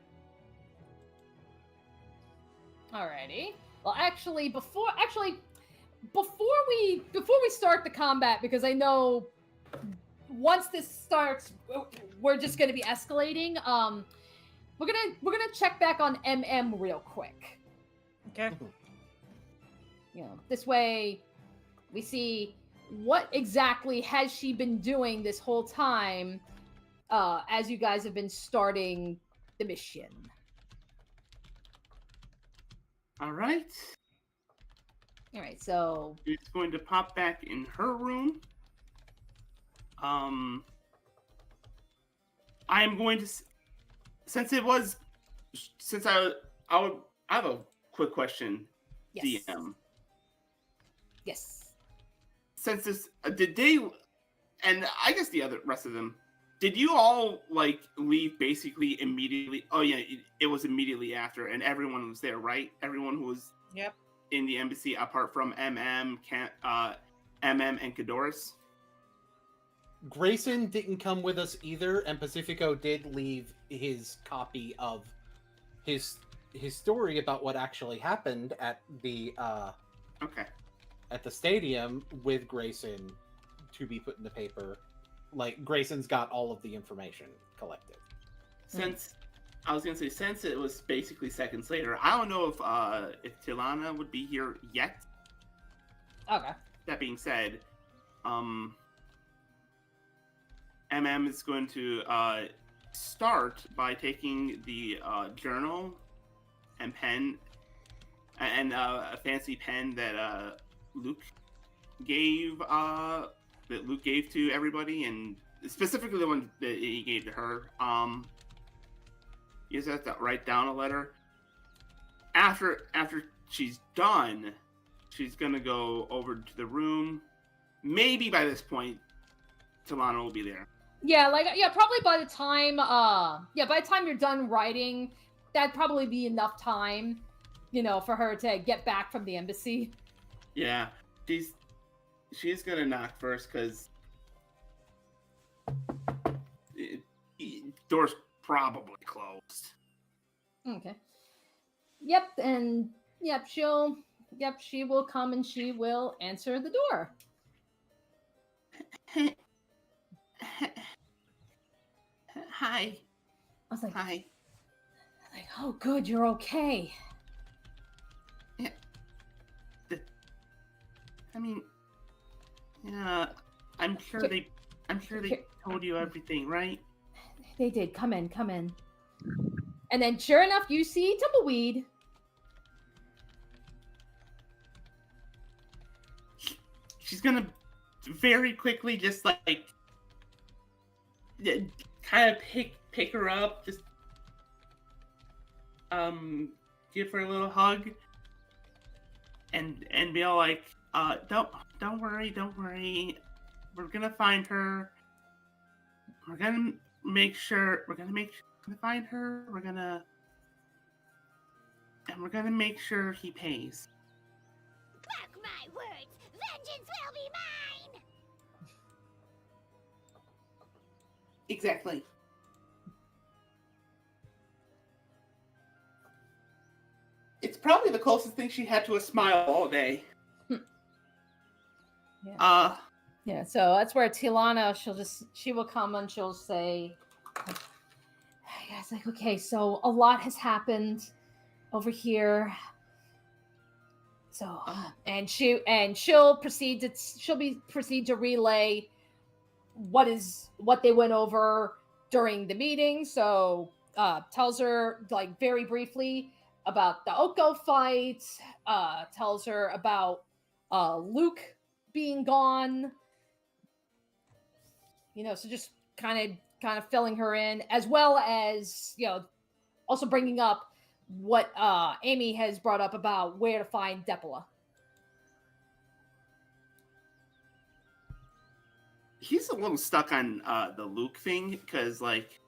Alrighty. Well, before we start the combat, because I know once this starts, we're just going to be escalating. We're gonna check back on MM real quick. Okay. You know, this way we see what exactly has she been doing this whole time, as you guys have been starting the mission. All right. All right, so It's going to pop back in her room. I am going to, since I have a quick question, yes. DM. Yes. Since this, did they, and I guess the rest of them, did you all like leave basically immediately? Oh yeah, it was immediately after, and everyone was there, right? Everyone who was in the embassy, apart from MM and Kadoris. Grayson didn't come with us either, and Pacifico did leave his copy of his story about what actually happened at the at the stadium with Grayson to be put in the paper. Like, Grayson's got all of the information collected. Since it was basically seconds later, I don't know if Tilana would be here yet. Okay. That being said, MM is going to start by taking the journal and pen and a fancy pen that Luke gave to everybody, and specifically the one that he gave to her. You just have to write down a letter. After she's done, she's gonna go over to the room. Maybe by this point, Talana will be there. Probably by the time you're done writing, that'd probably be enough time, for her to get back from the embassy. Yeah, she's gonna knock first because door's probably closed. Okay. She will come and she will answer the door. Hi. I was like, hi. Oh, good, you're okay. Yeah. I'm sure they told you everything, right? They did. Come in. And then, sure enough, you see Tumbleweed. She's gonna very quickly just like kind of pick her up, just give her a little hug, and be all like, don't worry, we're gonna find her. We're gonna find her. We're gonna make sure he pays. Mark my words, vengeance will be mine. Exactly. It's probably the closest thing she had to a smile all day. Yeah. Yeah, so that's where Tilana, she will come and she'll say, yeah, it's like, okay, so a lot has happened over here. So, and she'll proceed to relay what they went over during the meeting. So, tells her like very briefly about the Oko fight, tells her about Luke being gone. So just kind of filling her in, as well as, also bringing up what Amy has brought up about where to find Depala. he's a little stuck on the Luke thing because like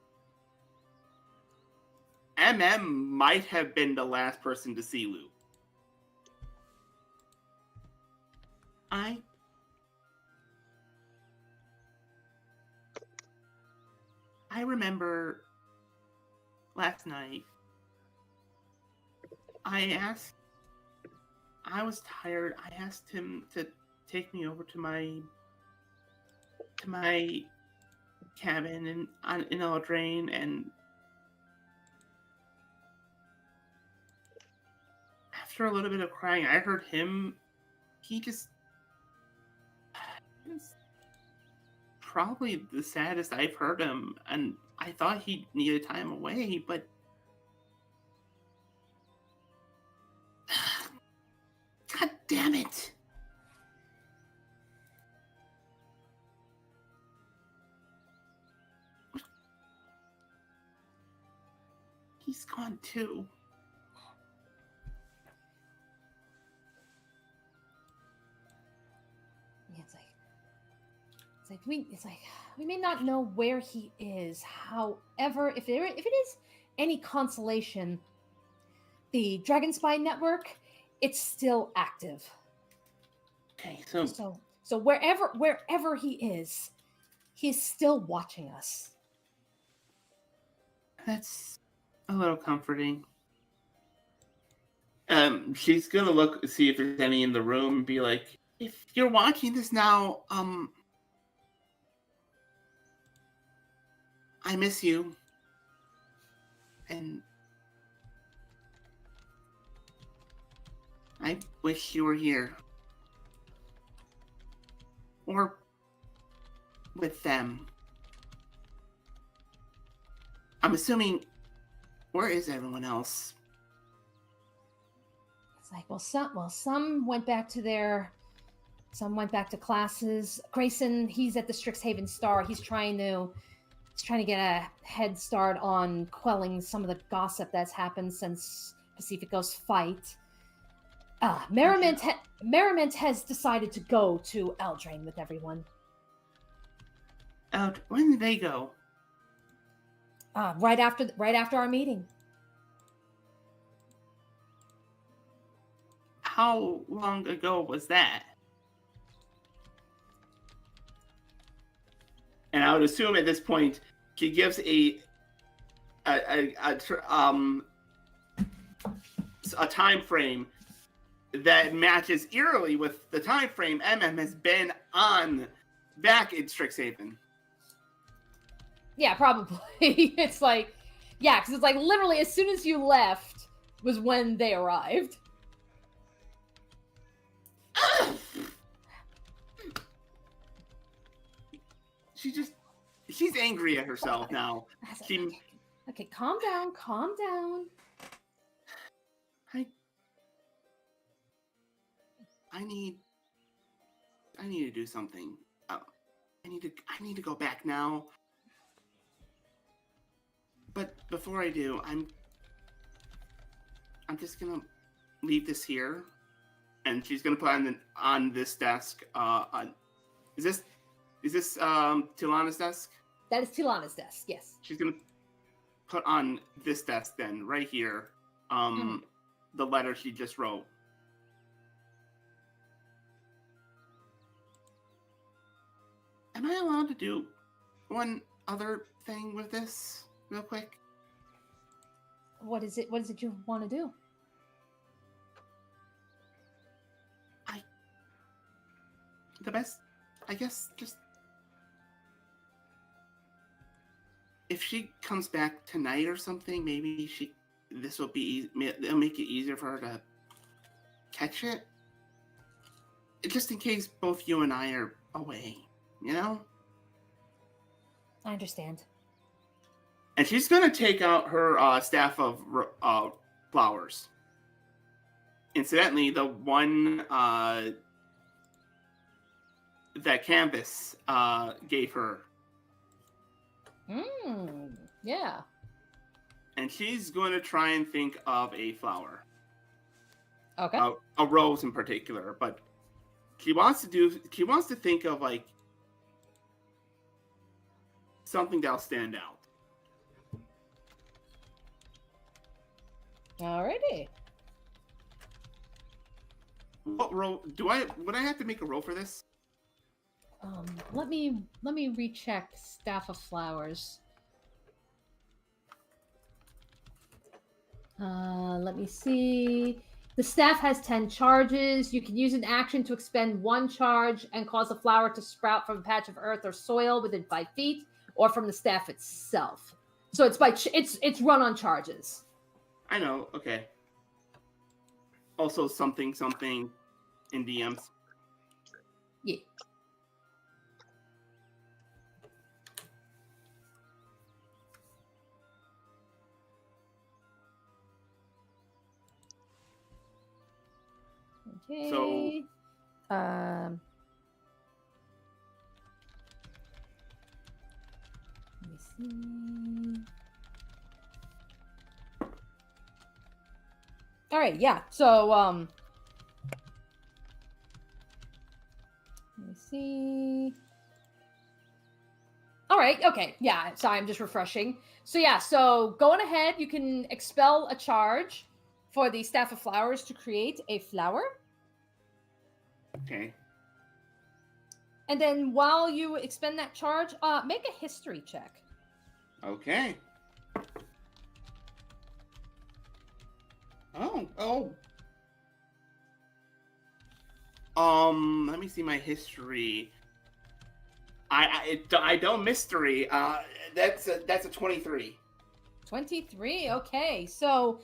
might have been the last person to see Luke. I remember last night I was tired. I asked him to take me over to my cabin in Eldraine, and after a little bit of crying, I heard him. He was probably the saddest I've heard him, and I thought he needed time away, but God damn it. He's gone too. It's like we may not know where he is. However, if it is any consolation, the Dragon Spy network, it's still active. Okay, so wherever he is, he's still watching us. That's a little comforting. She's gonna see if there's any in the room and be like, if you're watching this now, I miss you. And I wish you were here. Or with them. I'm assuming, where is everyone else? It's like, some went back to classes. Grayson, he's at the Strixhaven Star. He's trying to get a head start on quelling some of the gossip that's happened since Pacifico's fight. Merriment has decided to go to Eldraine with everyone. When did they go? Right after our meeting. How long ago was that? And I would assume at this point she gives a time frame that matches eerily with the time frame has been on back in Strixhaven. Yeah, probably. It's like, yeah, because it's like literally as soon as you left was when they arrived. She's angry at herself now. Okay, calm down. I need to do something. I need to go back now. But before I do, I'm just gonna leave this here, and she's gonna put on this desk. Is this Tilana's desk? That is Tilana's desk. Yes. She's gonna put on this desk then, right here. The letter she just wrote. Am I allowed to do one other thing with this, real quick? What is it you want to do? I guess, just if she comes back tonight or something, maybe it'll make it easier for her to catch it. Just in case both you and I are away, you know? I understand. And she's gonna take out her staff of flowers. Incidentally, the one that Canvas gave her. Yeah. And she's going to try and think of a flower. Okay. A rose in particular, but she wants to think of like something that'll stand out. Alrighty. What roll would I have to make a roll for this? Let me recheck Staff of Flowers. Let me see. The staff has 10 charges. You can use an action to expend 1 charge and cause a flower to sprout from a patch of earth or soil within 5 feet, or from the staff itself. So it's it's run on charges. I know. Okay. Also, something in DMs. Yeah. Okay. So- Let me see. All right, yeah. So, let me see. All right, okay. Yeah, sorry, I'm just refreshing. So, yeah, so going ahead, you can expel a charge for the Staff of Flowers to create a flower. Okay. And then while you expend that charge, make a history check. Okay. Oh. Let me see my history. I don't mystery. That's a 23. 23. Okay. So,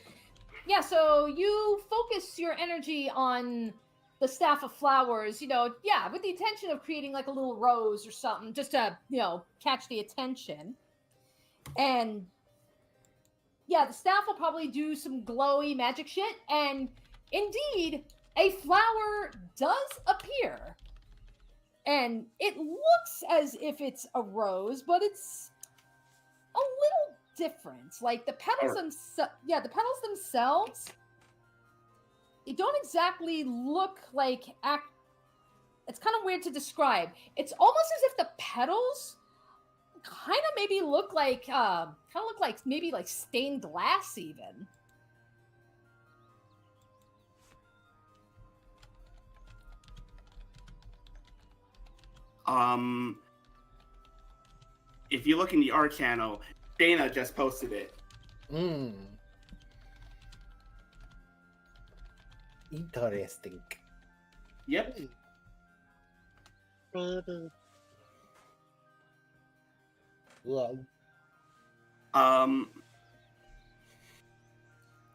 yeah, so you focus your energy on the Staff of Flowers, with the intention of creating like a little rose or something just to, catch the attention. And yeah, the staff will probably do some glowy magic shit, and indeed, a flower does appear. And it looks as if it's a rose, but it's a little different. Like the petals the petals themselves, they don't exactly look like it's kind of weird to describe. It's almost as if the petals kind of maybe look like maybe like stained glass even. If you look in the art channel, Dana just posted it. Interesting. Yep. Baby.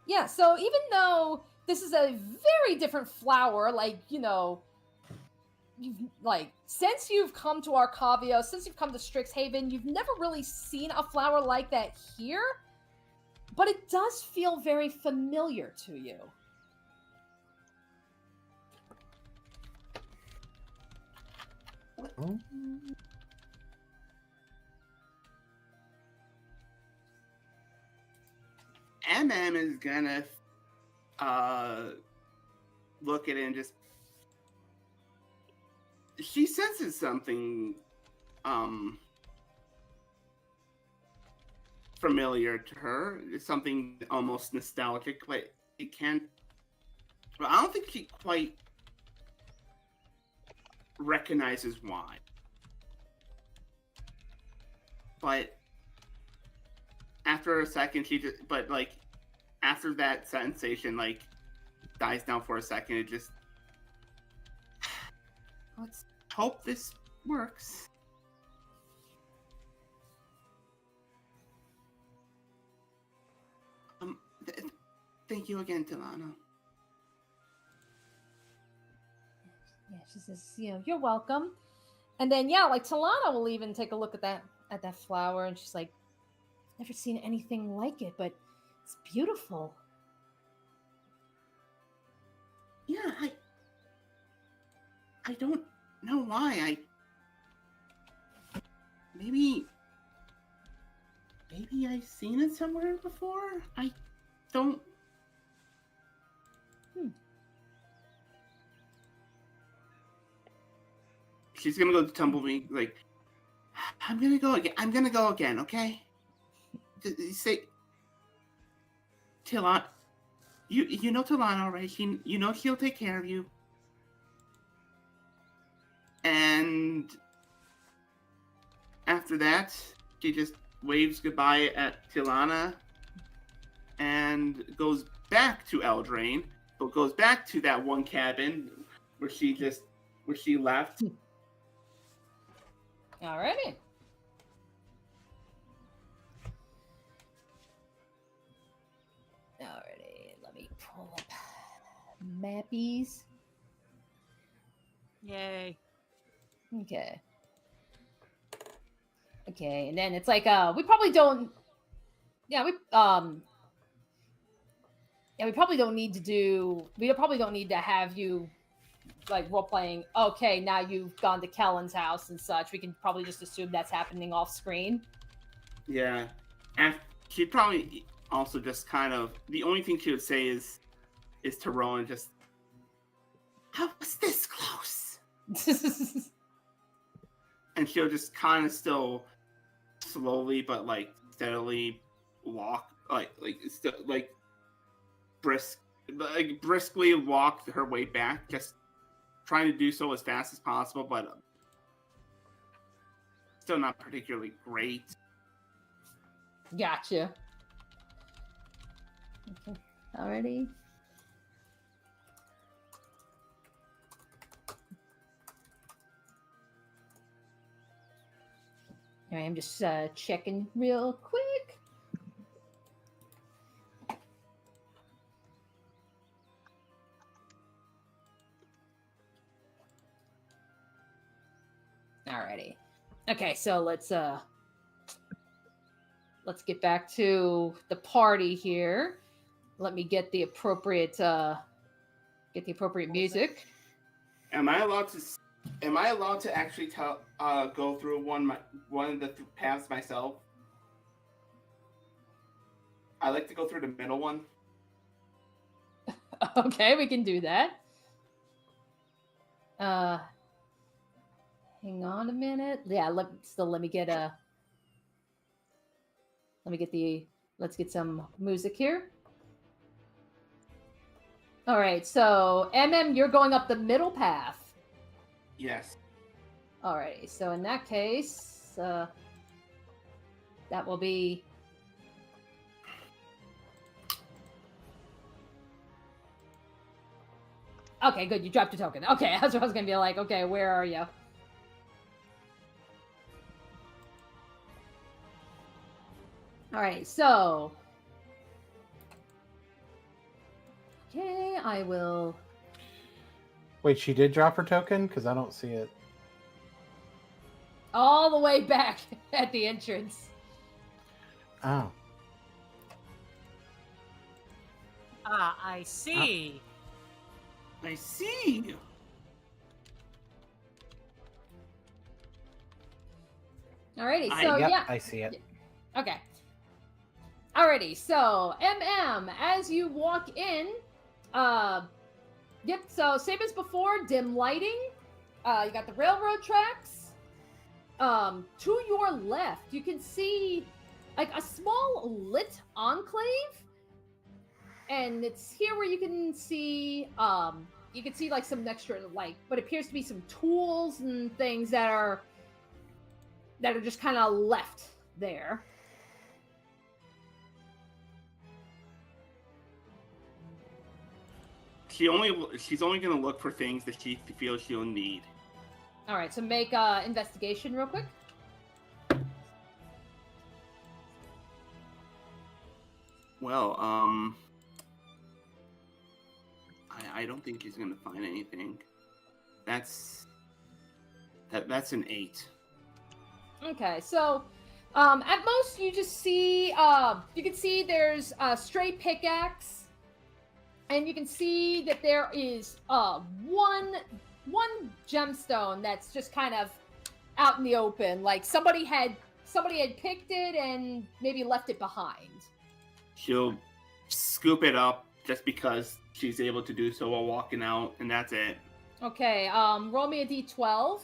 Yeah, so even though this is a very different flower, since you've come to Arcavia, since you've come to Strixhaven, you've never really seen a flower like that here, but it does feel very familiar to you. MM is gonna look at it and just she senses something familiar to her. It's something almost nostalgic, but it can't. Well, I don't think she quite recognizes why. But after a second, after that sensation, dies down for a second, it just, let's hope this works. Thank you again, Tilano. Yeah, she says, you're welcome. And then, Talana will even take a look at that flower, and she's like, never seen anything like it, but it's beautiful. Yeah, I don't know why. Maybe I've seen it somewhere before? I don't... She's gonna go to Tumbleweed, I'm gonna go again. I'm gonna go again. Okay. Say, Tilan. You know Tilan, all right? You know he'll take care of you. And after that, she just waves goodbye at Tilana and goes back to Eldraine. So goes back to that one cabin where she left. Alrighty. Alrighty, let me pull up mappies. Yay. Okay. Okay, and then it's like we probably don't we probably don't need to have you like role playing. Okay, now you've gone to Kellen's house and such. We can probably just assume that's happening off screen. Yeah. And she'd probably also just kind of, the only thing she would say is to Rowan just, how was this close? And she'll just kind of still slowly but like steadily walk, briskly walk her way back, just trying to do so as fast as possible, but still not particularly great. Gotcha. Okay. Alrighty. Alright, I'm just checking real quick. Alrighty. Okay, so let's get back to the party here. Let me get the appropriate music. Am I allowed to actually go through one of the paths myself? I like to go through the middle one. Okay, we can do that. Hang on a minute. Yeah, let's get some music here. All right, so you're going up the middle path. Yes. All right, so in that case, that will be. Okay, good. You dropped a token. Okay, that's what I was gonna be like. Okay, where are you? All right, so. Okay, I will. Wait, she did drop her token? Because I don't see it. All the way back at the entrance. Oh. Ah, I see. I see. Alrighty, so yeah. I see it. Okay. Alrighty, so as you walk in, yep, so same as before, dim lighting. You got the railroad tracks. To your left, you can see like a small lit enclave. And it's here where you can see like some extra like what appears to be some tools and things that are just kind of left there. She's only going to look for things that she feels she'll need. All right, so make investigation real quick. Well, I don't think he's going to find anything. That's an 8. Okay, so at most you just see you can see there's a stray pickaxe, and you can see that there is one gemstone that's just kind of out in the open, like somebody had picked it and maybe left it behind. She'll scoop it up just because she's able to do so while walking out, and that's it. Okay, roll me a d12.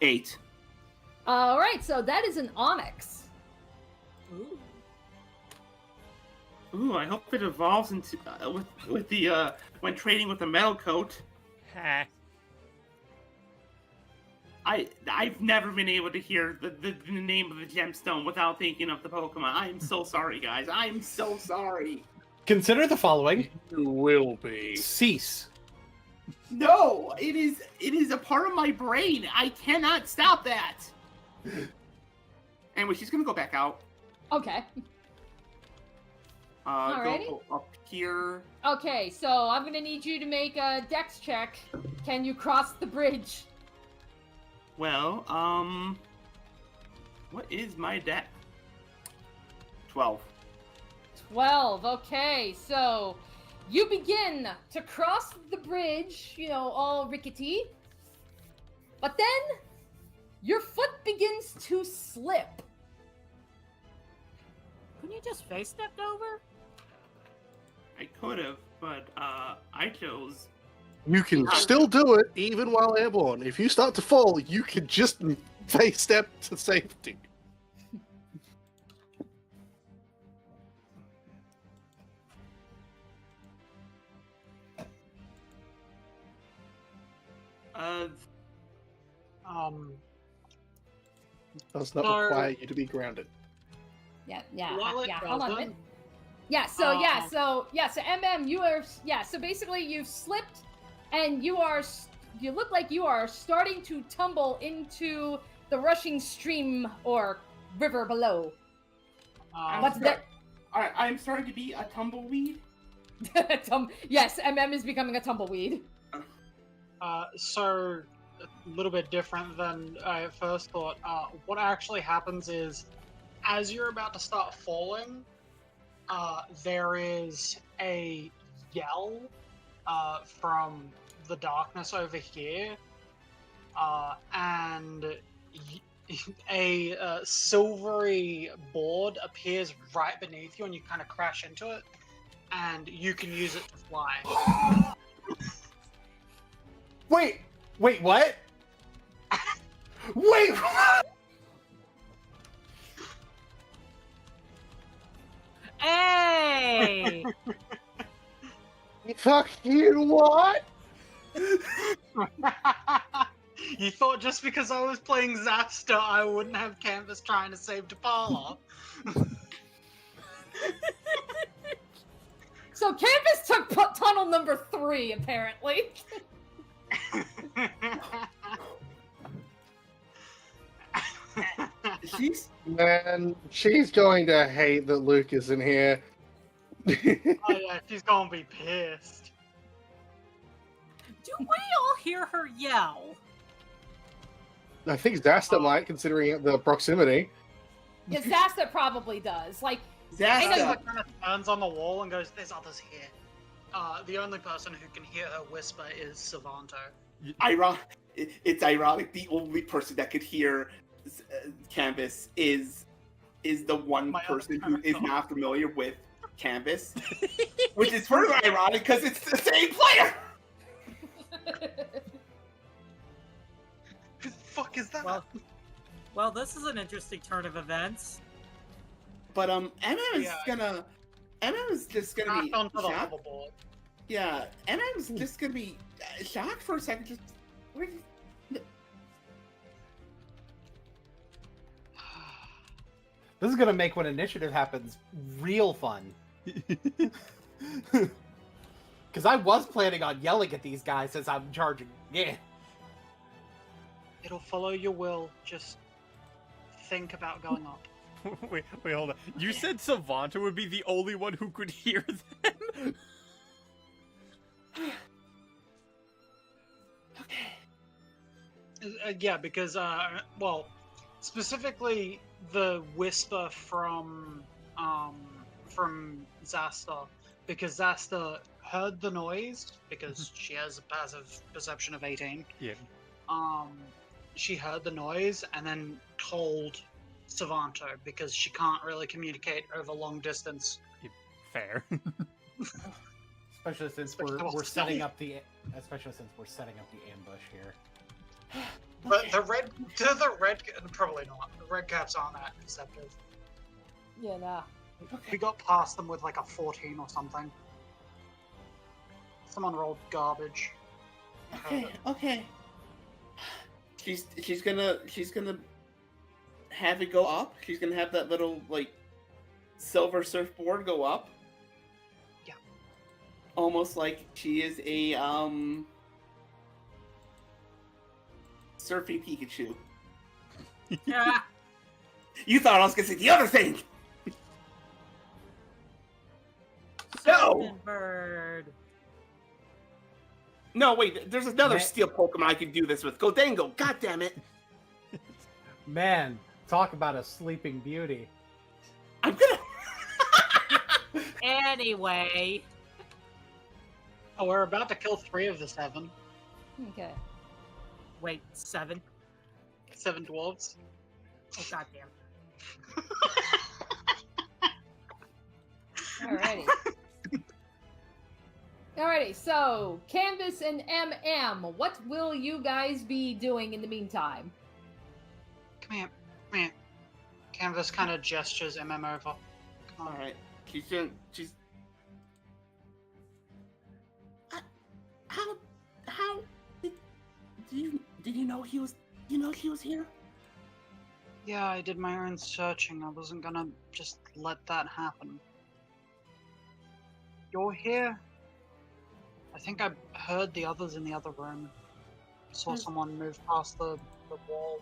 8. All right, so that is an onyx. Ooh. Ooh, I hope it evolves into with the when trading with the metal coat. Ha. I've never been able to hear the name of the gemstone without thinking of the Pokemon. I am so sorry, guys. I am so sorry. Consider the following. You will be. Cease. No, it is a part of my brain. I cannot stop that. Anyway, she's gonna go back out. Okay. Alrighty. Go up here. Okay, so I'm gonna need you to make a dex check. Can you cross the bridge? Well, what is my deck? 12. 12. Okay, so you begin to cross the bridge, all rickety. But then your foot begins to slip. Couldn't you just face stepped over? I could have, but I chose. You can still do it even while airborne. If you start to fall, you can just face step to safety. Does not require you to be grounded. Yeah. While it Hold on a doesn't, minute. So MM, you are, so basically you've slipped and you look like you are starting to tumble into the rushing stream or river below. What's that? I'm starting to be a tumbleweed. Yes, MM is becoming a tumbleweed. So a little bit different than I at first thought. What actually happens is, as you're about to start falling, there is a yell from the darkness over here, and a silvery board appears right beneath you, and you kind of crash into it, and you can use it to fly. Wait, what? Wait, what? Hey! Fuck you, what? You thought just because I was playing Zasta, I wouldn't have Canvas trying to save Depala. So Canvas took tunnel number 3, apparently. She's going to hate that Luke isn't here. Oh yeah, she's gonna be pissed. Do we all hear her yell? I think Zasta might, considering the proximity. Yeah, Zasta probably does. Like, Zasta kind of turns on the wall and goes, "There's others here." The only person who can hear her whisper is Savanto. It's ironic. The only person that could hear Canvas is the one person who is not familiar with Canvas, which is further ironic because it's the same player. Who the fuck is that? Well, this is an interesting turn of events. But MM is just gonna be onto the shocked. hoverboard. Yeah, MM is just gonna be shocked for a second. Just This is gonna make when initiative happens real fun. Because I was planning on yelling at these guys as I'm charging. Yeah. It'll follow your will. Just think about going up. Wait, hold on. You said Savanto would be the only one who could hear them? Yeah, because specifically the whisper from Zasta, because Zasta heard the noise because she has a passive perception of 18. Yeah. She heard the noise and then told Savanto because she can't really communicate over long distance. Fair. Especially since we're setting up the ambush here. But the red probably not. The red caps aren't that deceptive. Yeah, nah. We got past them with like a 14 or something. Someone rolled garbage. Okay. She's gonna have it go up. She's gonna have that little like silver surfboard go up. Yeah. Almost like she is a surfing Pikachu. Yeah. You thought I was gonna say the other thing. No! Bird. No, wait, there's another Man. steel Pokemon I can do this with. Go Dango, god damn it. Man, talk about a sleeping beauty. I'm gonna Anyway. Oh, we're about to kill 3 of the 7. Okay. Wait, 7? 7 dwarves. Oh, goddamn. Alrighty. Alrighty, so Canvas and MM, what will you guys be doing in the meantime? Come here. Come here. Canvas kind of gestures MM over. Come on. Alright. She's how did you know he was here? Yeah, I did my own searching. I wasn't gonna just let that happen. You're here? I think I heard the others in the other room. Saw someone move past the wall.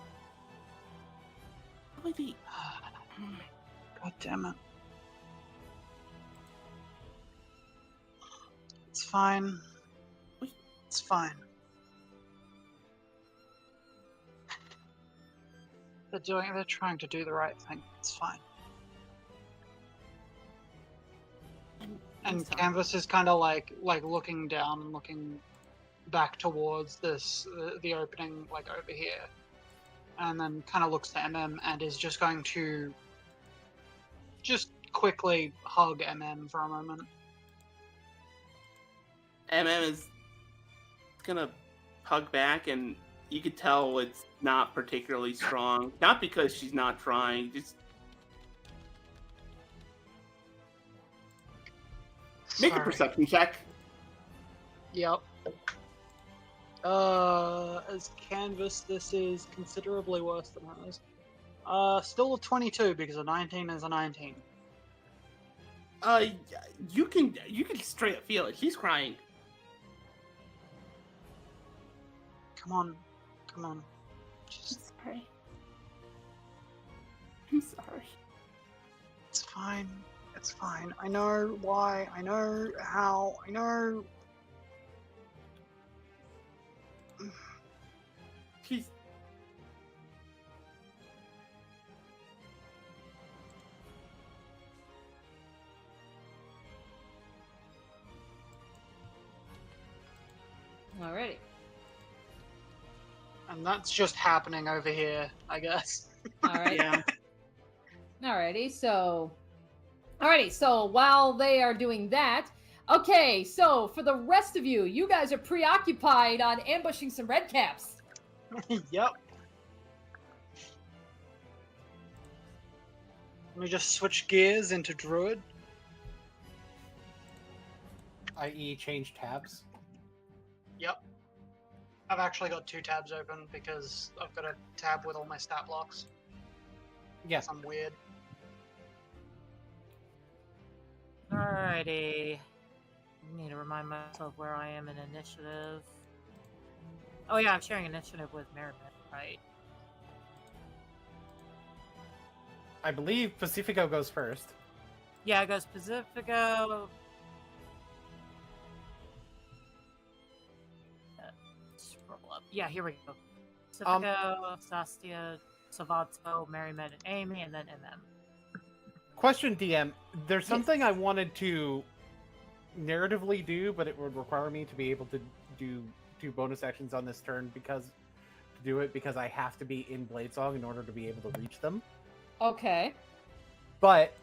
Wait. God damn it. It's fine. It's fine. They're trying to do the right thing. It's fine. And Canvas is kind of like looking down and looking back towards the opening, like over here, and then kind of looks to MM and is just going to just quickly hug MM for a moment. MM is gonna hug back, and you could tell it's not particularly strong. Not because she's not trying, just make a perception check. Yep. As Canvas, this is considerably worse than hers. Still a 22 because a 19 is a 19. You can straight up feel it. She's crying. Come on. Just... I'm sorry. It's fine. It's fine. I know why. I know how. I know. She's... Alrighty. And that's just happening over here, I guess. Alright. Yeah. Alrighty, so while they are doing that, okay, so for the rest of you, you guys are preoccupied on ambushing some red caps. Yep. Let me just switch gears into Druid. I.e. change tabs. Yep. I've actually got 2 tabs open because I've got a tab with all my stat blocks. Yes. I'm weird. Alrighty. I need to remind myself where I am in initiative. Oh yeah, I'm sharing initiative with Merriman, right? I believe Pacifico goes first. Yeah, it goes Pacifico. Scroll up. Yeah, here we go. Pacifico, Sastia, Savanto, Merriman, and Amy, and then MM. Question, DM. There's something I wanted to narratively do, but it would require me to be able to do 2 bonus actions on this turn because I have to be in Bladesong in order to be able to reach them. Okay. But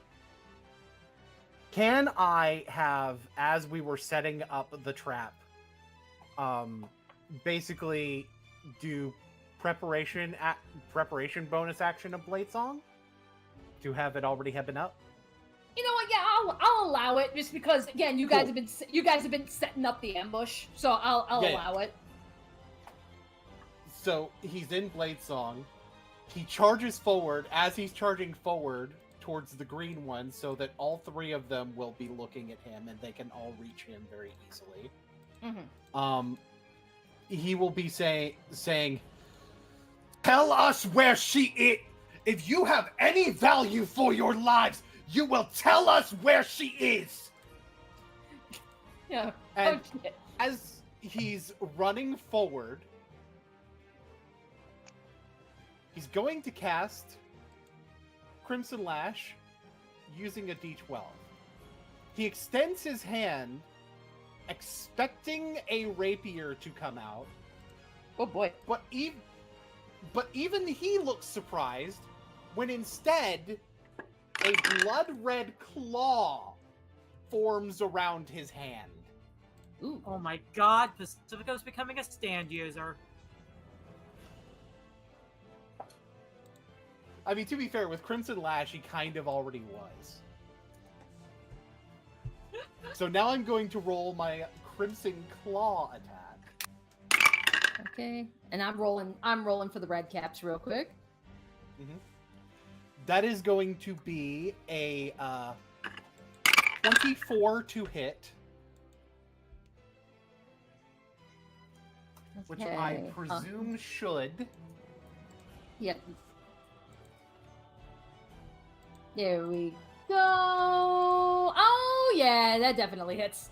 can I have, as we were setting up the trap, basically do preparation bonus action of Blade Song to have it already have been up? You know what? Yeah, I'll allow it just because again, you guys have been setting up the ambush, so I'll allow it. So he's in Blade Song. He charges forward. As he's charging forward towards the green one, so that all three of them will be looking at him, and they can all reach him very easily. Mm-hmm. He will be saying, "Tell us where she is. If you have any value for your lives, you will tell us where she is." Yeah. And as he's running forward, he's going to cast Crimson Lash using a D12. He extends his hand, expecting a rapier to come out. Oh boy. But even he looks surprised when instead a blood-red claw forms around his hand. Ooh. Oh my god, Pacifico's becoming a stand user. I mean, to be fair, with Crimson Lash, he kind of already was. So now I'm going to roll my Crimson Claw attack. Okay, and I'm rolling for the red caps real quick. Mm-hmm. That is going to be a 24 to hit. Which I presume should. Yep. There we go. Oh, yeah, that definitely hits.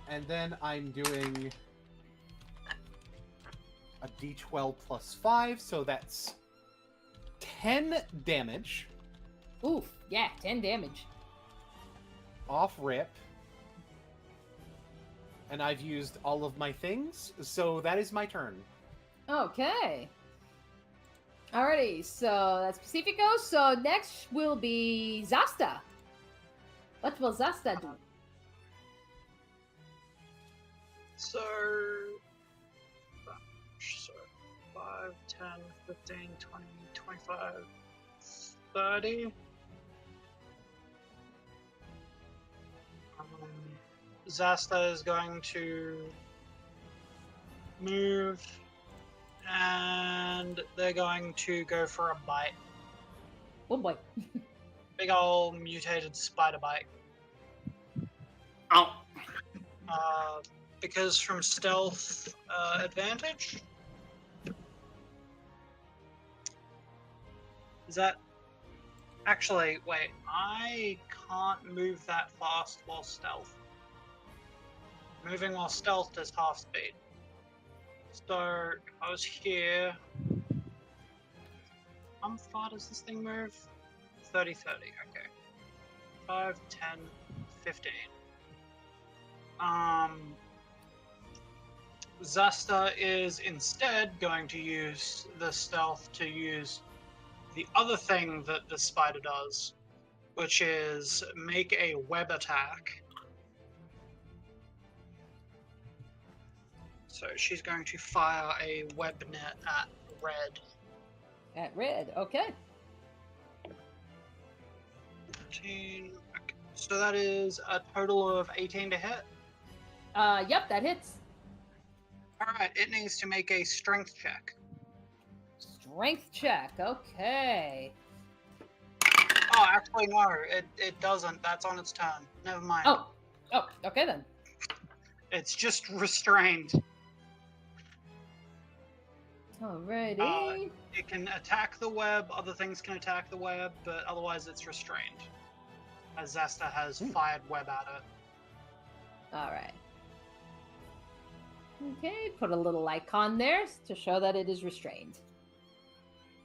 And then I'm doing a d12 plus 5, so that's 10 damage. Oof, yeah, 10 damage. Off rip. And I've used all of my things, so that is my turn. Okay. Alrighty, so that's Pacifico. So next will be Zasta. What will Zasta do? So 5, 10, 15, 20, 25, 30. Zasta is going to move, and they're going to go for a bite. Oh boy. Big ol' mutated spider bite. Ow. Because from stealth advantage. Is that... Actually, wait, I can't move that fast while stealth. Moving while stealth is half speed. So, I was here. How far does this thing move? 30, 30, okay. 5, 10, 15. Zasta is instead going to use the stealth to use the other thing that the spider does, which is make a web attack. So she's going to fire a web net at red. At red, okay. 13. Okay. So that is a total of 18 to hit. Yep, that hits. Alright, it needs to make a strength check. Strength check, okay. Oh, actually, no, it doesn't. That's on its turn. Never mind. Oh, okay then. It's just restrained. Alrighty. It can attack the web, other things can attack the web, but otherwise it's restrained. As Zasta has fired web at it. Alright. Okay, put a little icon there to show that it is restrained.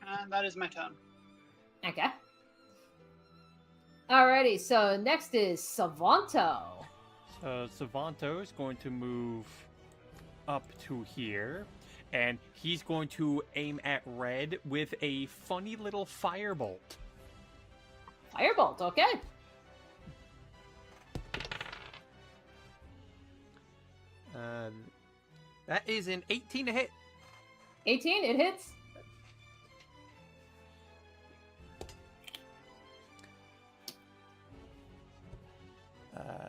And that is my turn. Okay. Alrighty, so next is Savanto. So Savanto is going to move up to here, and he's going to aim at red with a funny little firebolt. Firebolt, okay. That is an 18 to hit. 18, it hits.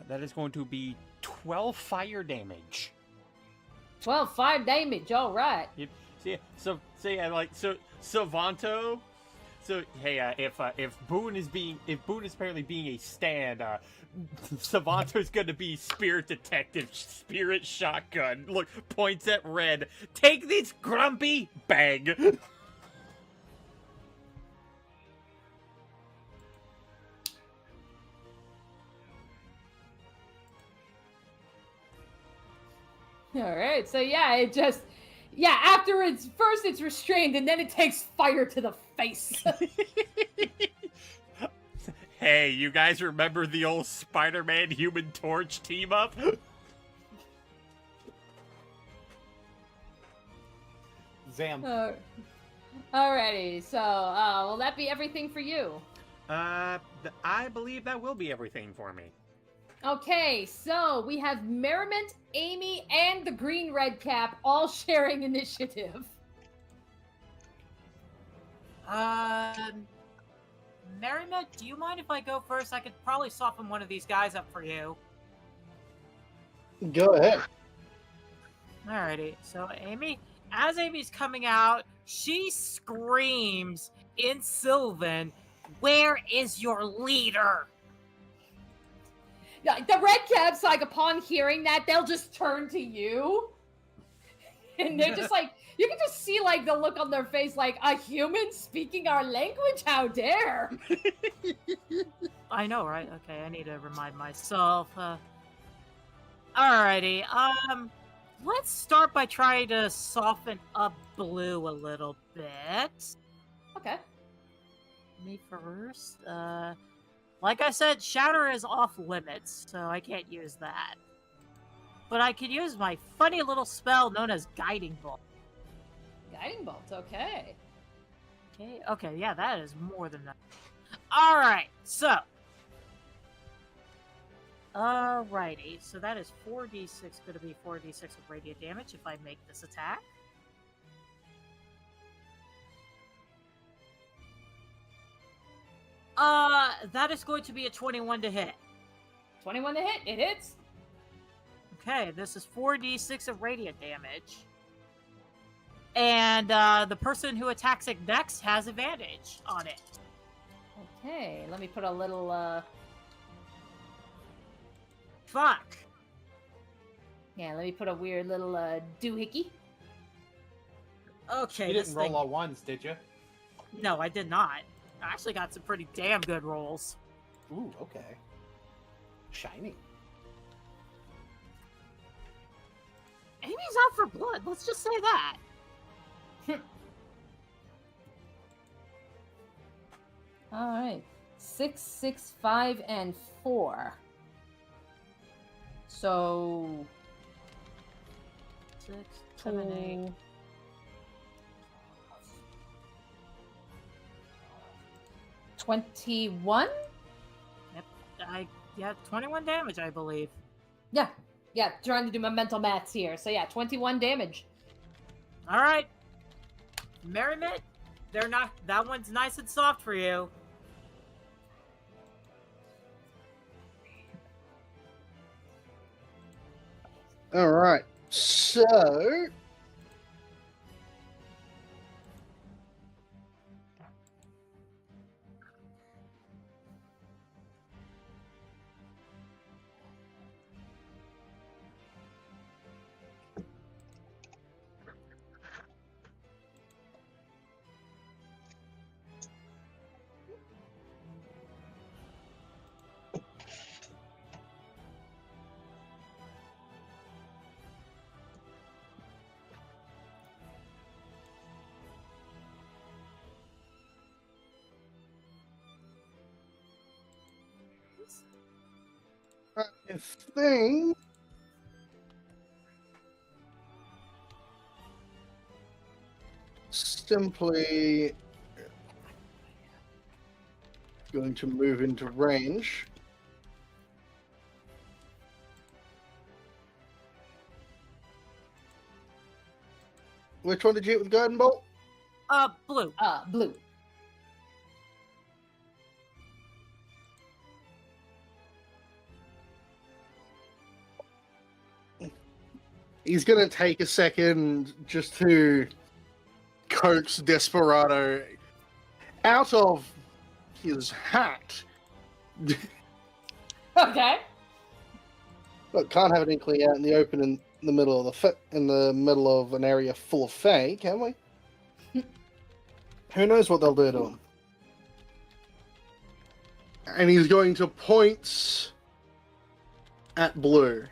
That is going to be 12 fire damage. 12 fire damage, alright. Yep. So Savanto. So hey, if Boone is apparently being a stand, Savanto's gonna be spirit detective, spirit shotgun. Look, points at Red. Take this, Grumpy. Bang. Alright, so yeah, it just... Yeah, after first it's restrained, and then it takes fire to the face. Hey, you guys remember the old Spider-Man Human Torch team-up? Zam. Alrighty, so, will that be everything for you? I believe that will be everything for me. Okay, so we have Merriment, Amy, and the Green Red Cap all sharing initiative. Merriment, do you mind if I go first? I could probably soften one of these guys up for you. Go ahead. Alrighty, so Amy, as Amy's coming out, she screams in Sylvan, "Where is your leader?" Yeah, the Red Caps, like, upon hearing that, they'll just turn to you. And they're just like, you can just see, like, the look on their face, like, a human speaking our language? How dare! I know, right? Okay, I need to remind myself. Alrighty, let's start by trying to soften up Blue a little bit. Okay. Me first. Like I said, Shatter is off limits, so I can't use that. But I could use my funny little spell known as Guiding Bolt. Guiding Bolt, okay. Okay, yeah, that is more than that. Alright, so. Alrighty, so that is 4d6, going to be 4d6 of radiant damage if I make this attack. That is going to be a 21 to hit. 21 to hit, it hits. Okay, this is 4d6 of radiant damage. And, the person who attacks it next has advantage on it. Okay, let me put a little, Fuck. Yeah, let me put a weird little, doohickey. Okay, You this didn't roll thing... all ones, did you? No, I did not. I actually got some pretty damn good rolls. Ooh, okay. Shiny. Amy's out for blood, let's just say that. Alright. 6, 6, 5, and 4. So... 6, 7, 8. 21? Yep, yeah, 21 damage, I believe. Yeah, trying to do my mental maths here. So yeah, 21 damage. Alright. Merriment, that one's nice and soft for you. Alright, so... I think simply going to move into range. Which one did you hit with Guiding Bolt? Blue. Blue. He's gonna take a second just to coax Desperado out of his hat. Okay. Look, can't have an inkling out in the open in the middle of the middle of an area full of Fae, can we? Who knows what they'll do to him? And he's going to point at Blue.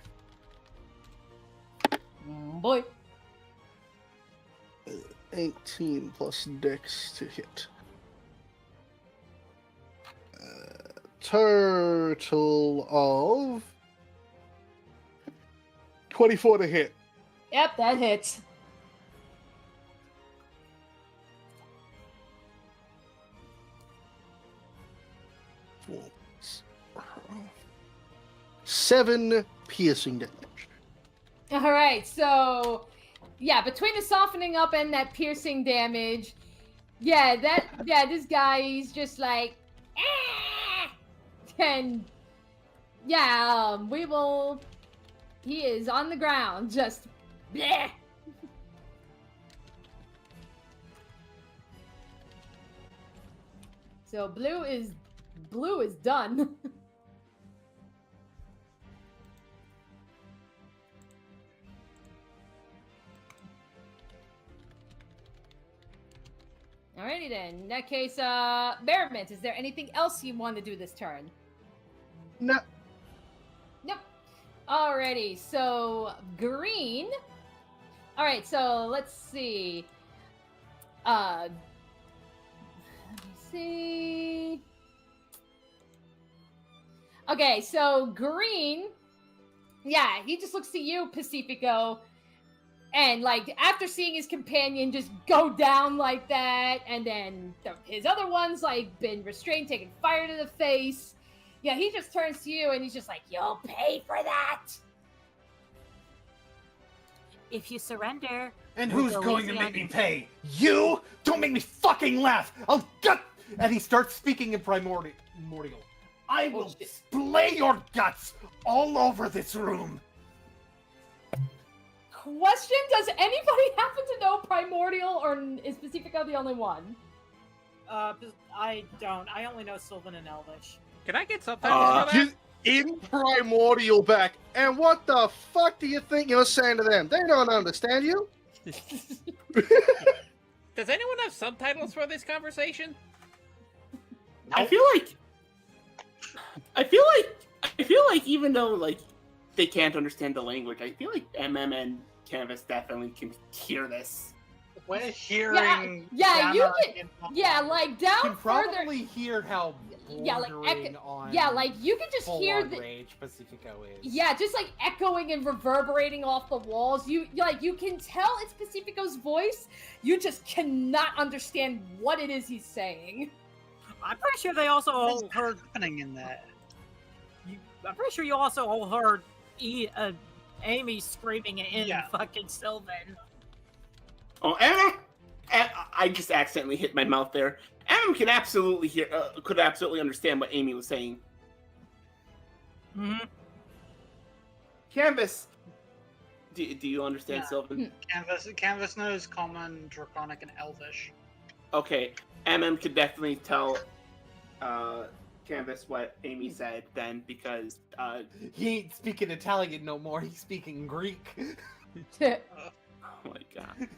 Boy. 18 plus Dex to hit. Total of 24 to hit. Yep, that hits. Seven piercing damage. All right, so yeah, between the softening up and that piercing damage, this guy, he's just like, ah! And yeah, he is on the ground, just bleh. So blue is done. Alrighty then. In that case, Merriment, is there anything else you want to do this turn? No. Nope. Alrighty, so green. Alright, so let's see. Let me see. Okay, so green. Yeah, he just looks to you, Pacifico. And, like, after seeing his companion just go down like that, and then his other one's, like, been restrained, taking fire to the face. Yeah, he just turns to you, and he's just like, you'll pay for that! If you surrender... And who's going to make me pay? You? Don't make me fucking laugh! I'll gut... And he starts speaking in primordial. I will splay your guts all over this room! Question, does anybody happen to know Primordial, or is Pacifico the only one? I don't. I only know Sylvan and Elvish. Can I get subtitles for that? In Primordial back. And what the fuck do you think you're saying to them? They don't understand you. Does anyone have subtitles for this conversation? I feel like even though like they can't understand the language, I feel like MM and Canvas definitely can hear this. We're hearing. Yeah, you can. Yeah, like down You can further. probably hear how bordering on. Yeah, like you can just hear the rage Pacifico is. Yeah, just like echoing and reverberating off the walls. You can tell it's Pacifico's voice. You just cannot understand what it is he's saying. I'm pretty sure they also all What's heard. happening in that? I'm pretty sure you also all heard Amy screaming in fucking Sylvan. Oh, Emma! I just accidentally hit my mouth there. Emma can absolutely hear, could absolutely understand what Amy was saying. Mm-hmm. Canvas, do you understand Sylvan? Canvas knows Common, Draconic, and Elvish. Okay, MM could definitely tell Canvas what Amy said then, because he ain't speaking Italian no more. He's speaking Greek. Oh my god.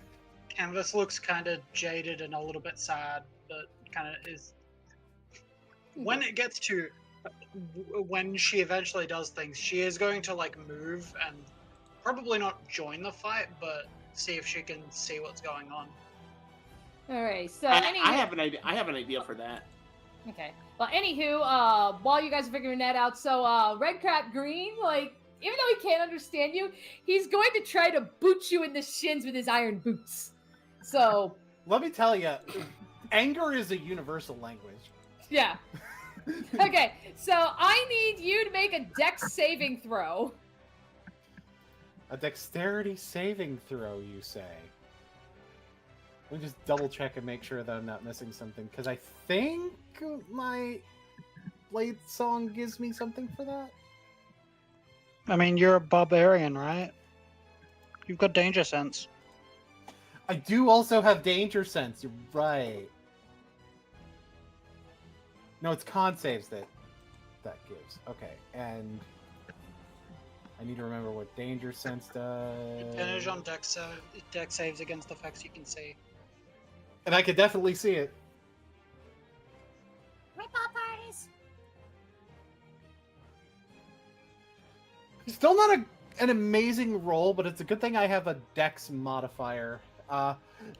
Canvas looks kind of jaded and a little bit sad, but kind of is. When it gets to when she eventually does things, she is going to like move and probably not join the fight, but see if she can see what's going on. All right, so I have an idea. I have an idea for that. Okay. Well, anywho, while you guys are figuring that out, so Red Crap Green, like, even though he can't understand you, he's going to try to boot you in the shins with his iron boots. So let me tell you, anger is a universal language. Yeah. Okay, so I need you to make a dex saving throw. A dexterity saving throw, you say? Let me just double check and make sure that I'm not missing something, because I think my Blade Song gives me something for that. I mean, you're a barbarian, right? You've got danger sense. I do also have Danger Sense. You're right. No, it's con saves that gives. Okay, and I need to remember what Danger Sense does. Advantage on dex saves against effects you can see. And I could definitely see it. Rip-off parties. Still not an amazing roll, but it's a good thing I have a Dex modifier.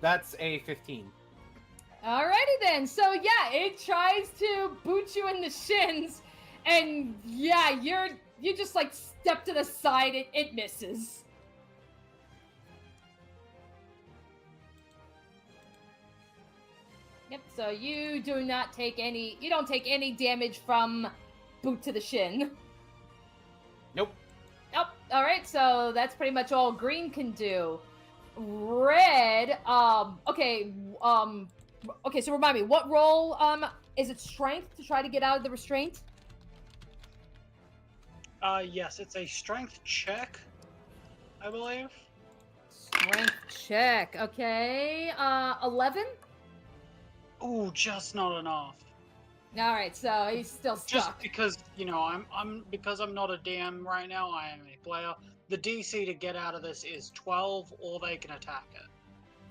That's a 15. Alrighty then. So yeah, it tries to boot you in the shins, and yeah, you just like step to the side. It misses. Yep. So you do not take any. You don't take any damage from boot to the shin. Nope. Nope. All right. So that's pretty much all green can do. Red. Okay. Okay. So remind me, what roll? Is it strength to try to get out of the restraint? Yes, it's a strength check, I believe. Strength check. Okay. 11. Ooh, just not enough. All right. So he's still Just stuck. because I'm not a DM right now. I am a player. The DC to get out of this is 12, or they can attack it.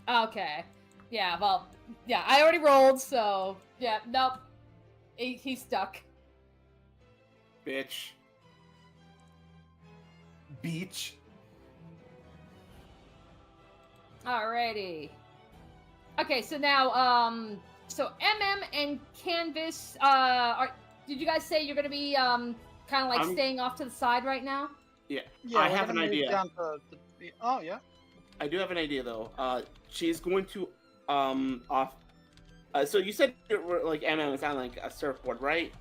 Okay. Yeah. Well. Yeah. I already rolled. So yeah. Nope. He's stuck. Bitch. Beach. Alrighty. Okay, so now, so MM and Canvas, did you guys say you're gonna be, kind of like staying off to the side right now? Yeah, Yeah, I we're have an gonna move idea. down to oh yeah. I do have an idea though. She's going to off. So you said like MM is on like a surfboard, right?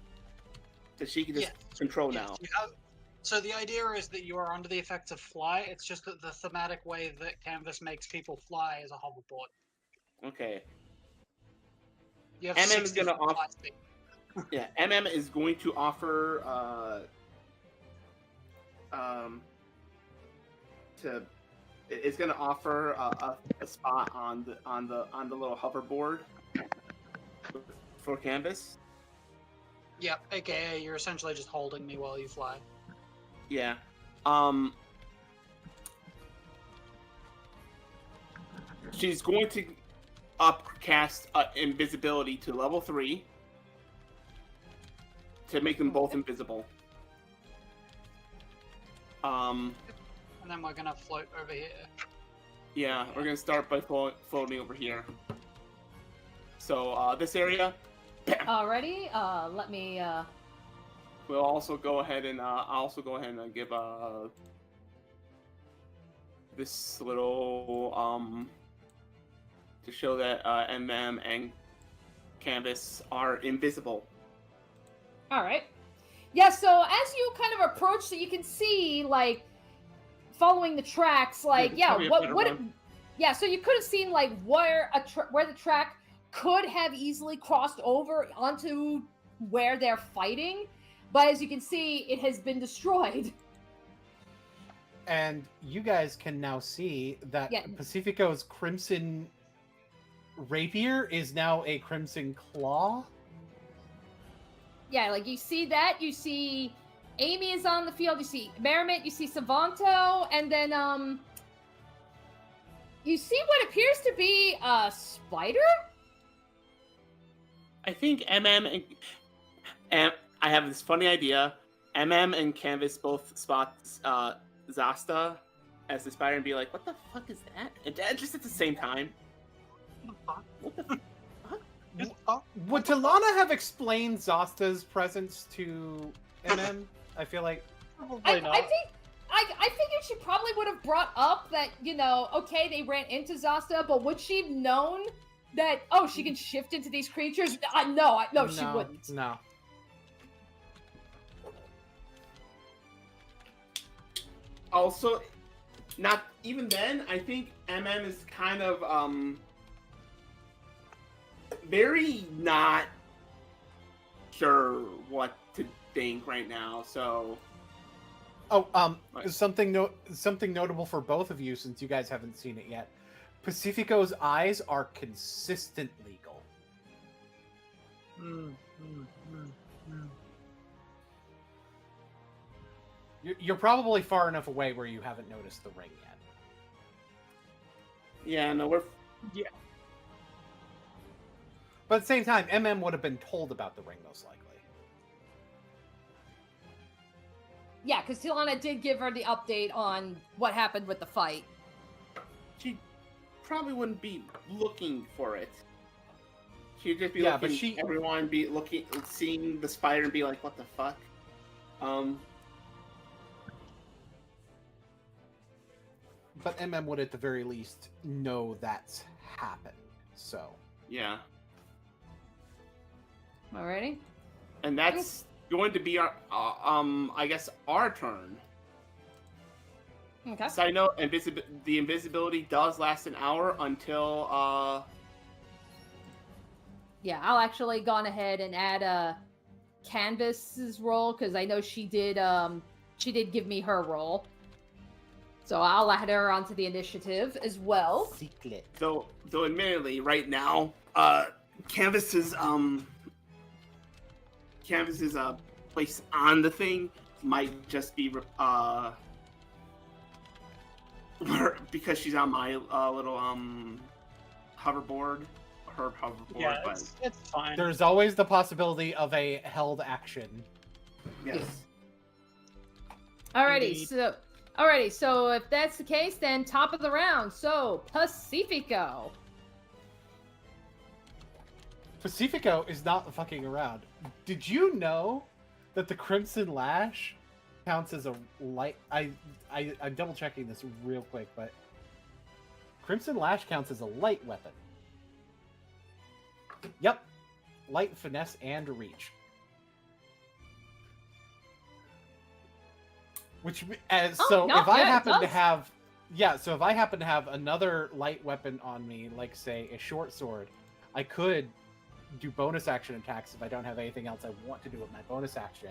So she can just control now. So the idea is that you are under the effects of fly. It's just that the thematic way that Canvas makes people fly is a hoverboard. Okay. You have MM is 60 gonna fly off. speed. Yeah, MM is going to offer it's going to offer a spot on the little hoverboard for Canvas. Yep, aka you're essentially just holding me while you fly. Yeah. She's going to upcast invisibility to level 3 to make them both invisible. And then we're gonna float over here. Yeah, we're gonna start by floating over here. So this area. Alrighty, let me, We'll also go ahead and give this little to show that MM and Canvas are invisible. alright. Yeah, so as you kind of approach, so you can see, like, following the tracks, like, Yeah, yeah, so you could have seen, like, where the track could have easily crossed over onto where they're fighting, but as you can see, it has been destroyed. And you guys can now see that Yeah. Pacifico's Crimson Rapier is now a Crimson Claw. Yeah, like you see that, you see Amy is on the field, you see Merrimit, you see Savanto, and then you see what appears to be a spider? I think MM and I have this funny idea. MM and Canvas both spot Zasta as the spider and be like, "What the fuck is that?" And just at the same time. What the fuck? Would Talana have explained Zasta's presence to MM? I feel like I figured she probably would have brought up that, you know, okay, they ran into Zasta, but would she have known that, oh, she can shift into these creatures? No, she wouldn't. No. Also, not even then. I think MM is kind of very not sure what to think right now. So, something notable for both of you, since you guys haven't seen it yet. Pacifico's eyes are consistent legal. You're probably far enough away where you haven't noticed the ring yet. Yeah, no, we're... Yeah. But at the same time, MM would have been told about the ring, most likely. Yeah, because Tilana did give her the update on what happened with the fight. She probably wouldn't be looking for it. She'd just be but looking, everyone be looking, seeing the spider and be like, what the fuck? But MM would at the very least know that's happened, so... Yeah. Alrighty. And that's going to be our, I guess, our turn. Okay. Side note, the invisibility does last an hour until, Yeah, I'll actually gone ahead and add Canvas's role, because I know she did give me her role. So I'll add her onto the initiative as well. Secret. Though admittedly, right now, Canvas's place on the thing might just be because she's on my little hoverboard. Her hoverboard. Yeah, but it's fine. There's always the possibility of a held action. yes. Alrighty, so if that's the case, then top of the round. So Pacifico. Pacifico is not fucking around. Did you know that the Crimson Lash counts as a light? I'm double checking this real quick, but Crimson Lash counts as a light weapon. Yep, light, finesse, and reach. Which, so if I happen to have, so if I happen to have another light weapon on me, like say a short sword, I could do bonus action attacks if I don't have anything else I want to do with my bonus action.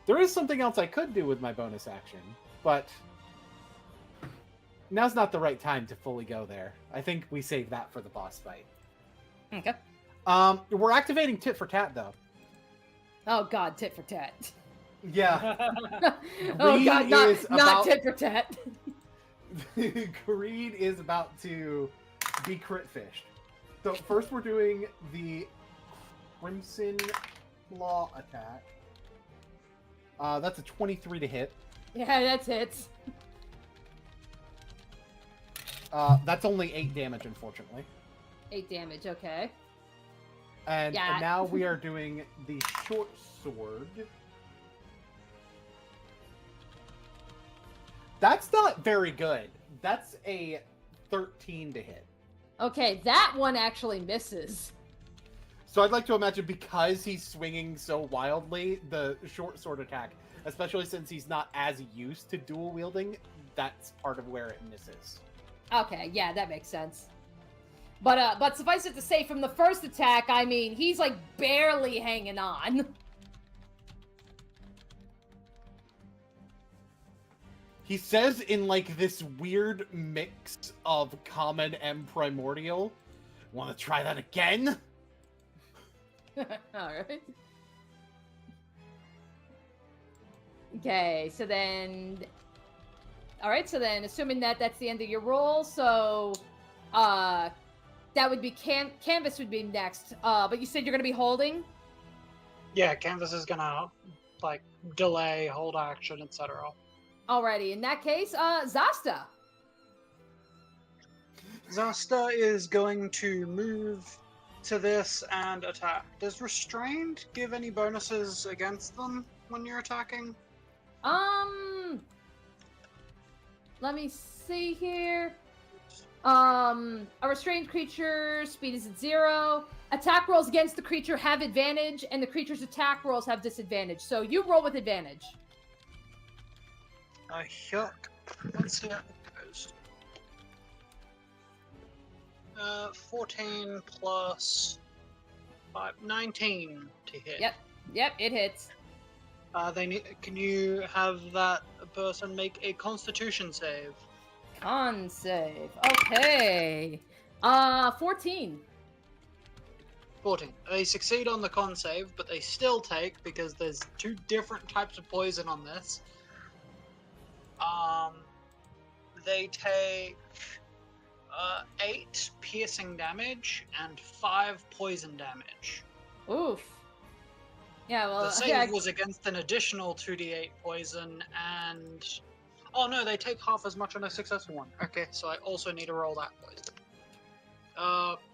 There is something else I could do with my bonus action, but now's not the right time to fully go there. I think we save that for the boss fight. Okay. We're activating tit for tat though. Oh god, tit for tat. Yeah. Oh god, not tit for tat. Greed is about to be crit fished. So first we're doing the Crimson Claw attack. That's a 23 to hit. Yeah, that's hits. That's only 8 damage, unfortunately. 8 damage, okay. And now we are doing the short sword. That's not very good. That's a 13 to hit. Okay, that one actually misses. So I'd like to imagine, because he's swinging so wildly, the short sword attack, especially since he's not as used to dual wielding, that's part of where it misses. Okay, yeah, that makes sense. But suffice it to say, from the first attack, I mean, he's like barely hanging on. He says in like this weird mix of common and primordial, "Want to try that again?" Alright. Okay, so then... Alright, so then assuming that that's the end of your roll, so... that would be Canvas would be next. But you said you're gonna be holding? Yeah, Canvas is gonna, like, delay, hold action, etc. Alrighty, in that case, Zasta. Zasta is going to move to this and attack. Does Restrained give any bonuses against them when you're attacking? Let me see here. A restrained creature, speed is at 0. Attack rolls against the creature have advantage, and the creature's attack rolls have disadvantage. So you roll with advantage. Yuck. Let's see how it goes. 14 plus 19 to hit. Yep, it hits. Can you have that person make a Constitution save? Con save. Okay. 14. 14. They succeed on the con save, but they still take, because there's 2 different types of poison on this. They take 8 piercing damage and 5 poison damage. Oof. Yeah, well, The save was against an additional 2d8 poison, and oh no, they take half as much on a successful one. Okay, so I also need to roll that poison.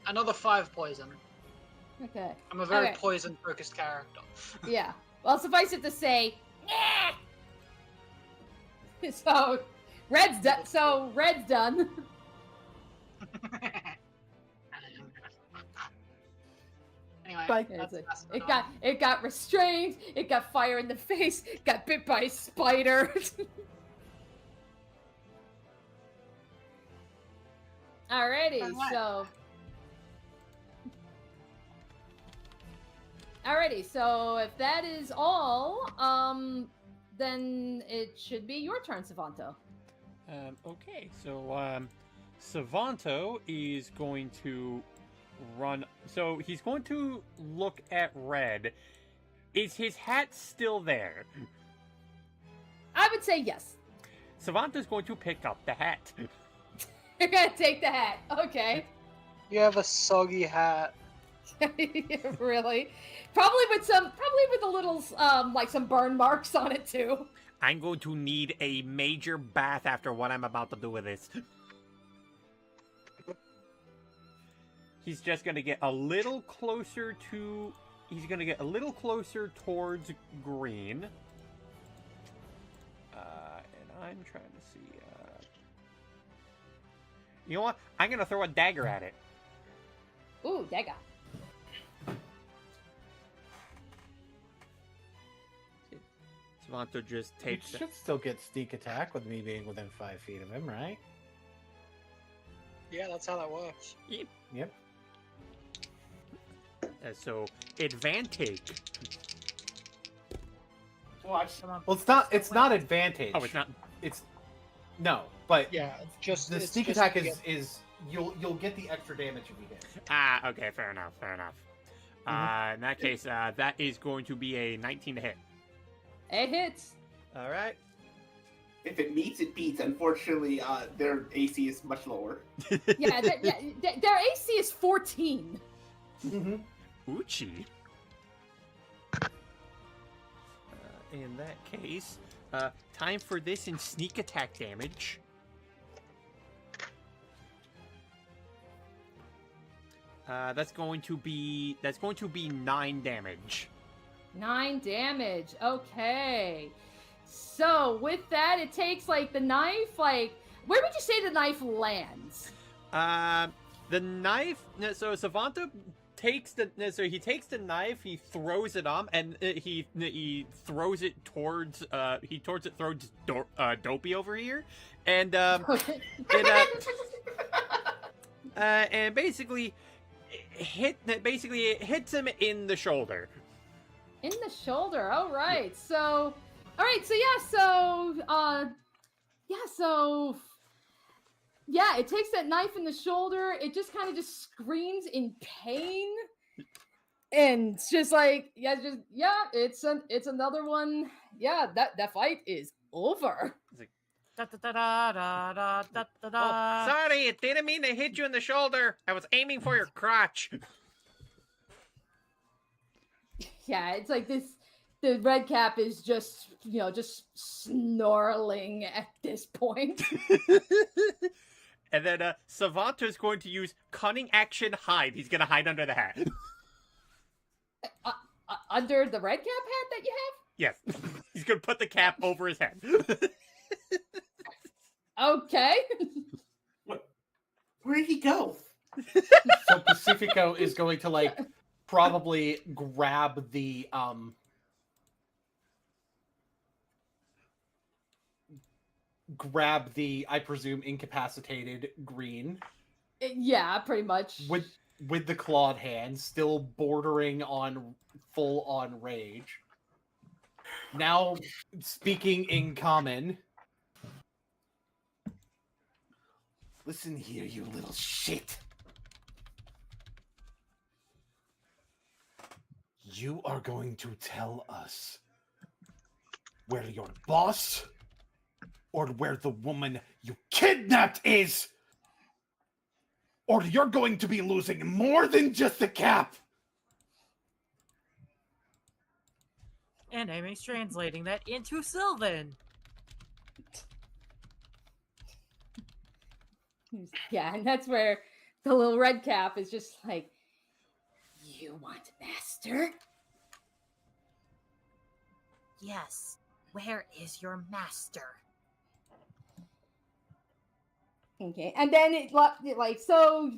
Another 5 poison. Okay. I'm a very poison-focused character. Yeah. Well, suffice it to say, so Red's done. Anyway, it got restrained. It got fire in the face. Got bit by a spider. Alrighty, so if that is all, then it should be your turn, Savanto. Okay, so Savanto is going to run. So he's going to look at Red. Is his hat still there? I would say yes. Savanto's going to pick up the hat. You're gonna take the hat. Okay. You have a soggy hat. Really? Probably with a little like some burn marks on it too. I'm going to need a major bath after what I'm about to do with this. He's just gonna get a little closer to. He's gonna get a little closer towards green. And I'm trying to see. You know what? I'm gonna throw a dagger at it. Ooh, dagger. Savanto just takes You should still get sneak attack with me being within 5 feet of him, right? Yeah, that's how that works. Yep. So advantage. Watch. Well, it's not advantage. Oh, it's not. It's no, but Yeah, just the sneak attack is you'll get the extra damage if you hit. Ah, okay, fair enough. In that case, that is going to be a 19 to hit. It hits. All right. If it meets, it beats. Unfortunately, their AC is much lower. Yeah, their AC is 14. Mm-hmm. Uchi. In that case, time for this in sneak attack damage. That's going to be 9 damage. 9 damage. Okay. So with that, it takes like the knife. Like, where would you say the knife lands? The knife. So Savanto takes the knife, he throws it on, and he throws it towards Dopey over here, and and basically it hits him in the shoulder. In the shoulder. All right. So, it takes that knife in the shoulder. It just kind of just screams in pain, and it's just like, it's another one. Yeah, that fight is over. Oh, sorry, it didn't mean to hit you in the shoulder. I was aiming for your crotch. Yeah, it's like this. The red cap is just snarling at this point. And then Savanto is going to use cunning action hide. He's going to hide under the hat. Under the red cap hat that you have? Yes. He's going to put the cap over his head. Okay. What? Where'd he go? So Pacifico is going to probably grab the I presume incapacitated green. Yeah, pretty much. with the clawed hand, still bordering on full-on rage. Now speaking in common. Listen here, you little shit. You are going to tell us where your boss or where the woman you kidnapped is, or you're going to be losing more than just the cap. And Amy's translating that into Sylvan. Yeah, and that's where the little red cap is just like, you want master? Yes. Where is your master? Okay, and then it like so.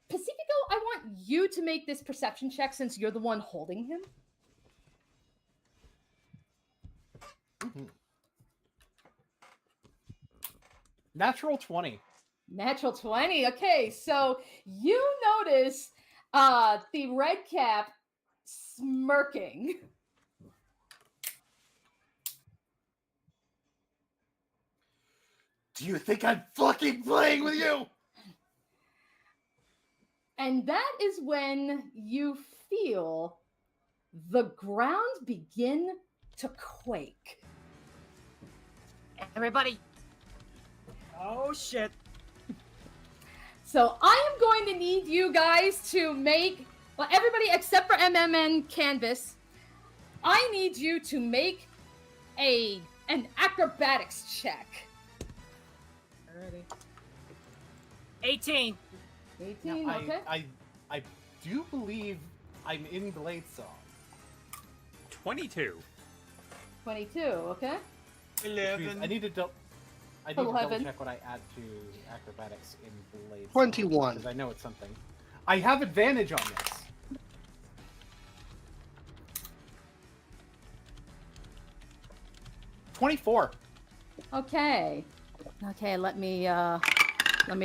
Pacifico, I want you to make this perception check since you're the one holding him. Mm-hmm. Natural 20. Natural 20. Okay, so you notice the red cap smirking. Do you think I'm fucking playing with you? And that is when you feel the ground begin to quake. Everybody. Oh shit. So I am going to need you guys to make, well, everybody except for MMN Canvas, I need you to make an acrobatics check. Alrighty. 18. 18, Now, okay. I do believe I'm in Blade Song. 22. 22, okay. 11. I need to double 11. check what I add to acrobatics in Blade Song, 21. because I know it's something. I have advantage on this. $24. Okay. Okay, let me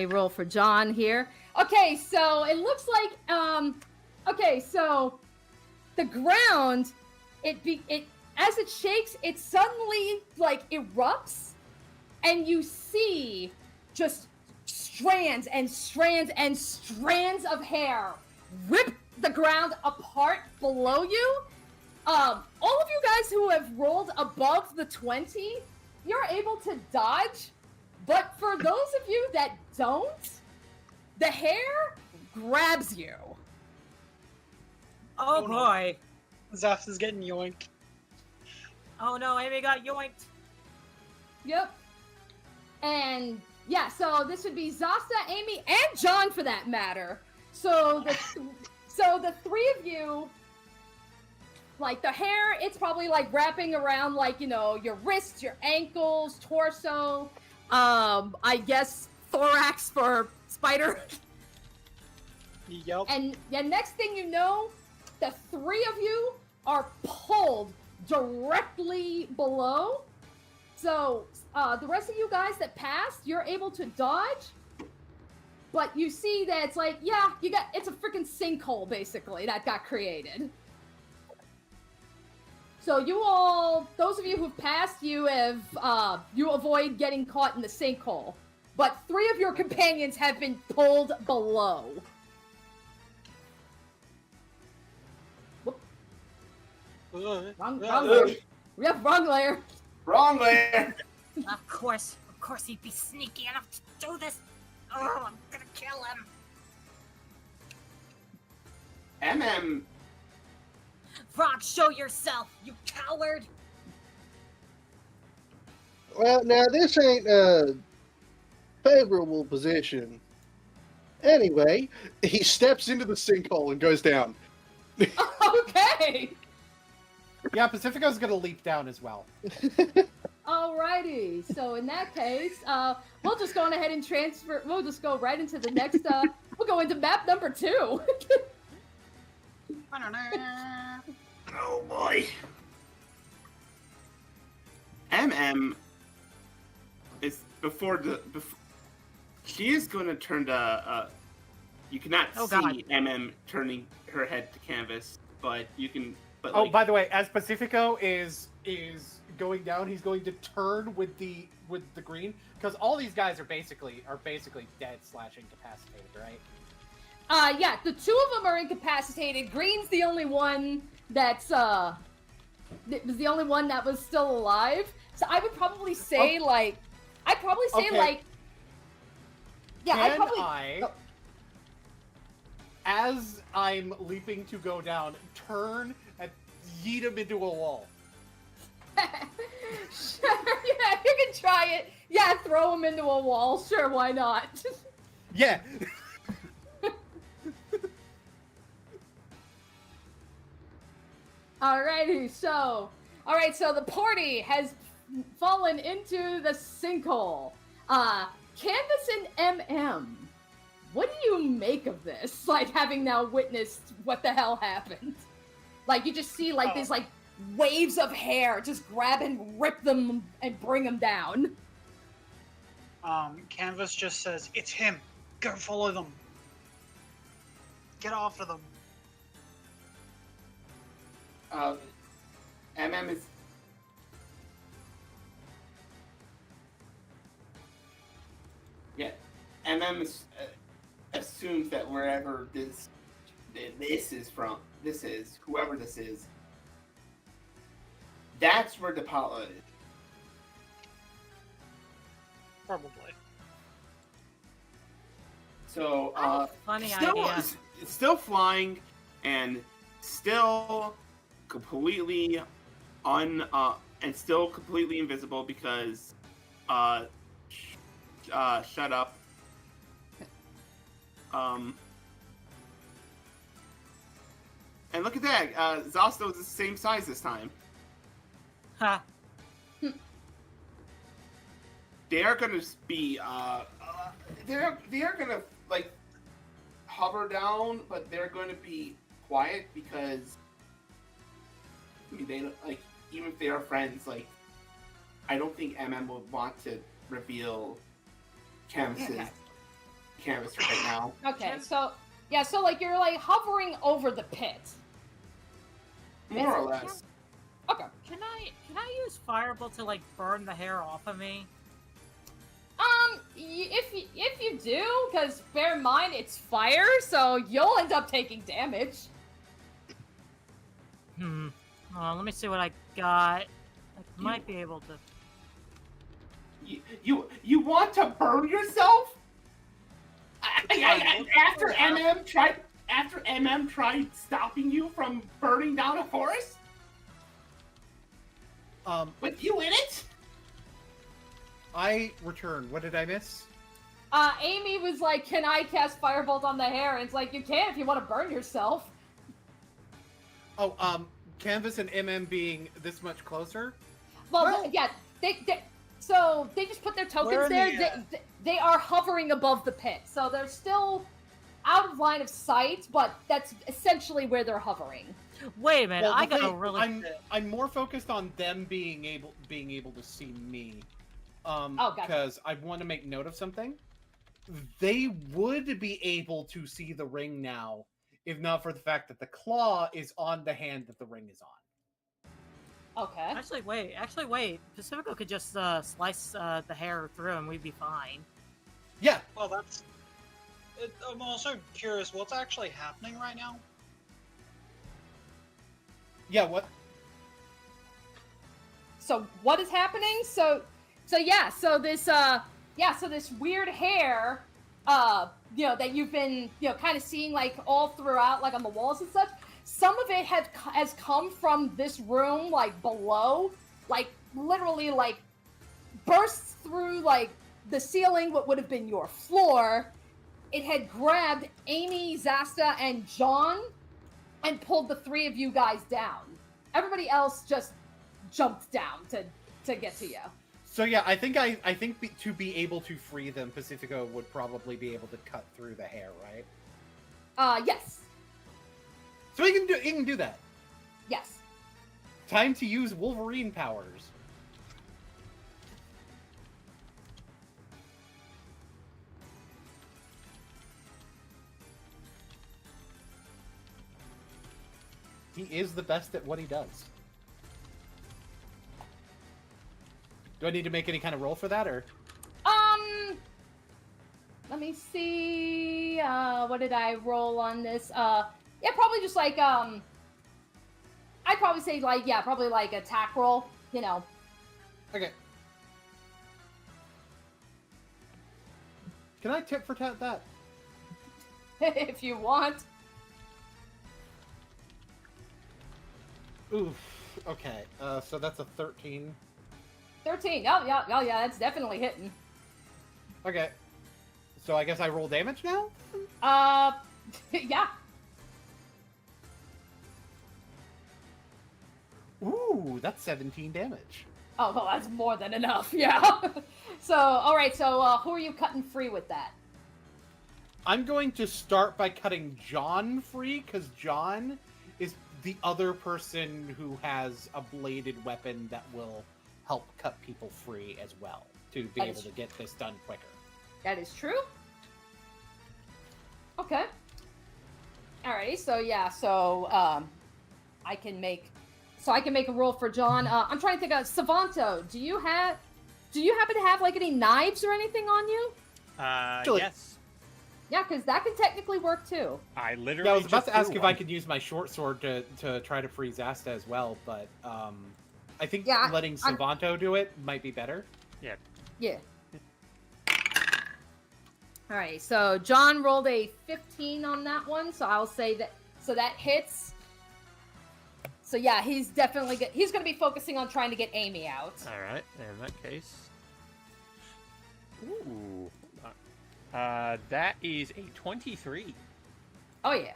roll for John here. Okay, so it looks like okay, so the ground it as it shakes, it suddenly like erupts and you see just strands and strands and strands of hair rip the ground apart below you. All of you guys who have rolled above the 20, you're able to dodge, but for those of you that don't, the hair grabs you. Oh boy. Zaf is getting yoinked. Oh no, Amy got yoinked. Yep. And yeah, so this would be Zasta, Amy, and John for that matter. So the three of you, like the hair, it's probably like wrapping around like, you know, your wrists, your ankles, torso, I guess thorax for Spider. Yep. And yeah, next thing you know, the three of you are pulled directly below. So the rest of you guys that passed, you're able to dodge. But you see that it's like, yeah, it's a freaking sinkhole basically that got created. So you all, those of you who've passed, you avoid getting caught in the sinkhole. But three of your companions have been pulled below. Whoop. Wrong layer. Yep, wrong layer. Wrong layer. Of course he'd be sneaky enough to do this. Oh, I'm gonna kill him. MM. Frog, show yourself, you coward! Well, now this ain't a favorable position. Anyway, he steps into the sinkhole and goes down. Okay. Yeah, Pacifico's gonna leap down as well. Alrighty. So in that case, we'll just go on ahead and transfer. We'll just go right into the next. We'll go into map number 2. Oh boy. MM is before she is going to turn to You cannot Oh, see God. MM turning her head to canvas, but you can. But Oh, like, by the way, as Pacifico is going down, he's going to turn with the green because all these guys are basically dead / incapacitated, right? Yeah, the two of them are incapacitated. Green's the only one that's was the only one that was still alive. So I would probably say Okay. yeah, as I'm leaping to go down, turn and yeet him into a wall. Sure, yeah, you can try it. Yeah, throw him into a wall. Sure, why not? Yeah. Alrighty, so the party has fallen into the sinkhole. Canvas and MM, what do you make of this? Like, having now witnessed what the hell happened. Like, you just see, like, these, like, waves of hair just grab and rip them and bring them down. Canvas just says, "It's him. Go follow them. Get after them." MM is. Yeah, MM is, assumes that wherever this is from, whoever this is, that's where Depala is. Probably. So, funny still, idea. still flying and still completely and still completely invisible because, shut up. And look at that, Zosto is the same size this time. Ha. They are gonna be, they are gonna, like, hover down, but they're gonna be quiet because, I mean, they don't, like, even if they are friends, like, I don't think MM would want to reveal Canvas right now. Okay, so like, you're, like, hovering over the pit. More or less. Okay. Can I use Firebolt to like burn the hair off of me? If you do, because bear in mind it's fire, so you'll end up taking damage. Let me see what I got. I might be able to. You want to burn yourself? After MM tried stopping you from burning down a forest? With you in it? I return. What did I miss? Amy was like, "Can I cast Firebolt on the hair?" And it's like, you can if you want to burn yourself. Oh, Canvas and MM being this much closer? Well, yeah, they just put their tokens there. They are hovering above the pit, so they're still out of line of sight, but that's essentially where they're hovering. Wait a minute, Well, I got a really. I'm more focused on them being able to see me. Gotcha. Because I want to make note of something. They would be able to see the ring now, if not for the fact that the claw is on the hand that the ring is on. Okay. Actually, wait. Pacifico could just slice the hair through, and we'd be fine. Yeah. Well, I'm also curious, what's actually happening right now? Yeah. What? So what is happening? So this weird hair, that you've been, kind of seeing, like, all throughout, like, on the walls and such. Some of it has come from this room, like, below, like, literally, like, bursts through, like, the ceiling, what would have been your floor. It had grabbed Amy, Zasta, and John, and pulled the three of you guys down. Everybody else just jumped down to get to you. So yeah, I think to be able to free them, Pacifico would probably be able to cut through the hair, right? Yes. So he can do that. Yes. Time to use Wolverine powers. He is the best at what he does. Do I need to make any kind of roll for that, or? Let me see. What did I roll on this? Yeah, probably just like I'd probably say like probably like attack roll. You know. Okay. Can I tip for tat that? If you want. Oof. Okay. So that's a 13. 13. Oh yeah, that's definitely hitting. Okay. So I guess I roll damage now? Yeah. Ooh, that's 17 damage. Oh, well, that's more than enough, yeah. So, alright, so who are you cutting free with that? I'm going to start by cutting John free, because John is the other person who has a bladed weapon that will help cut people free as well, to be able to get this done quicker. That is true. Okay. Alrighty, so yeah, so I can make a roll for John. I'm trying to think of Savanto. Do you happen to have like any knives or anything on you? Yes. Yeah, because that can technically work too. I literally. Yeah, I was about to ask if one. I could use my short sword to try to free Zasta as well, but I think letting Savanto do it might be better. Yeah. Yeah. All right, so John rolled a 15 on that one, so I'll say that. So that hits. So yeah, he's definitely he's going to be focusing on trying to get Amy out. All right, in that case. Ooh. That is a 23. Oh yeah.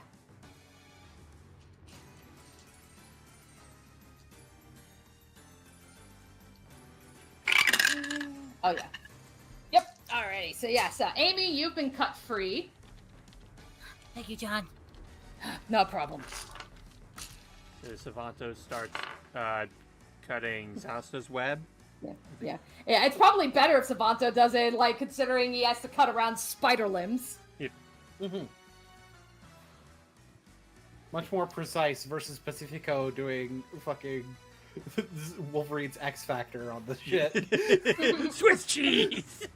Oh yeah. Yep. Alrighty. So yeah. So Amy, you've been cut free. Thank you, John. No problem. So Savanto starts cutting Zasta's web. Yeah. It's probably better if Savanto does it, like considering he has to cut around spider limbs. Yeah. Mm-hmm. Much more precise versus Pacifico doing fucking Wolverine's X Factor on the shit. Swiss cheese!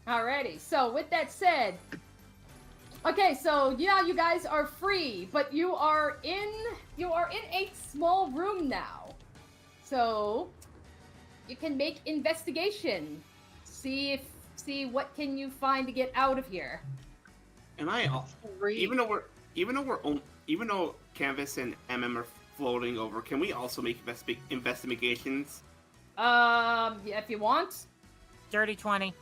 Alrighty, so with that said, okay, so yeah, you guys are free, but you are in a small room now. So you can make investigation. See what can you find to get out of here. Am I even though Canvas and MM are floating over, can we also make investigations? Yeah, if you want. Dirty 20.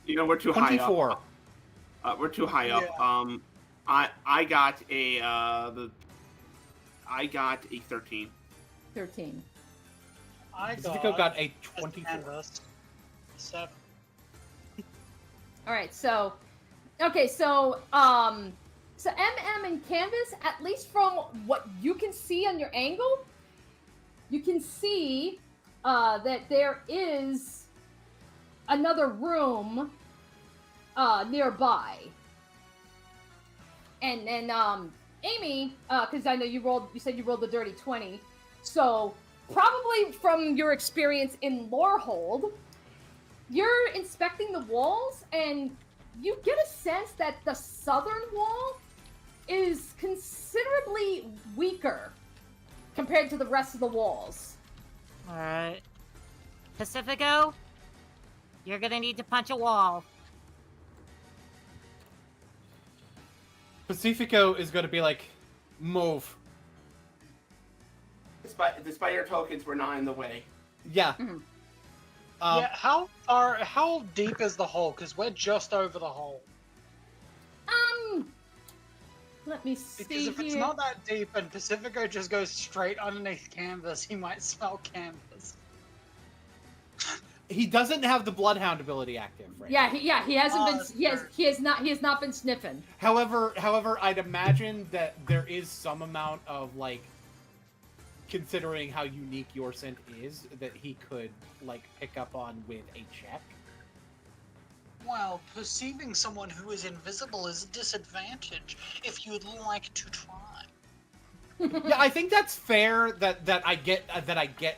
You know, we're too 24. high up. We're too high up. I got a 13. 13. Pacifico got a 24. 7. All right, so okay, so MM and Canvas, at least from what you can see on your angle, you can see that there is another room nearby. And then Amy, because I know you said you rolled the dirty 20, so probably from your experience in Lorehold, you're inspecting the walls and you get a sense that the southern wall is considerably weaker compared to the rest of the walls. Alright. Pacifico, you're gonna need to punch a wall. Pacifico is going to be like, move. Despite your tokens, we're not in the way. Yeah. Mm-hmm. Yeah, how deep is the hole? Because we're just over the hole. Let me see. Because if it's not that deep and Pacifico just goes straight underneath Canvas, he might smell Canvas. He doesn't have the Bloodhound ability active right now. He hasn't been. He has not been sniffing. However, I'd imagine that there is some amount of like considering how unique your scent is, that he could like pick up on with a check. Well, perceiving someone who is invisible is a disadvantage if you'd like to try. Yeah, I think that's fair that I get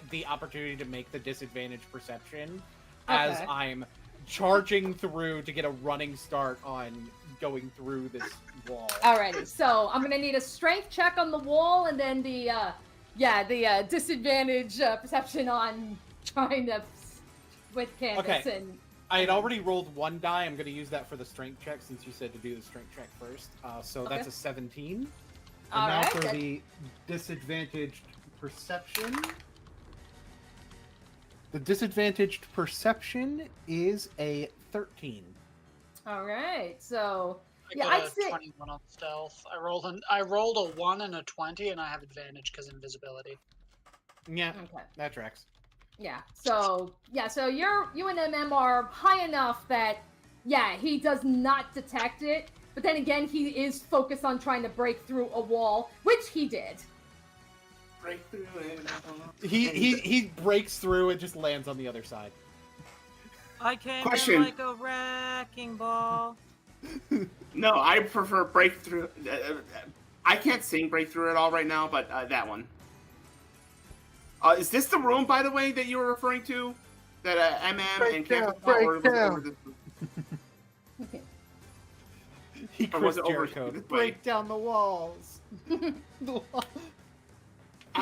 the opportunity to make the disadvantage perception as Okay. I'm charging through to get a running start on going through this wall. Alrighty, so I'm gonna need a strength check on the wall, and then the disadvantage perception on trying to with canvas Okay. and. I had already rolled one die. I'm going to use that for the strength check since you said to do the strength check first. So that's a 17. And now Alright, for good. the disadvantaged perception. The disadvantaged perception is a 13. All right, so I yeah, got I'd a say 21 on stealth. I rolled a 1 and a 20, and I have advantage because invisibility. Yeah, okay. that tracks. Yeah. So you and MM are high enough that he does not detect it. But then again, he is focused on trying to break through a wall, which he did. Break through it. He breaks through and just lands on the other side. I came Question. in like a wrecking ball. No, I prefer breakthrough. I can't sing breakthrough at all right now, but that one. Is this the room, by the way, that you were referring to? That MM and Campus break or was it down. over this? He Or was Chris it over Jericho. this way? Break down the walls. I'm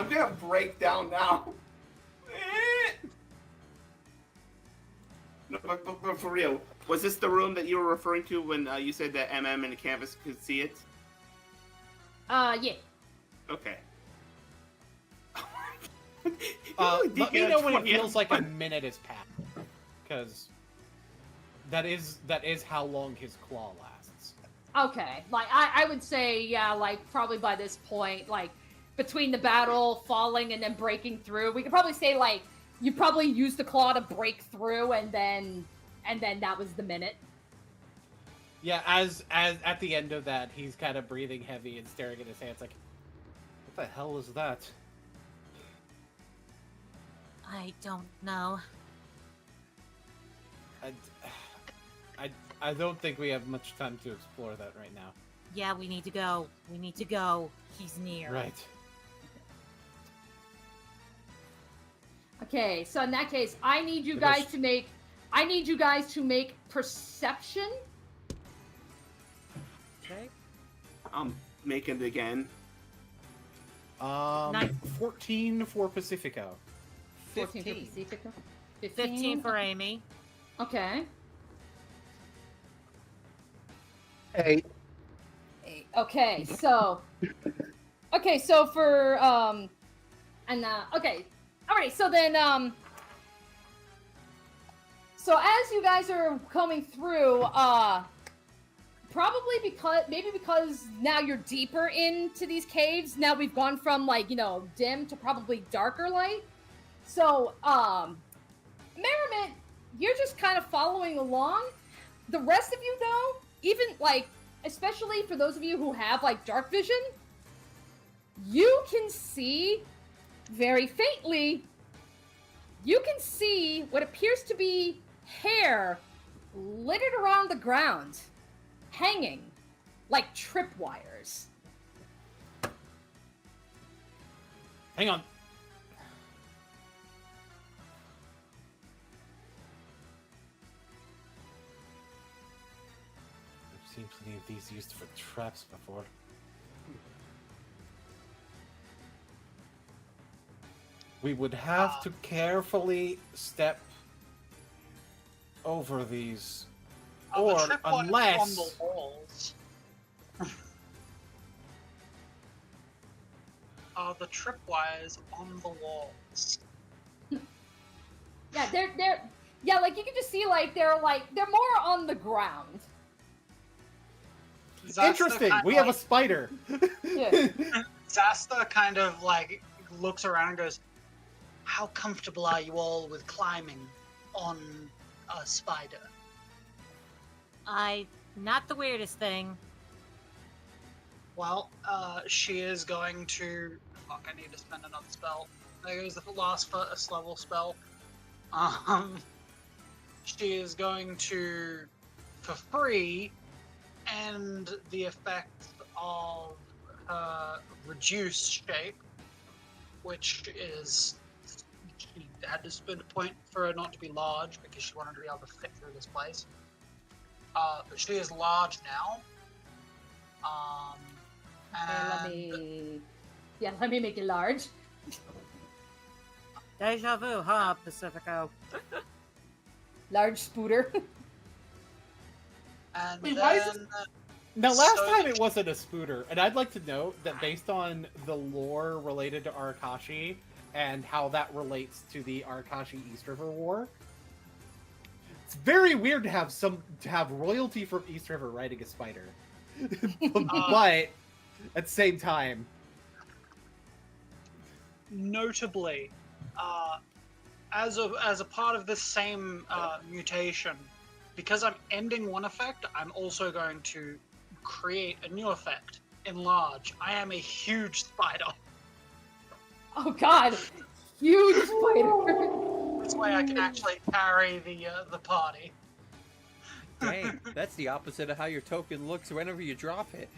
gonna break down now. No, but for real, was this the room that you were referring to when you said that MM and the Canvas could see it? Yeah. Okay. Let me know when it feels like a minute has passed, because that is how long his claw lasts. Okay. Like I would say like probably by this point, like between the battle, falling, and then breaking through, we could probably say like you probably used the claw to break through, and then that was the minute. Yeah, as at the end of that, he's kind of breathing heavy and staring at his hands like, what the hell is that? I don't know. I don't think we have much time to explore that right now. Yeah, we need to go. We need to go. He's near. Right. Okay, so in that case, I need you guys to make perception. Okay. I'm making it again. 14 for Pacifico. 14 for 15. Pacifico. 15 for Amy. Okay. 8. Okay, so for alright, so then so as you guys are coming through, probably because now you're deeper into these caves, now we've gone from like, dim to probably darker light. So Merriment, you're just kind of following along. The rest of you though, even like especially for those of you who have like dark vision, you can see very faintly, you can see what appears to be hair littered around the ground, hanging like tripwires. Hang on. I've seen plenty of these used for traps before. We would have to carefully step over these, or The tripwires on unless the walls. The tripwires on the walls. Yeah, they're like you can just see they're more on the ground. interesting. We have a spider. Yeah. Zasta kind of like looks around and goes, "How comfortable are you all with climbing on a spider?" Not the weirdest thing. Well, she is going to. Fuck! I need to spend another spell. There goes the last first level spell. She is going to, for free, end the effect of her reduced shape, which is she had to spend a point for her not to be large because she wanted to be able to fit through this place. But she is large now. Okay, let me make it large. Deja vu, huh, Pacifico? Large spooter. And Wait, then, why is this- Now, last So- time it wasn't a spooter, and I'd like to note that based on the lore related to Arakashi and how that relates to the Arakashi East River War, it's very weird to have royalty from East River riding a spider. But at the same time, notably, as a part of this same mutation, because I'm ending one effect, I'm also going to create a new effect. Enlarge. I am a huge spider. Oh God, huge spider. This way, I can actually carry the party. Dang, that's the opposite of how your token looks whenever you drop it.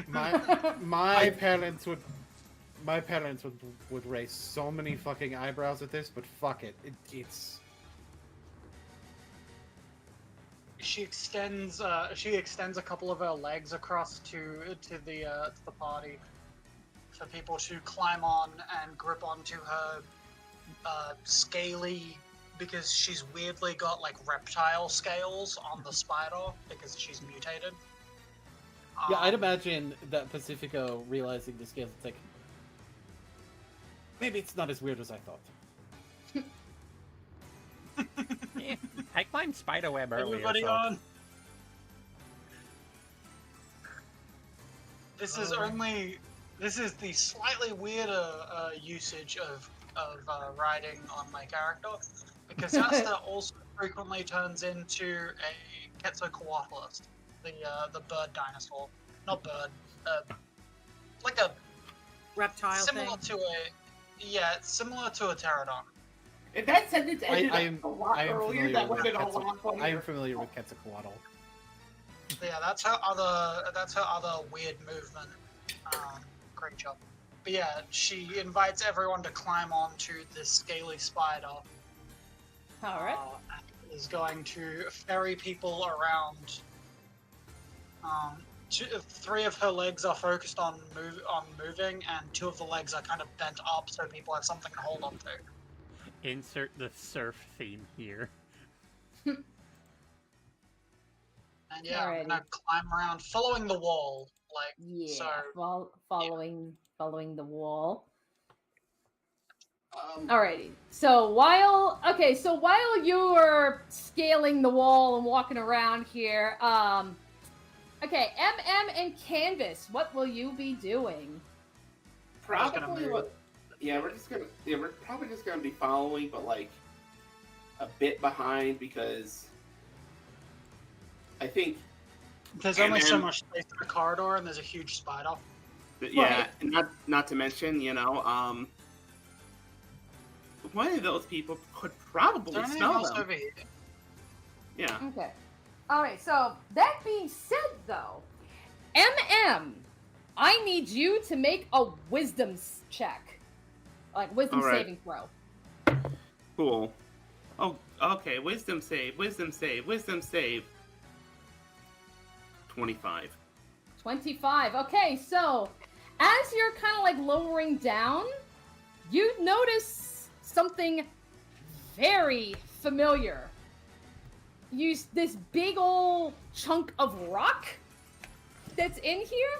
my parents would raise so many fucking eyebrows at this, but fuck it, it's. She extends a couple of her legs across to the party for people to climb on and grip onto her scaly, because she's weirdly got like reptile scales on the spider because she's mutated. Yeah, I'd imagine that Pacifico realizing the scales, it's like, maybe it's not as weird as I thought. Yeah, I climbed spiderweb earlier. Everybody so. on. This is the slightly weirder usage of riding on my character, because Asta also frequently turns into a Quetzalcoatlus, the bird dinosaur, not bird, like a Reptile similar thing. similar to a pterodon. If that sentence ended I am a lot earlier, that would have been a lot I am funnier. familiar with Quetzalcoatl. Yeah, that's her other weird movement creature. But yeah, she invites everyone to climb onto this scaly spider. All right. And is going to ferry people around. Three of her legs are focused on moving, and two of the legs are kind of bent up so people have something to hold on to. Insert the surf theme here. And yeah, I'm Alrighty. gonna climb around, following the wall, like Yeah, so. following the wall. Alrighty. So while you're scaling the wall and walking around here, okay, and Canvas, what will you be doing? Probably what? Yeah, we're probably just gonna be following, but like a bit behind, because I think There's only so much space in the corridor, and there's a huge spider. yeah, and not to mention, one of those people could probably Is there anything smell else them. over here? Yeah. Okay. Alright, so that being said though, I need you to make a wisdom check. Like wisdom Alright. saving throw. Cool. Oh, okay. Wisdom save. 25. 25. Okay, so as you're kind of like lowering down, you notice something very familiar. This big old chunk of rock that's in here.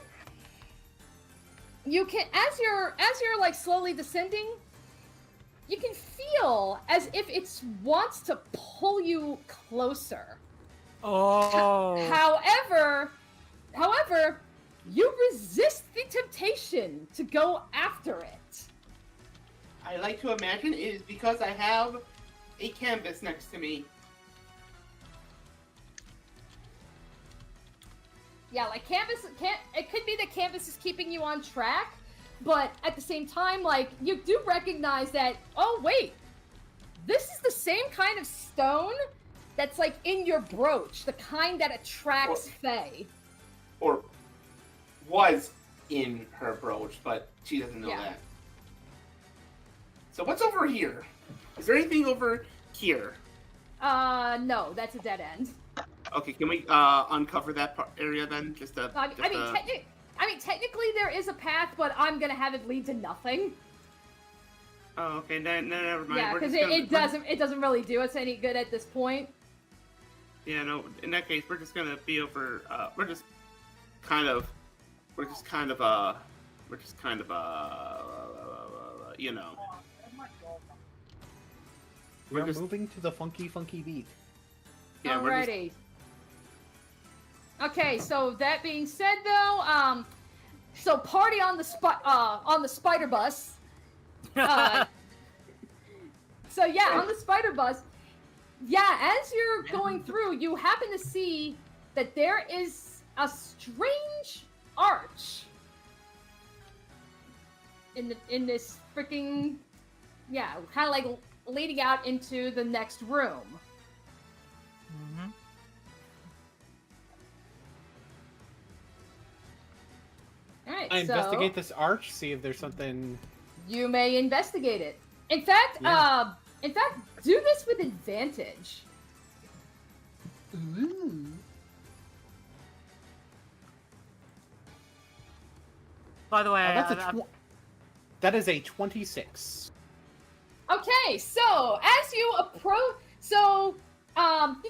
You can, as you're like slowly descending, you can feel as if it wants to pull you closer. Oh. However, you resist the temptation to go after it. I like to imagine it is because I have a canvas next to me. Yeah, like canvas can't. It could be that canvas is keeping you on track, but at the same time, like you do recognize that. Oh wait, this is the same kind of stone that's like in your brooch, the kind that attracts Fae. Or was in her brooch, but she doesn't know that. So what's over here? Is there anything over here? No, that's a dead end. Okay, can we uncover that area then? I mean, technically there is a path, but I'm gonna have it lead to nothing. Oh, okay, then never mind. Yeah, because it doesn't really do us any good at this point. Yeah, no. In that case, we're just gonna be over. We're just kind of, you know. We're moving to the funky beat. Yeah, alrighty. Okay, so that being said, though, so party on the spider bus. So yeah, on the spider bus. Yeah, as you're going through, you happen to see that there is a strange arch in this freaking kind of like leading out into the next room. Mm-hmm. All right, I investigate this arch, see if there's something. You may investigate it. In fact, do this with advantage. Ooh. By the way, that is a 26. Okay, so as you approach, you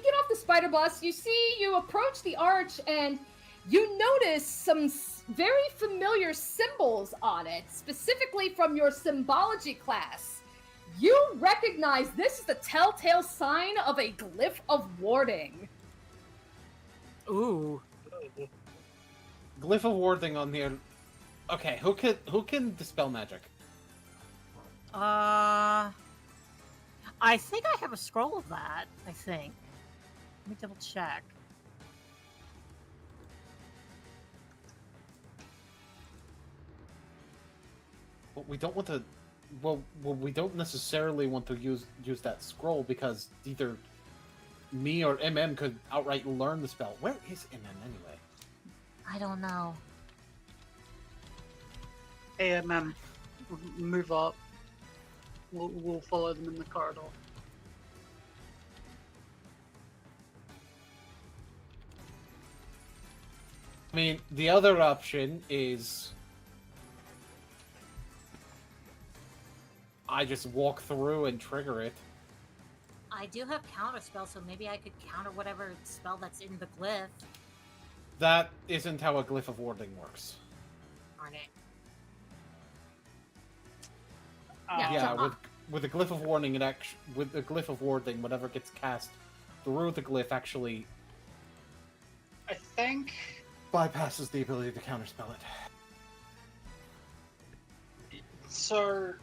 get off the spider bus. You approach the arch, and you notice some very familiar symbols on it, specifically from your symbology class. You recognize this is the telltale sign of a glyph of warding. Ooh. Glyph of warding on the. Okay, who can dispel magic? I think I have a scroll of that. I think. Let me double check. Well, we don't want to. Well, we don't necessarily want to use that scroll because either me or MM could outright learn the spell. Where is MM anyway? I don't know. Hey, move up. We'll follow them in the corridor. I mean, the other option is I just walk through and trigger it. I do have counter spell, so maybe I could counter whatever spell that's in the glyph. That isn't how a glyph of warding works. Darn it. Yeah, with a glyph of warding, with the glyph of warding, whatever gets cast through the glyph actually I think bypasses the ability to counterspell it. so.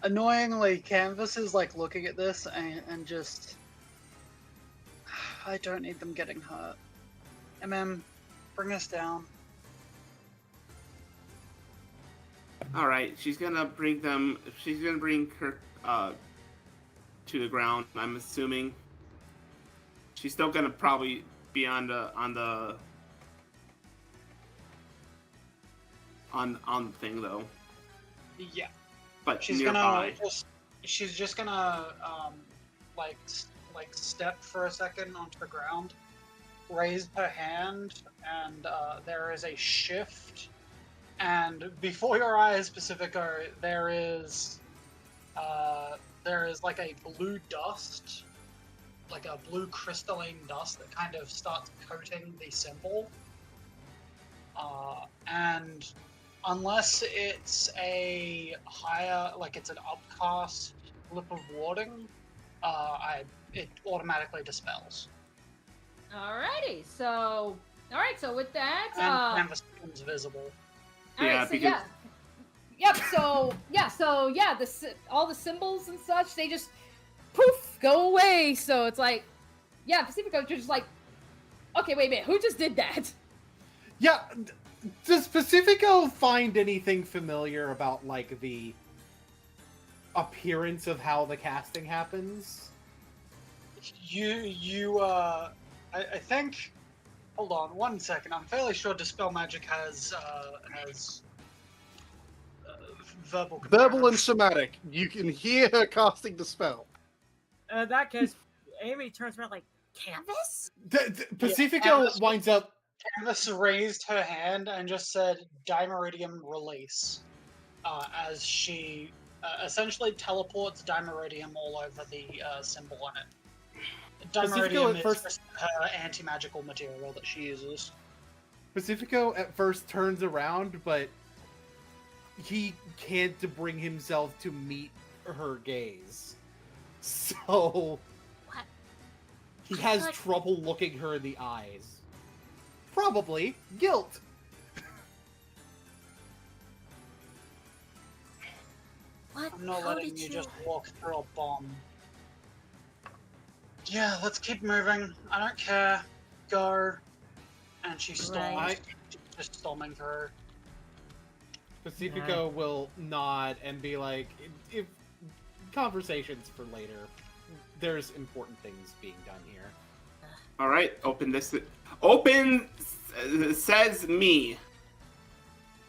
Annoyingly, Canvas is like looking at this and just. I don't need them getting hurt. Bring us down. All right, she's gonna bring them. She's gonna bring her to the ground. I'm assuming she's still gonna probably be on the thing though. Yeah, but she's nearby. she's just gonna like step for a second onto the ground, raise her hand, and there is a shift. And before your eyes, Pacifico, there is like a blue dust, like a blue crystalline dust that kind of starts coating the symbol. And unless it's a higher, like it's an upcast lip of warding, it automatically dispels. Alrighty, so with that, and canvas becomes visible. Yeah, because... all the symbols and such, they just poof go away. So it's like, Pacifico, you're just like, Okay, wait a minute. Who just did that? Yeah, does Pacifico find anything familiar about, like, the appearance of how the casting happens? I think. Hold on, 1 second. I'm fairly sure Dispel Magic has verbal. Verbal and somatic. You can hear her casting the spell. In that case, Amy turns around like, Canvas? Pacifico winds up. Canvas raised her hand and just said Dimeridium release, as she essentially teleports Dimeridium all over the symbol on it. Dimeridium is first... just her anti-magical material that she uses. Pacifico at first turns around, but he can't bring himself to meet her gaze. So What? he has trouble looking her in the eyes. Probably guilt. What? I'm not How letting did you just walk through a bomb. Yeah, let's keep moving. I don't care. Go. And she storms. Right. Just storming through. Pacifico will nod and be like, if conversations for later. There's important things being done here. All right, open this. Open says me.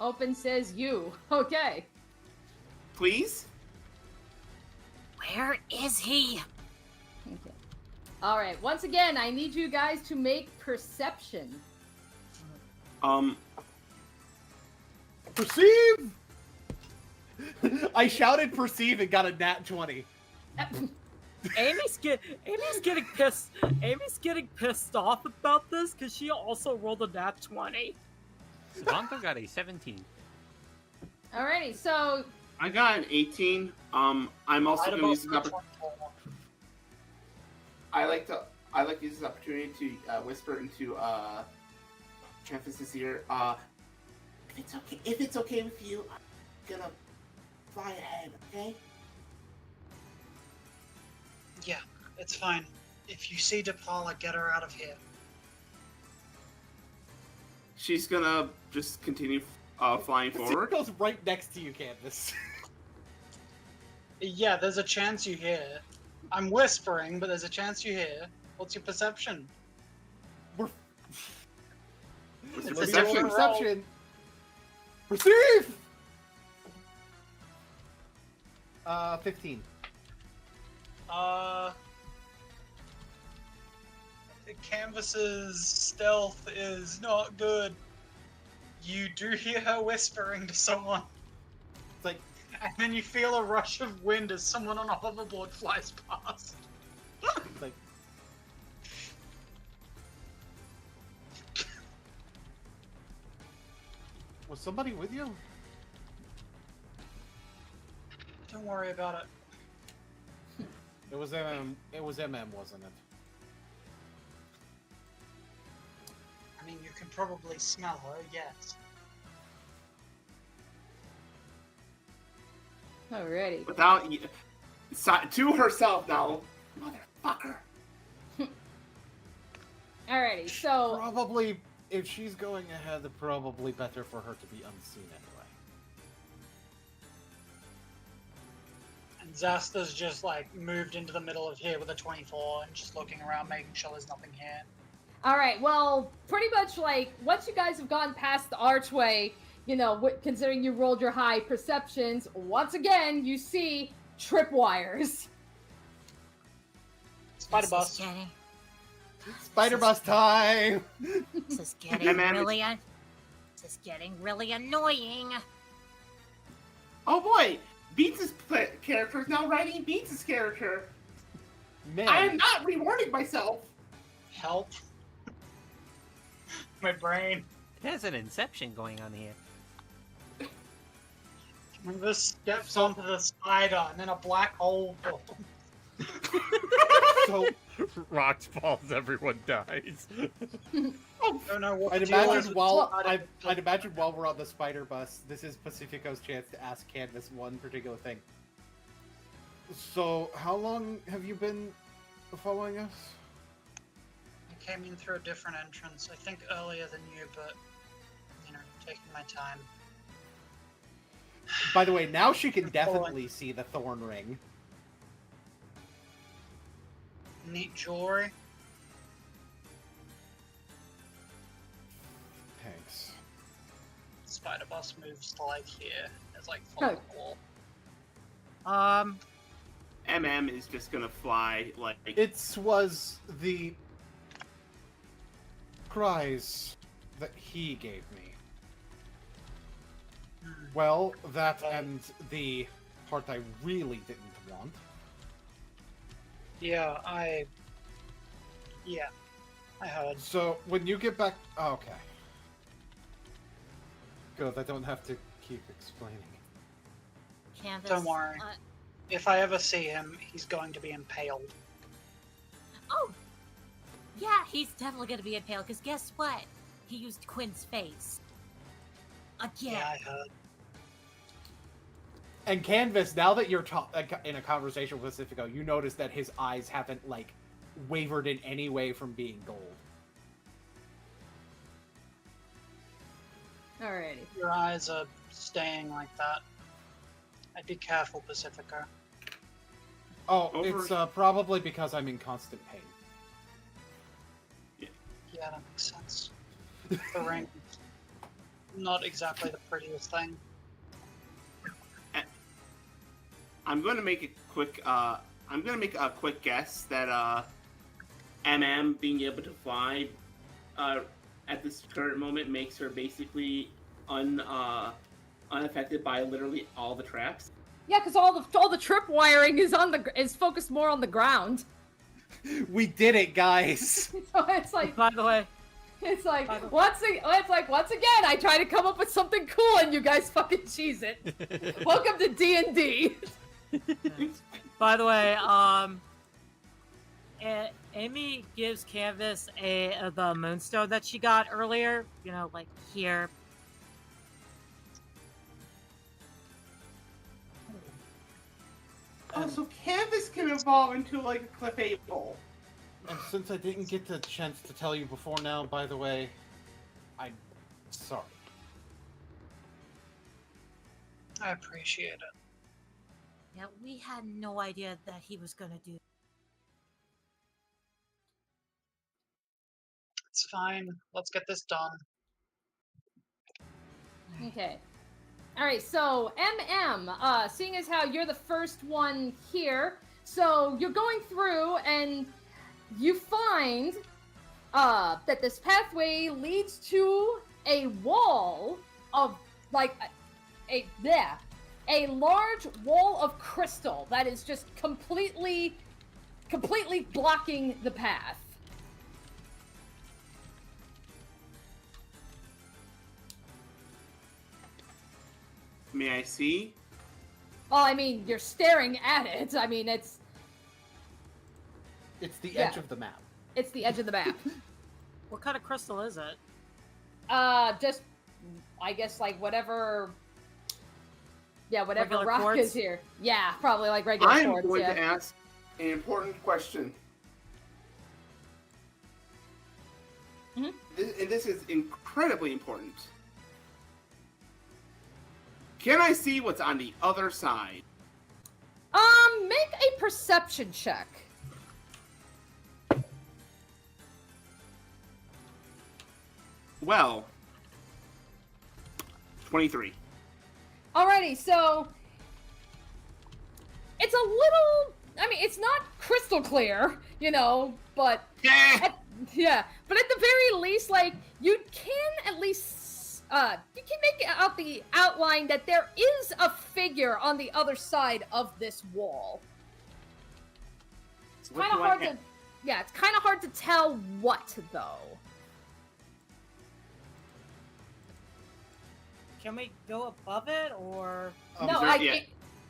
Open says you. Okay. Please. Where is he? Okay. All right. Once again, I need you guys to make perception. Perceive! I shouted perceive and got a nat 20. Amy's getting pissed. Amy's getting pissed off about this because she also rolled a nat 20. Savanto got a 17. Alrighty, so I got an 18. I'm also going to use this opportunity. I like to use this opportunity to whisper into Canvas's ear. If it's okay with you, I'm gonna fly ahead. Okay? Yeah, it's fine. If you see Depala, get her out of here. She's gonna just continue flying forward. Pacifico's right next to you, Canvas. Yeah, there's a chance you hear. I'm whispering, but there's a chance you hear. What's your perception? What's your Let's perception? roll perception. Perceive! 15. Canvas's stealth is not good. You do hear her whispering to someone. It's like, And then you feel a rush of wind as someone on a hoverboard flies past. it's like, was somebody with you? Don't worry about it. It was MM, wasn't it? I mean, you can probably smell her, yes. alrighty. Without to herself now, motherfucker. Alrighty, so Probably, if she's going ahead, probably better for her to be unseen anyway. And Zasta's just like moved into the middle of here with a 24 and just looking around, making sure there's nothing here. alright, well, pretty much like once you guys have gone past the archway, you know, considering you rolled your high perceptions, once again you see tripwires. Spider This bus. is getting, Spider bus time! this is getting this is getting really annoying. Oh boy, Beats' character is now writing Beats' character. Man, I am not rewarding myself. Help. My brain. There's an inception going on here. This steps onto the spider and then a black hole forms. so Rocks falls, everyone dies. I don't know what I'd to do with imagine it. I'd imagine while we're on the spider bus, this is Pacifico's chance to ask Canvas one particular thing. So, how long have you been following us? Like came in through a different entrance. I think earlier than you, but taking my time. By the way, now she can definitely see the thorn ring. Neat jewelry. Thanks. Spider Boss moves to like here. It's like follow the wall. MM is just gonna fly like. It was the prize that he gave me. Well, that and the part I really didn't want. Yeah, I heard. So, when you get back... Oh, okay. Good, I don't have to keep explaining. Canvas, Don't worry. If I ever see him, he's going to be impaled. Oh! Yeah, he's definitely gonna be impaled, because guess what? He used Quinn's face. Again. Yeah, I heard. And Canvas, now that you're in a conversation with Pacifico, you notice that his eyes haven't, like, wavered in any way from being gold. Alrighty. Your eyes are staying like that. I'd be careful, Pacifica. Oh, it's probably because I'm in constant pain. Yeah, that makes sense. The ring, not exactly the prettiest thing. I'm going to make a quick. I'm going to make a quick guess that MM being able to fly at this current moment makes her basically unaffected by literally all the traps. Yeah, because all the trip wiring is focused more on the ground. We did it, guys. So it's like. By the way. It's like once again, I try to come up with something cool, and you guys fucking cheese it. Welcome to D&D. By the way, Amy gives Canvas the moonstone that she got earlier. You know, like here. Oh, so Canvas can evolve into like a Clefable. And since I didn't get the chance to tell you before now, by the way, I'm sorry. I appreciate it. Yeah, we had no idea that he was gonna do. It's fine. Let's get this done. Okay. All right. So MM, seeing as how you're the first one here, so you're going through and you find that this pathway leads to a wall of like a large wall of crystal that is just completely blocking the path. May I see? Well, I mean, you're staring at it. I mean, it's the edge of the map. It's the edge of the map. What kind of crystal is it? Just, I guess, like whatever. Yeah, whatever Regular rock quartz? is here. Yeah, probably like regular I'm quartz. going Yeah. to ask an important question. Mm-hmm. This is incredibly important. Can I see what's on the other side? Make a perception check. Well, 23. Alrighty, so it's a little. I mean, it's not crystal clear, you know, but yeah. But at the very least, like you can at least you can make out the outline that there is a figure on the other side of this wall. It's kind of hard to. Yeah, it's kind of hard to tell what though. Can we go above it, or No,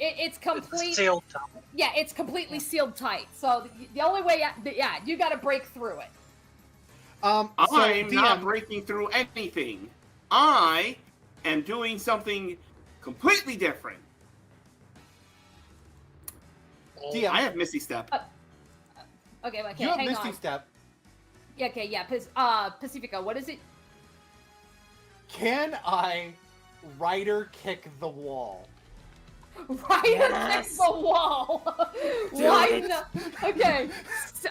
it's complete. It's sealed tight. Yeah, it's completely sealed tight. So the only way, yeah, you got to break through it. I'm not breaking through anything. I am doing something completely different. DM. I have Misty Step. Okay, You have hang Misty on. Step. Yeah, okay, yeah. Pacifico, what is it? Can I rider kick the wall? Rider kick the wall. Why not? Okay,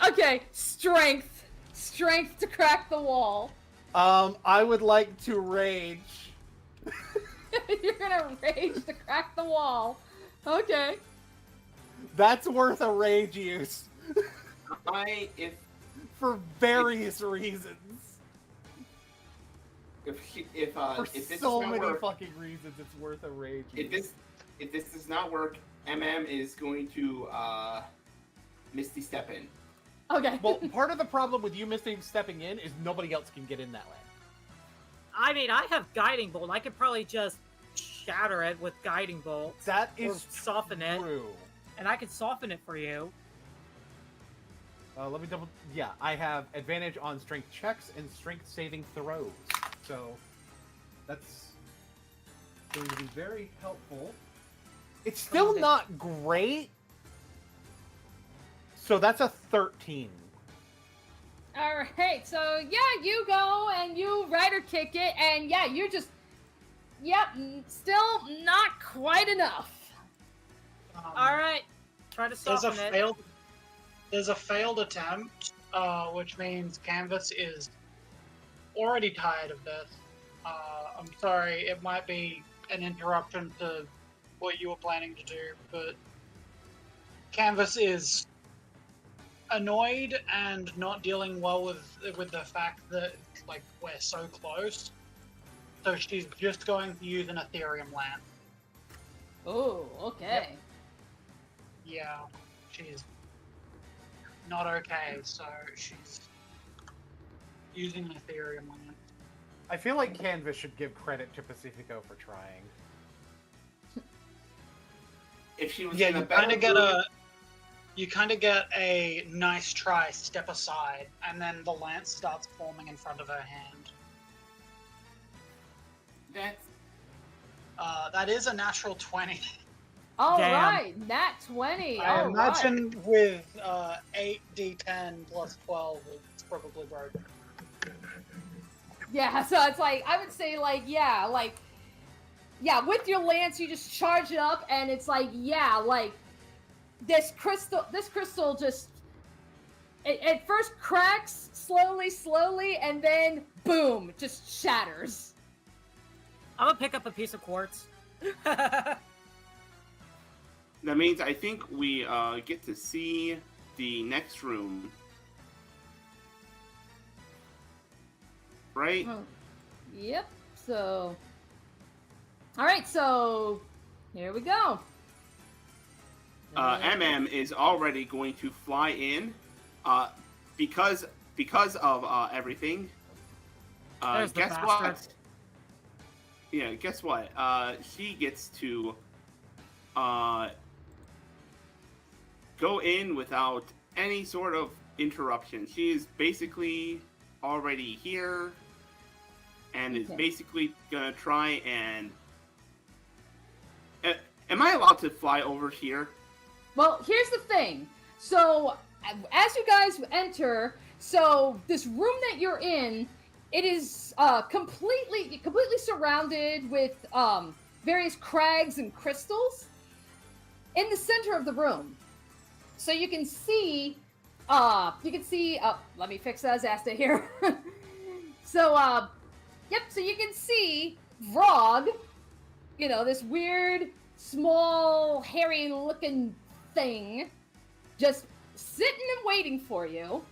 okay. Strength to crack the wall. I would like to rage. You're gonna rage to crack the wall. Okay. That's worth a rage use. For various reasons. For For so many fucking reasons, it's worth a rage use. If this does not work, MM is going to Misty step in. Okay. Well, part of the problem with you stepping in is nobody else can get in that way. I mean, I have Guiding Bolt. I could probably just shatter it with Guiding Bolt. That is soften true. it. And I can soften it for you. Let me double... Yeah, I have advantage on strength checks and strength saving throws. So, that's going to be very helpful. It's still not great. So that's a 13. Alright, so yeah, you go and you rider kick it, and yeah, you're just... Yep, still not quite enough. Alright, try to soften it. There's a failed attempt, which means Canvas is already tired of this. I'm sorry, it might be an interruption to what you were planning to do, but Canvas is annoyed and not dealing well with the fact that like we're so close. So she's just going to use an Ethereum Lance. Oh, okay. Yep. Yeah, she's not okay, so she's using an Ethereum Lance. I feel like Canvas should give credit to Pacifico for trying. If she was yeah, in a you better kind of get mood- you kind of get a nice try, step aside, and then the lance starts forming in front of her hand. That is a natural 20. Alright, nat 20. I imagine with 8d10 plus 12, it's probably broken. Yeah, so it's like, I would say yeah, with your lance, you just charge it up, and it's like, yeah, like, this crystal just, it first cracks slowly, and then, boom, just shatters. I'm gonna pick up a piece of quartz. That means I think we get to see the next room. Right? Yep, so... Alright, so... Here we go. MM is already going to fly in because of everything. Guess what? Yeah, guess what? She gets to go in without any sort of interruption. She is basically already here and is basically gonna try and... Am I allowed to fly over here? Well, here's the thing. So, as you guys enter, so this room that you're in, it is completely surrounded with various crags and crystals in the center of the room. So you can see, let me fix Zasta here. So, yep, so you can see Vrog, this weird, small, hairy-looking thing just sitting and waiting for you.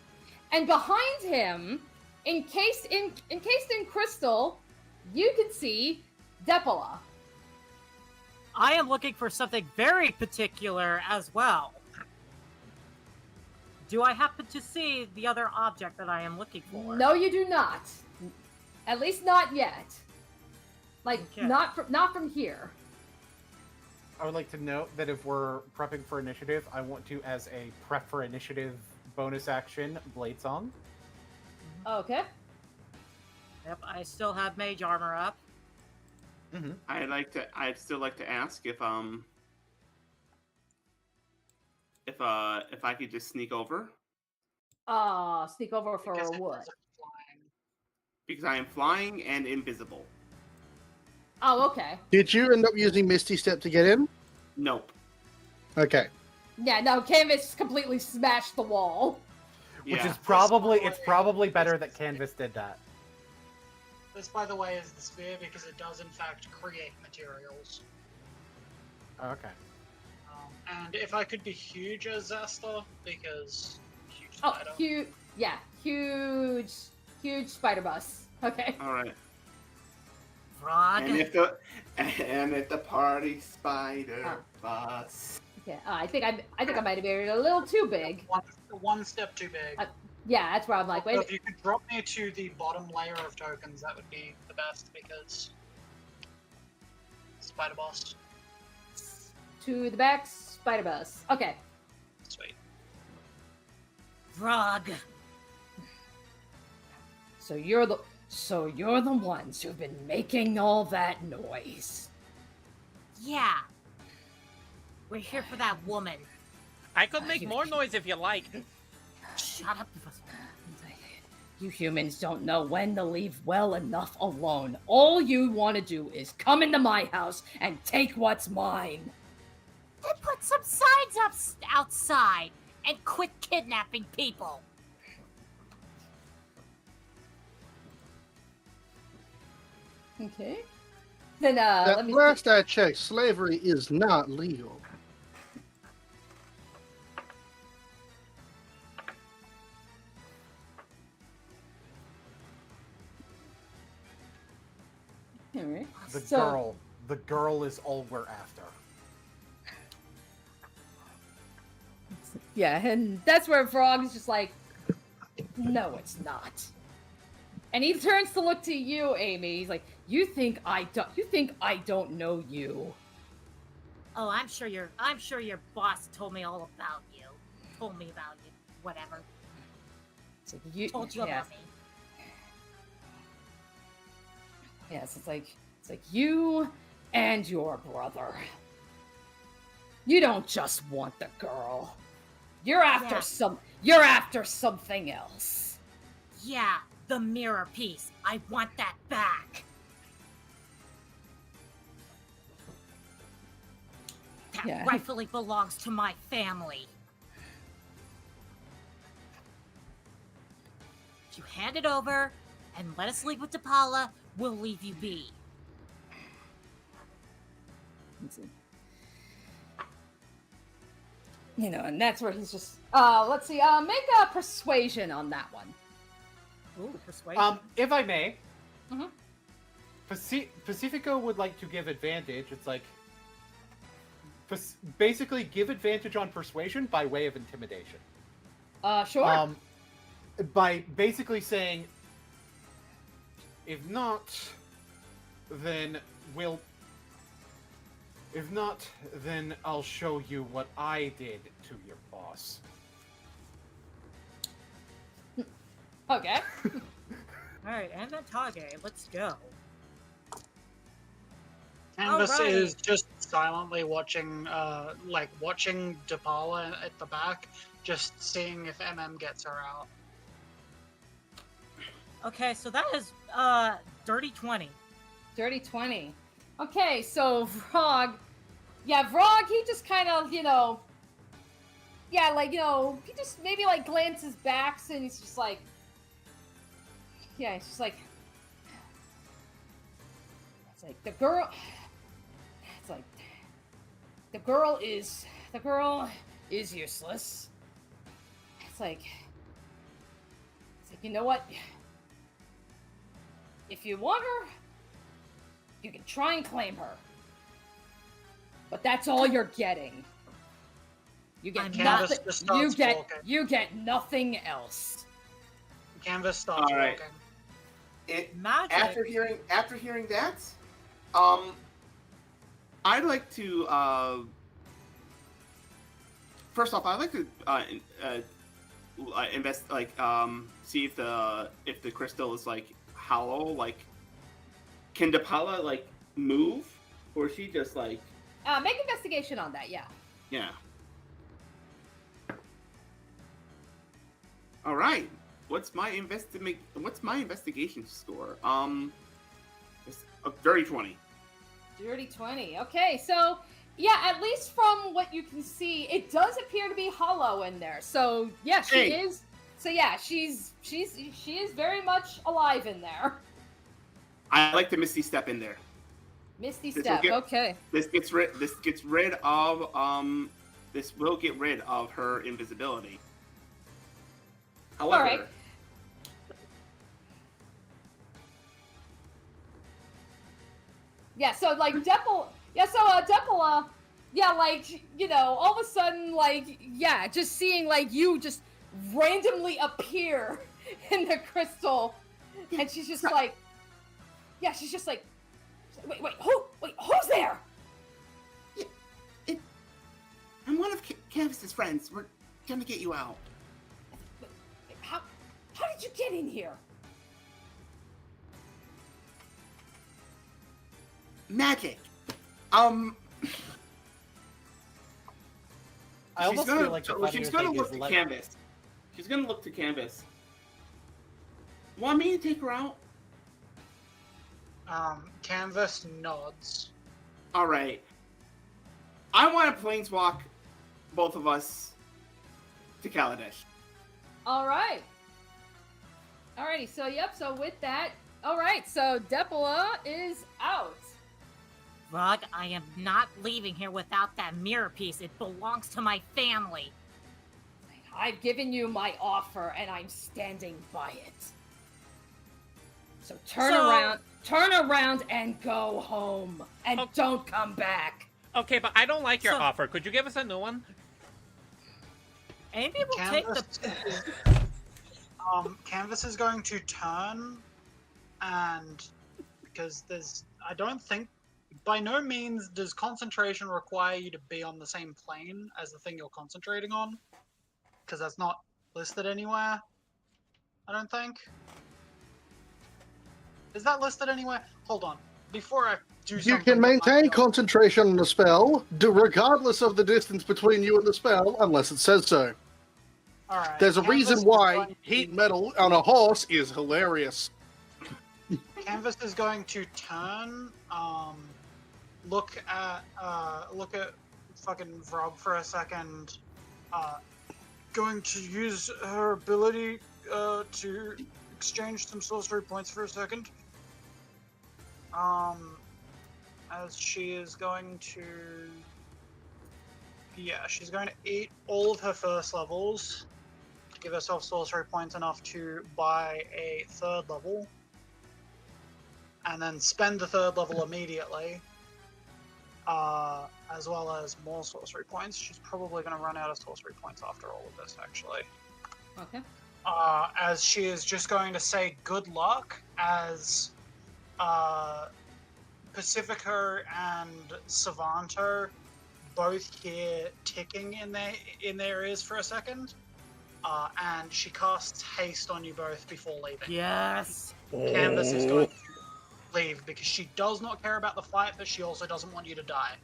And behind him, encased in crystal, you can see Depala. I am looking for something very particular as well. Do I happen to see the other object that I am looking for? No, you do not. At least not yet. Like, Okay. not from here. I would like to note that if we're prepping for initiative, I want to, as a prep for initiative bonus action, Blade Song. Okay. Yep, I still have mage armor up. Mm-hmm. I'd still like to ask if I could just sneak over. Sneak over for because it what? doesn't flying. Because I am flying and invisible. Oh, okay. Did you end up using Misty Step to get in? Nope. Okay. Yeah, no, Canvas completely smashed the wall. Which Yeah. is probably better that Canvas did that. This, by the way, is the sphere because it does in fact create materials. Okay. And if I could be huge as Zesta, because huge Oh, spider. huge spider bus. Okay. All right. Frog. And if the party spider bus. Yeah, I think I might have made it a little too big. One step too big. Yeah, that's where I'm like, wait. So if you could drop me to the bottom layer of tokens, that would be the best because spider boss. To the back, spider bus. Okay. Sweet. Frog. So you're the ones who've been making all that noise. Yeah. We're here for that woman. I could make more noise if you like. Shut up. You humans don't know when to leave well enough alone. All you want to do is come into my house and take what's mine. Then put some signs up outside and quit kidnapping people. Okay. Then At let me last I checked, slavery is not legal. All right. The girl is all we're after. Yeah, and that's where Frog is just like, no, it's not. And he turns to look to you, Amy. He's like, you think I don't know you? Oh, I'm sure your boss told me all about you. Told me about you. Whatever. It's like, you Told you about me. Yes, it's like you and your brother. You don't just want the girl. You're after something else. Yeah, the mirror piece. I want that back. That Yeah. rightfully belongs to my family. If you hand it over and let us leave with Depala, we'll leave you be. Let's see. You know, and that's where he's just let's see, make a persuasion on that one. Ooh, persuasion. If I may, Mhm. Pacifico would like to give advantage. It's like basically give advantage on persuasion by way of intimidation. Sure. By basically saying, if not, then I'll show you what I did to your boss. Okay. Alright, and that Tage, let's go. Canvas Alright. is just silently watching Depala at the back, just seeing if MM gets her out. Okay, so that is dirty 20. Dirty 20. Okay, so Vrog, he just kind of, he just maybe like glances back and he's just like, it's like the girl is useless. It's like, you know what? If you want her, you can try and claim her. But that's all you're getting. You get Canvas nothing. just starts walking. You get nothing else. Canvas stops All right. walking. Magic. After hearing that, I'd like to first off, I'd like to invest, see if the crystal is like hollow. Like, can Depala like move, or is she just like? Make investigation on that. Yeah. Yeah. All right. What's my investigation score? It's a dirty 20. Dirty 20. Okay, so yeah, at least from what you can see, it does appear to be hollow in there. So yeah, she is. So yeah, she is very much alive in there. I like to Misty Step in there. Misty Step. Okay. This will get rid of her invisibility. However, all right. Yeah, so like Depala, yeah, like, you know, all of a sudden, like, yeah, just seeing like you just randomly appear in the crystal, and she's just like, yeah, she's just like, wait, who's there? I'm one of Canvas's friends. We're gonna get you out. How did you get in here? Magic. I almost feel like she's gonna look to Canvas. She's gonna look to Canvas. Want me to take her out? Canvas nods. All right. I want to planeswalk both of us to Kaladesh. All right. Alrighty. So yep. So with that, all right. So Depala is out. Rug, I am not leaving here without that mirror piece. It belongs to my family. I've given you my offer, and I'm standing by it. So turn around and go home, and don't come back. Okay, but I don't like your offer. Could you give us a new one? Maybe we'll take the... Canvas is going to turn, and because I don't think, by no means does concentration require you to be on the same plane as the thing you're concentrating on, because that's not listed anywhere, I don't think. Is that listed anywhere? Hold on. Before I do something... You can maintain concentration on the spell, regardless of the distance between you and the spell, unless it says so. Alright. There's a reason why heat metal on a horse is hilarious. Canvas is going to turn, look at fucking Vrob for a second, going to use her ability to exchange some sorcery points for a second. As she is going to... Yeah, she's going to eat all of her first levels to give herself sorcery points enough to buy a third level. And then spend the third level immediately. As well as more sorcery points. She's probably going to run out of sorcery points after all of this, actually. Okay. As she is just going to say good luck as Pacifico and Savanto both hear ticking in their ears for a second, and she casts haste on you both before leaving. Yes. Canvas is going to leave because she does not care about the fight, but she also doesn't want you to die.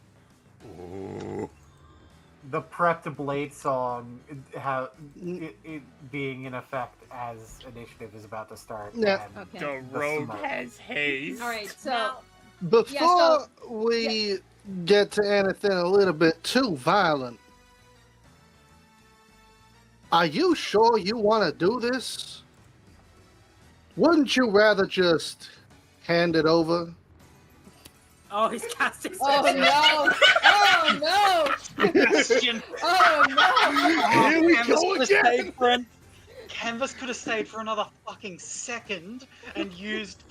The Prep to Blade song it being in effect as initiative is about to start. Yeah. Okay. The rogue has haste. All right. So Before we get to anything a little bit too violent, are you sure you want to do this? Wouldn't you rather just hand it over? Oh, he's casting. Oh no! Oh no! Oh no! Here we go again. Canvas could have stayed for another fucking second and used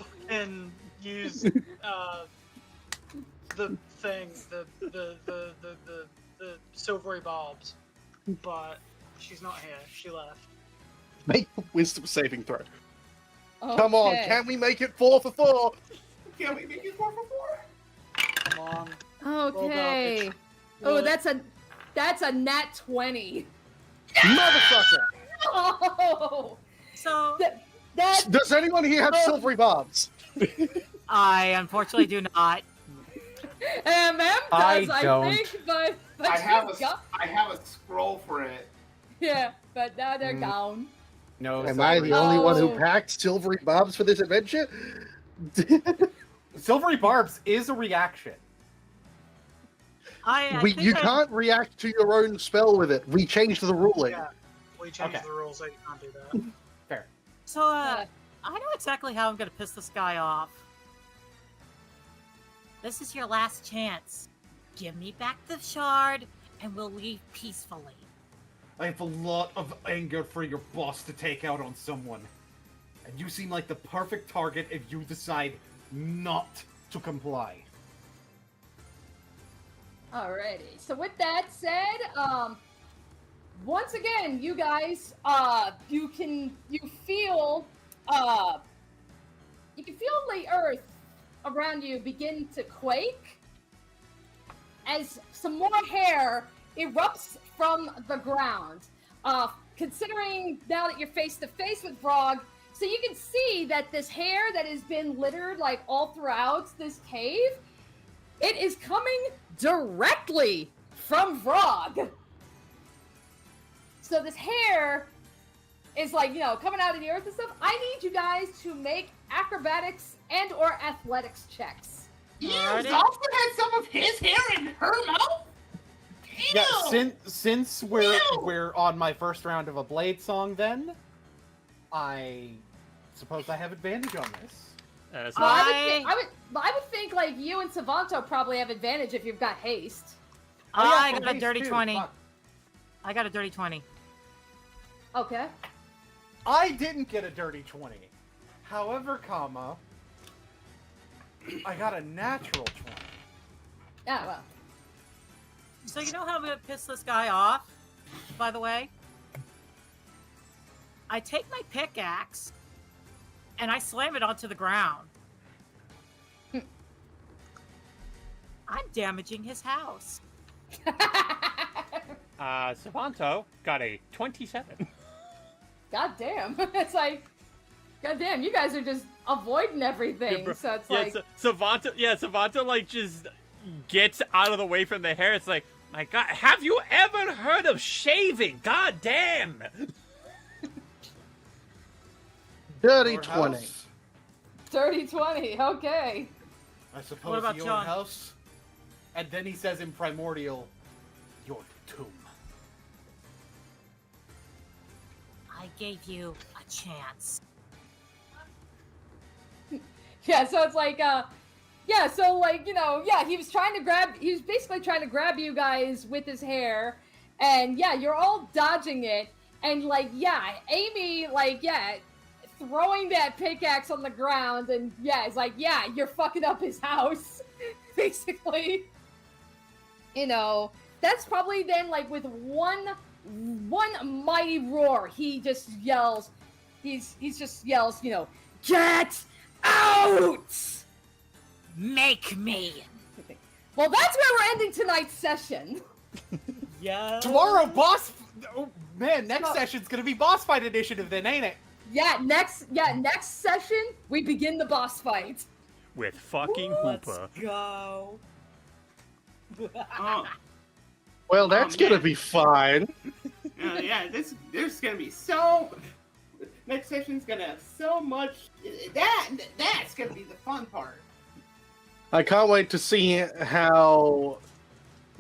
the thing, the silvery barbs, but she's not here. She left. Make a wisdom saving throw. Okay. Come on, can we make it 4 for 4? Can we make it 4 for 4? Come on. Okay. Oh, that's a nat 20. Motherfucker! Oh. So does anyone here have silvery barbs? I unfortunately do not. MM does, I think, but I have a scroll for it. Yeah, but now they're gone. No, Am I the only one who Oh. packed silvery bobs for this adventure? Silvery Barbs is a reaction. You can't react to your own spell with it. We changed the ruling. Yeah, we changed Okay. the rules so you can't do that. Fair. So, I know exactly how I'm gonna piss this guy off. This is your last chance. Give me back the shard, and we'll leave peacefully. I have a lot of anger for your boss to take out on someone. And you seem like the perfect target if you decide not to comply. Alrighty. So with that said, once again, you guys, you feel the earth around you begin to quake as some more hair erupts from the ground. Considering now that you're face to face with Vrog, so you can see that this hair that has been littered like all throughout this cave, it is coming directly from Vrog. So this hair is like, coming out of the earth and stuff. I need you guys to make acrobatics and or athletics checks. You Alrighty. Zolfin had some of his hair in her mouth? Yeah, Ew. since we're on my first round of a Blade song, then I suppose I have advantage on this. I would think like you and Savanto probably have advantage if you've got haste. I for got a haste dirty too, 20. fuck. I got a dirty 20. Okay. I didn't get a dirty 20. However, I got a natural 20. Yeah, well. So you know how I'm gonna piss this guy off, by the way? I take my pickaxe and I slam it onto the ground. I'm damaging his house. Savanto got a 27. God damn. It's like, god damn, you guys are just avoiding everything. So it's like, Savanto like just gets out of the way from the hair. It's like, my God, have you ever heard of shaving? God damn. Dirty Your 20. house, dirty 20. Okay. I suppose What about your John? house. And then he says in Primordial, your tomb. I gave you a chance. Yeah, so it's like, so like, he was basically trying to grab you guys with his hair, and yeah, you're all dodging it, and like, yeah, Amy, like, yeah, throwing that pickaxe on the ground, and yeah, it's like, yeah, you're fucking up his house, basically. That's probably then, like, with one mighty roar, he just yells, get out! Make me! Well, that's where we're ending tonight's session. Yeah. Tomorrow, next session's gonna be boss fight initiative then, ain't it? Next session, we begin the boss fight. With fucking Let's Hooper. go. Oh, Well, that's gonna man. be fine. yeah, there's gonna be so. Next session's gonna have so much. That's gonna be the fun part. I can't wait to see how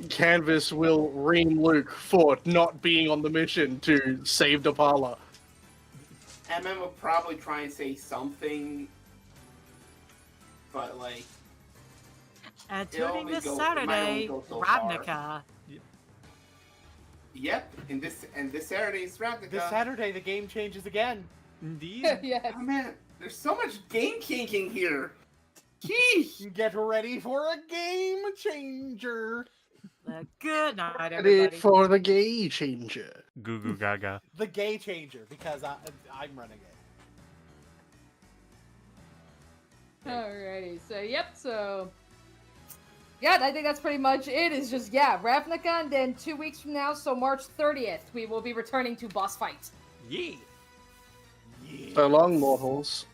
Canvas will ream Luke for not being on the mission to save Depala. MM will probably try and say something, but like, And It'll tuning only this go- it might only Saturday, go so far. Ravnica. yep. And this Saturday's Ravnica. This Saturday, the game changes again. Indeed. Yes. Oh man, there's so much game kinking here. Sheesh. Get ready for a game changer. Good night, Ready everybody. for the gay changer. Goo goo gaga. The gay changer, because I'm running it. Alrighty, so yeah, I think that's pretty much it. Is just Ravnica, and then 2 weeks from now, so March 30th, we will be returning to boss fight. Yeah. Yeah. So long, mortals.